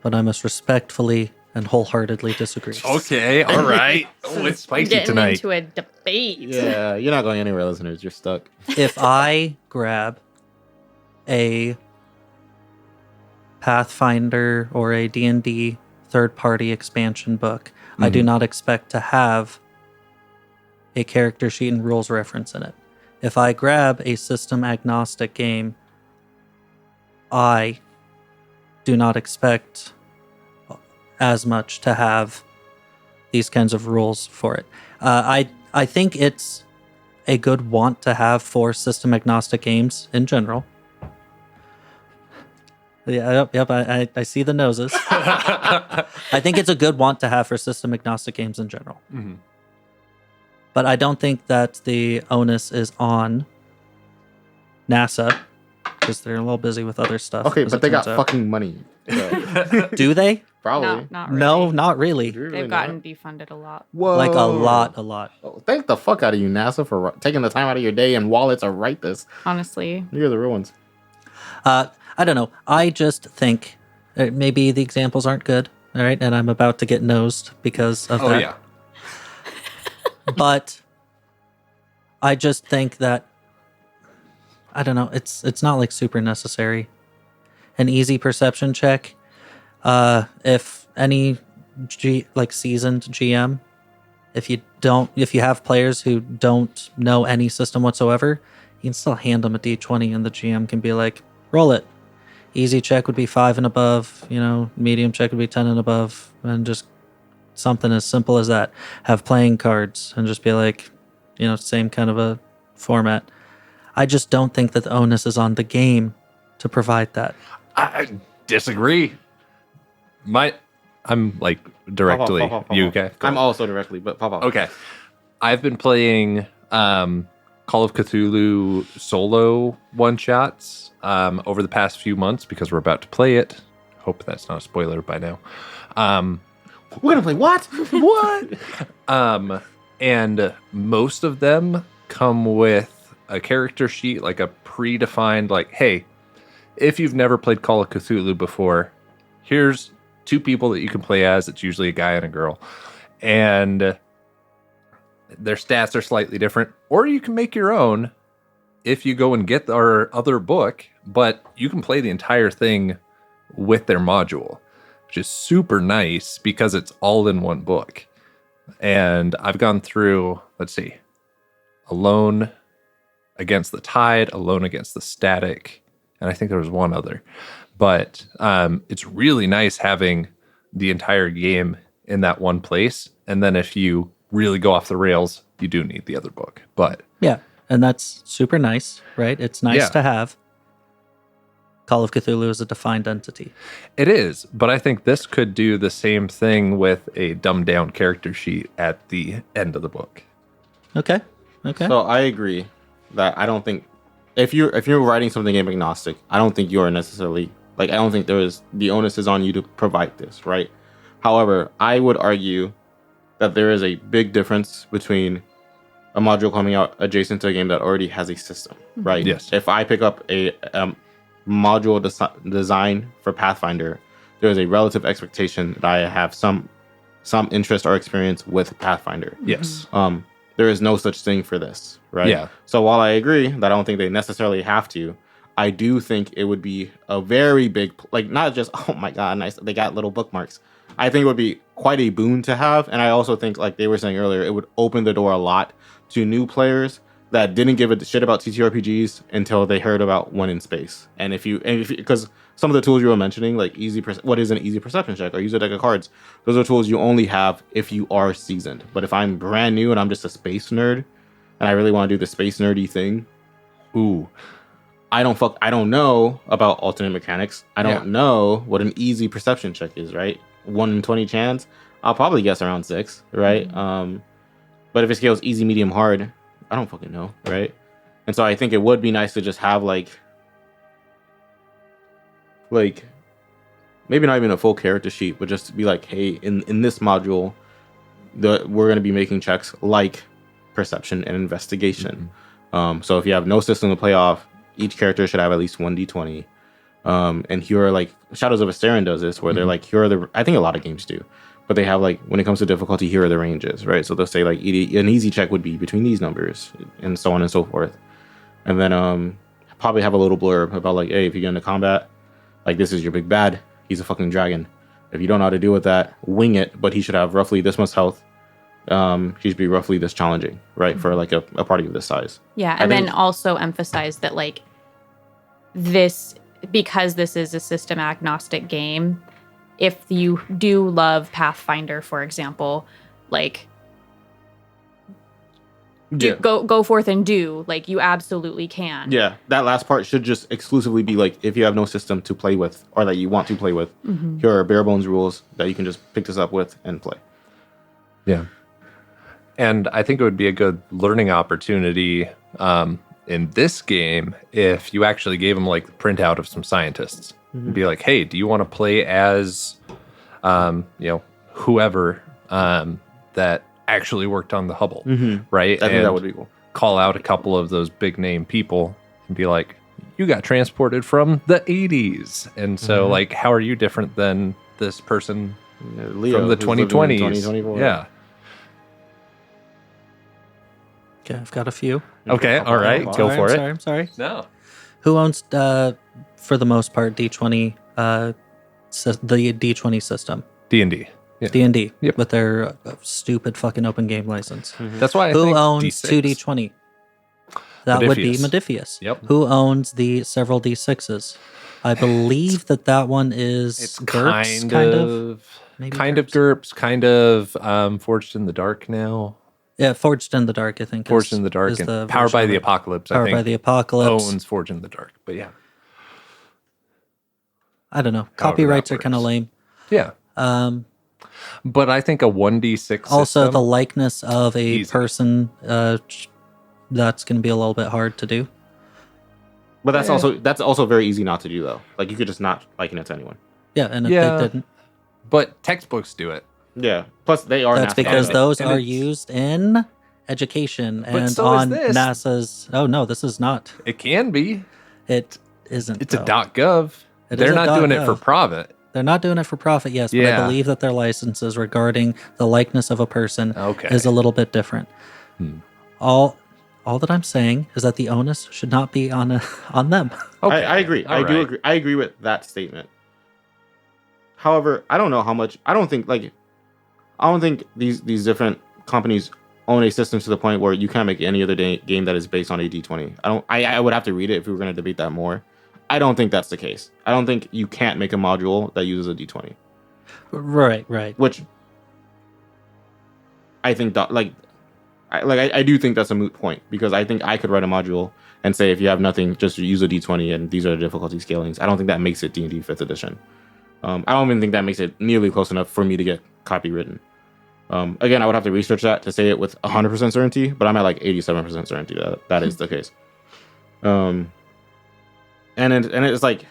But I must respectfully and wholeheartedly disagree. Okay. All right. Oh, it's spicy Getting tonight. into a debate. Yeah, you're not going anywhere, listeners. You're stuck. If I grab a Pathfinder or a D&D third-party expansion book, I do not expect to have a character sheet and rules reference in it. If I grab a system agnostic game, I do not expect as much to have these kinds of rules for it. I think it's a good want to have for system agnostic games in general. Yeah, yep, I see the noses. I think it's a good want to have for system agnostic games in general. But I don't think that the onus is on NASA, because they're a little busy with other stuff. Okay, as but it they got turns out. fucking money. So, Do they? probably. Not really. No, not really. Do you really They've not? gotten defunded a lot. Whoa. Like a lot. Oh, thank the fuck out of you, NASA, for taking the time out of your day and wallet to write this. Honestly. You're the real ones. I don't know. I just think maybe the examples aren't good. All right, and I'm about to get nosed because of Oh, that. yeah. But I just think that I don't know. It's not like super necessary. An easy perception check. If any seasoned GM, if you have players who don't know any system whatsoever, you can still hand them a D20 and the GM can be like, roll it. Easy check would be 5 and above, medium check would be 10 and above, and just something as simple as that. Have playing cards and just be like, same kind of a format. I just don't think that the onus is on the game to provide that. I disagree. I'm like directly. Pop. You okay? Go I'm on. also directly, but pop. Okay. I've been playing Call of Cthulhu solo one-shots over the past few months because we're about to play it. Hope that's not a spoiler by now. We're gonna play what? What? And most of them come with a character sheet, like a predefined, like, hey, if you've never played Call of Cthulhu before, here's 2 people that you can play as. It's usually a guy and a girl. And their stats are slightly different. Or you can make your own if you go and get our other book, but you can play the entire thing with their module, which is super nice because it's all in one book. And I've gone through, let's see, Alone, Against the Tide, Alone Against the Static, and I think there was one other. But it's really nice having the entire game in that one place. And then if you really go off the rails, you do need the other book. But Yeah, and that's super nice, right? It's nice Yeah. to have. Call of Cthulhu is a defined entity. it is. But I think this could do the same thing with a dumbed down character sheet at the end of the book. Okay. So I agree that I don't think if you're writing something game agnostic, I don't think you are necessarily I don't think the onus is on you to provide this, right? However, I would argue that there is a big difference between a module coming out adjacent to a game that already has a system, right? Yes. If I pick up a module design for Pathfinder, there is a relative expectation that I have some interest or experience with Pathfinder. Yes. There is no such thing for this, right? Yeah. So while I agree that I don't think they necessarily have to, I do think it would be a very big, not just, oh my God, nice, they got little bookmarks. I think it would be quite a boon to have. And I also think, like they were saying earlier, it would open the door a lot to new players that didn't give a shit about TTRPGs until they heard about One in Space. And because some of the tools you were mentioning, like what is an easy perception check or use a deck of cards, those are tools you only have if you are seasoned. But if I'm brand new and I'm just a space nerd and I really want to do the space nerdy thing, I don't know about alternate mechanics. I don't know what an easy perception check is, right? 1 in 20 chance. I'll probably guess around 6, right? But if it scales easy, medium, hard, I don't fucking know, right? And so I think it would be nice to just have like maybe not even a full character sheet, but just to be like, hey, in this module, we're going to be making checks like perception and investigation. So if you have no system to play off, each character should have at least 1d20. And here, like Shadows of Asterin does this, where they're like, here are the. I think a lot of games do, but they have like when it comes to difficulty, here are the ranges, right? So they'll say like an easy check would be between these numbers, and so on and so forth. And then probably have a little blurb about like, hey, if you get into combat, like this is your big bad. He's a fucking dragon. If you don't know how to deal with that, wing it. But he should have roughly this much health. He should be roughly this challenging, right? For like a party of this size. Yeah, and then also emphasize that like because this is a system agnostic game, if you do love Pathfinder, for example, like go forth and do, like you absolutely can. Yeah, that last part should just exclusively be like if you have no system to play with or that you want to play with, here are bare bones rules that you can just pick this up with and play. Yeah. And I think it would be a good learning opportunity in this game if you actually gave them like the printout of some scientists and be like, hey, do you want to play as, whoever that actually worked on the Hubble, right? I think that would be cool. Call out a couple of those big name people and be like, you got transported from the 80s. And so like, how are you different than this person Leo, from the who's living in 2020s? 2024. Yeah. Okay, I've got a few. Okay. All right. Go for it. I'm sorry. No. Who owns, for the most part, D20, the D20 system? D&D. Yeah. D&D, Yep. with their stupid fucking open game license. That's why I Who think owns D6. 2D20? That would be Modiphius. Modiphius. Yep. Who owns the several D6s? I believe that one is It's GURPS, Maybe kind of GURPS, kind of Forged in the Dark now. Yeah, Forged in the Dark, I think. Forged in the Dark is and the Powered version by of the it. Apocalypse, I Powered think, by the Apocalypse. owns Forged in the Dark. But yeah. I don't know. Copyrights are kind of works. lame. Yeah. But I think a 1d6 Also, system, the likeness of a Easy. person, that's going to be a little bit hard to do. But that's also very easy not to do though. Like you could just not liken it to anyone. Yeah, and if Yeah. they didn't, but textbooks do it. Yeah. Plus they are. that's NASA because guys. those And are it's- used in education But and so is on this. NASA's. Oh no, this is not. It can be. It isn't. It's a though. .gov. It They're is a not doing it for .gov. profit. They're not doing it for profit, yes, but I Yeah. believe that their licenses regarding the likeness of a person Okay. is a little bit different. All that I'm saying is that the onus should not be on them. Okay. I agree. All I do right. agree. I agree with that statement. However, I don't know how much. I don't think these different companies own a system to the point where you can't make any other game that is based on a D20. I would have to read it if we were going to debate that more. I don't think that's the case. I don't think you can't make a module that uses a D20. Right. Which I think I do think that's a moot point, because I think I could write a module and say if you have nothing, just use a D20 and these are the difficulty scalings. I don't think that makes it D&D 5th edition. I don't even think that makes it nearly close enough for me to get copywritten. Again, I would have to research that to say it with 100% certainty, but I'm at like 87% certainty that is the case. And it's like,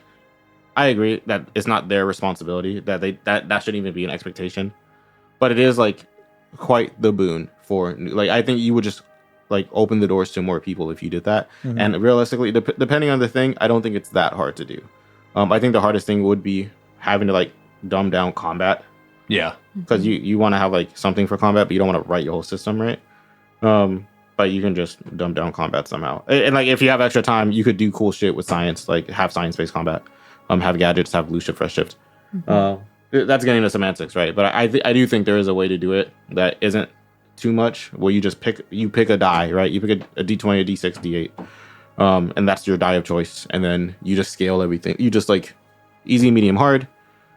I agree that it's not their responsibility, that shouldn't even be an expectation, but it is like quite the boon for, like, I think you would just like open the doors to more people if you did that. Mm-hmm. And realistically, depending on the thing, I don't think it's that hard to do. I think the hardest thing would be having to like dumb down combat. Yeah. Because you want to have like something for combat, but you don't want to write your whole system, right? But you can just dumb down combat somehow. And like if you have extra time, you could do cool shit with science, like have science-based combat, have gadgets, have blue shift, fresh shift. Mm-hmm. That's getting into semantics, right? But I do think there is a way to do it that isn't too much, where you just pick a die, right? You pick a D20, a D6, D8, and that's your die of choice, and then you just scale everything. You just like easy, medium, hard.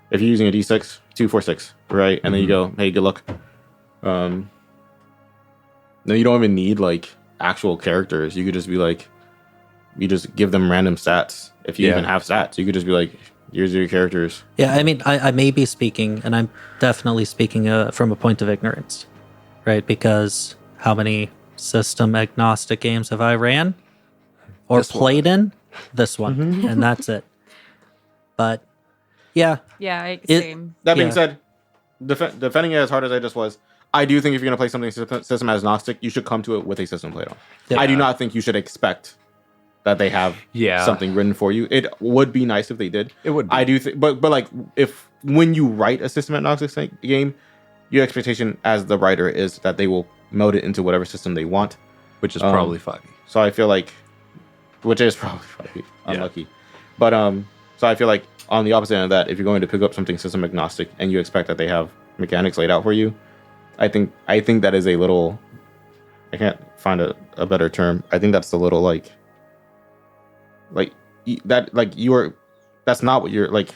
If you're using a D6, 2, 4, 6, right? And then you go, hey, good luck. No, you don't even need like actual characters. You could just be like, you just give them random stats. If you even have stats, you could just be like, here's your characters. Yeah, I mean, I may be speaking, and I'm definitely speaking from a point of ignorance, right? Because how many system agnostic games have I ran or played in? This one, and that's it. But yeah. Yeah, same. That being said, defending it as hard as I just was, I do think if you're going to play something system agnostic, you should come to it with a system played on. Yeah. I do not think you should expect that they have something written for you. It would be nice if they did. It would be. I do think, but like when you write a system agnostic game, your expectation as the writer is that they will meld it into whatever system they want. Which is probably 5e. So I feel like, which is probably 5e. Unlucky. But so I feel like on the opposite end of that, if you're going to pick up something system agnostic and you expect that they have mechanics laid out for you, I think that is a little, I can't find a better term. I think that's a little like that, like that's not what you're like.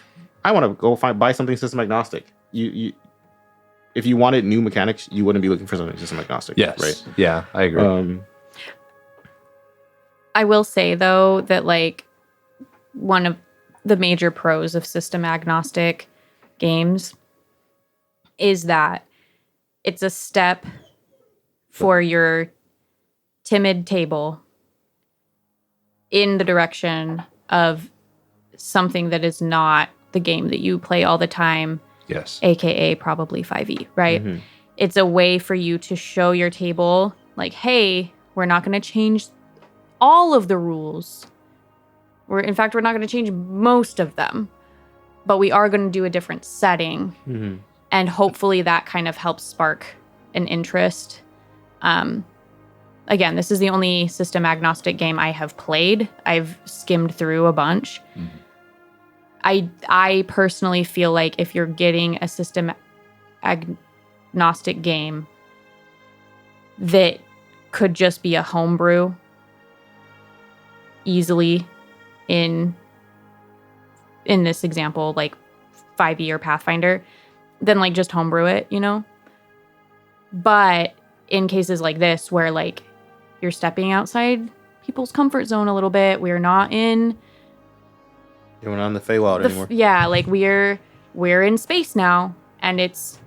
I want to go buy something system agnostic. You if you wanted new mechanics, you wouldn't be looking for something system agnostic. Yes. Right. Yeah, I agree. I will say though that like one of the major pros of system agnostic games is that it's a step for your timid table in the direction of something that is not the game that you play all the time. Yes. AKA probably 5e, right? Mm-hmm. It's a way for you to show your table like, hey, we're not going to change all of the rules. In fact, we're not going to change most of them, but we are going to do a different setting. Mm-hmm. And hopefully that kind of helps spark an interest. Again, this is the only system agnostic game I have played. I've skimmed through a bunch. Mm-hmm. I personally feel like if you're getting a system agnostic game that could just be a homebrew easily in this example, like 5e or Pathfinder, then like just homebrew it, you know? But in cases like this where like you're stepping outside people's comfort zone a little bit, we're not in We're not in the Feywild anymore. Yeah, like we're in space now, and it's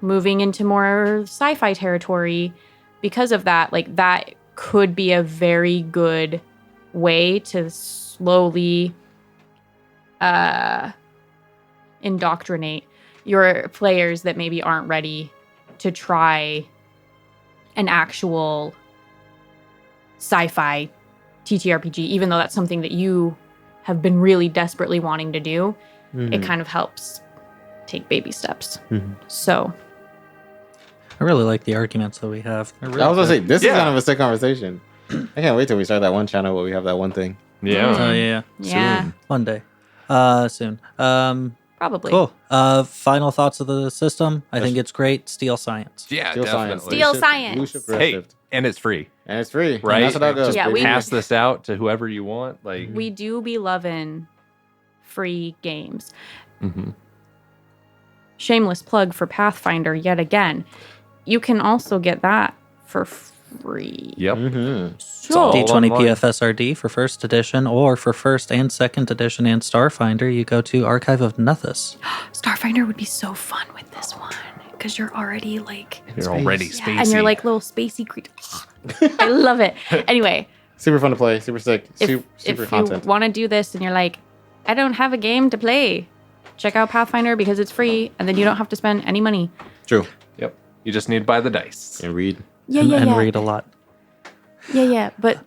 moving into more sci-fi territory. Because of that, like that could be a very good way to slowly indoctrinate your players that maybe aren't ready to try an actual sci-fi TTRPG, even though that's something that you have been really desperately wanting to do. Mm-hmm. It kind of helps take baby steps. Mm-hmm. So I really like the arguments that we have. Really I was going to say, this is kind of a sick conversation. I can't wait till we start that one channel where we have that one thing. Yeah. Oh, yeah. Yeah. Soon. One day. Soon. Probably. Cool. Final thoughts of the system. I think it's great. Steal science. Yeah, Steel definitely. science. Steel Blue science. shift, Hey, shift. and it's free, And it's free. right? And that's how it goes. Just Yeah, we- pass this out to whoever you want. Like, We do be loving free games. Mhm. Shameless plug for Pathfinder yet again. You can also get that for free. Yep. Mm-hmm. So, all D20 online. PFSRD for first edition, or for first and second edition and Starfinder, you go to Archive of Nethys. Starfinder would be so fun with this one because you're already like, You're already yeah, spacey. and you're like little spacey creatures. I love it. Anyway, Super fun to play. Super sick. if Super if content. you want to do this and you're like, I don't have a game to play, check out Pathfinder because it's free and then you don't have to spend any money. True. Yep. You just need to buy the dice. And read. Yeah, and, yeah, and yeah. read a lot. Yeah. But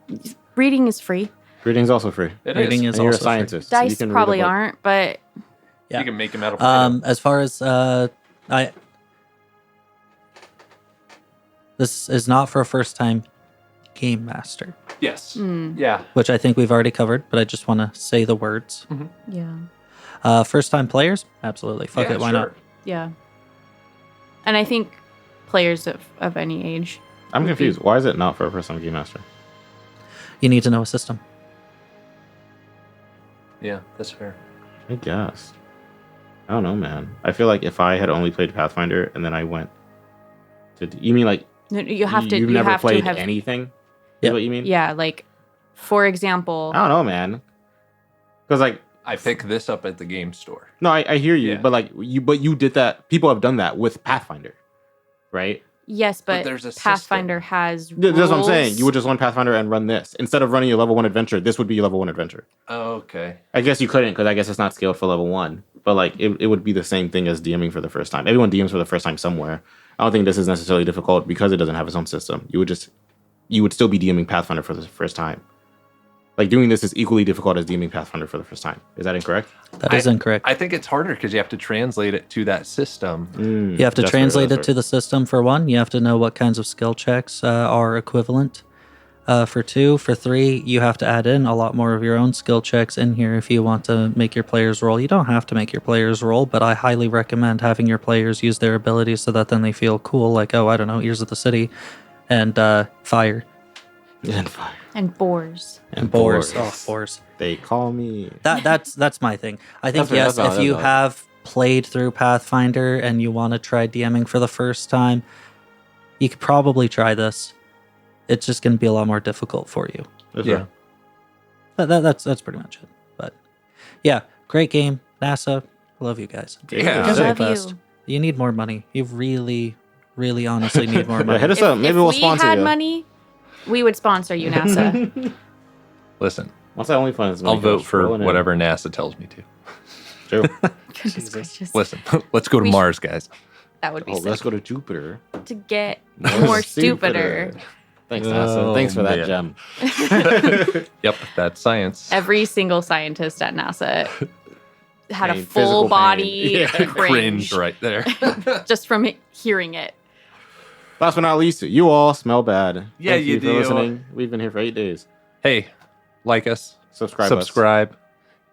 reading is free. Reading's also free. It Reading is. is And you're a also free. scientist. so you Dice can read a probably book. aren't, but Yeah. You can make them out of Play-Doh. As far as this is not for a first time game master, Yes. Hmm. Yeah. which I think we've already covered, but I just want to say the words. yeah. First time players, absolutely. Fuck Yeah, it, why sure. not? Yeah. And I think players of any age. I'm would be- confused. Why is it not for a first time game master? You need to know a system. Yeah, that's fair. I guess. I don't know, man. I feel like if I had only played Pathfinder and then I went to, you mean like No, you have to. you've You never have played to have. anything? Is Yeah. what you mean? Yeah, like for example. I don't know, man. Because like, I pick this up at the game store. no, I hear you, Yeah. but like you did that. People have done that with Pathfinder, right? Yes, but there's a Pathfinder has. That's what I'm saying. rules. You would just run Pathfinder and run this instead of running your level 1 adventure. This would be your level 1 adventure. Oh, okay. I guess you couldn't because I guess it's not scaled for level 1. But like it would be the same thing as DMing for the first time. Everyone DMs for the first time somewhere. I don't think this is necessarily difficult because it doesn't have its own system. You would still be DMing Pathfinder for the first time. Like doing this is equally difficult as DMing Pathfinder for the first time. Is that incorrect? That is incorrect. I think it's harder because you have to translate it to that system. You have to That's translate fair, it to the system for one. You have to know what kinds of skill checks are equivalent. For two, for three, you have to add in a lot more of your own skill checks in here if you want to make your players roll. You don't have to make your players roll, but I highly recommend having your players use their abilities so that then they feel cool, like, oh, I don't know, Ears of the City and fire And fire. and boars. and boars. Oh, boars. They call me. That's my thing. I think That's fair, yes, that's if valid, you that's valid. have played through Pathfinder and you want to try DMing for the first time, you could probably try this. It's just going to be a lot more difficult for you. That's Yeah. fair. That's pretty much it. But yeah, great game, NASA. Love you guys. Yeah. I You're the love best. you. You need more money. You really, really, honestly need more Yeah, money. hit us up. Maybe if we'll we sponsor had you. money, we would sponsor you, NASA. Listen, Once that OnlyFans, I'll money vote goes for rolling in. whatever NASA tells me to. True. Goodness gracious. Listen, let's go to We sh- Mars, guys. That would be Oh, sick. let's go to Jupiter. To get more stupider. Thanks, NASA. Oh, Thanks for that man. gem. Yep, that's science. Every single scientist at NASA had a Pain, full physical body pain. Yeah. cringe right there. just from hearing it. Last but not least, you all smell bad. Yeah, Thank you for do. listening. We've been here for 8 days. Hey, like us, Subscribe.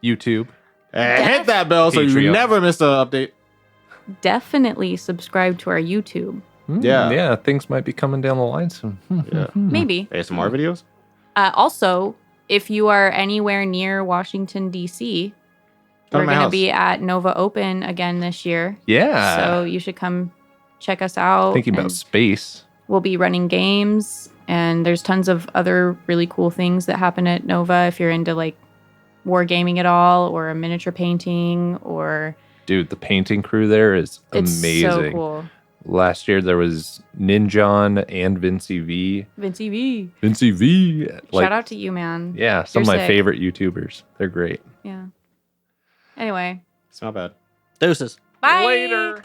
YouTube. And hit that bell so you Patreon. never miss an update. Definitely subscribe to our YouTube. Yeah. Yeah, things might be coming down the line soon. Yeah. Maybe. ASMR videos? Also, if you are anywhere near Washington, D.C., Come to we're my going to house. be at Nova Open again this year. Yeah. So you should come check us out. Thinking about and space. We'll be running games, and there's tons of other really cool things that happen at Nova if you're into like wargaming at all or a miniature painting or Dude, the painting crew there is it's amazing. so cool. Last year there was Ninjon and Vincey V. Vincey V. Vincey V. Shout out to you, man. Yeah, some You're of my sick. favorite YouTubers. They're great. Yeah. Anyway. Smell bad. Deuces. Bye. Later.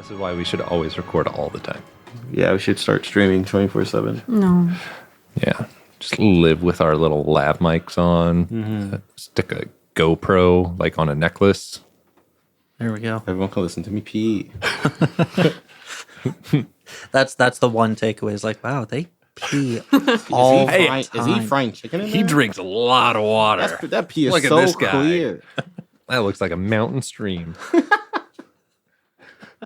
This is why we should always record all the time. Yeah, we should start streaming 24/7. No. Yeah. Just live with our little lav mics on. Stick a GoPro like on a necklace. There we go. Everyone can listen to me pee. That's the one takeaway. Is like, wow, they pee all the time. Is he frying chicken in there? He drinks a lot of water. That pee is Look at so this guy. clear. That looks like a mountain stream.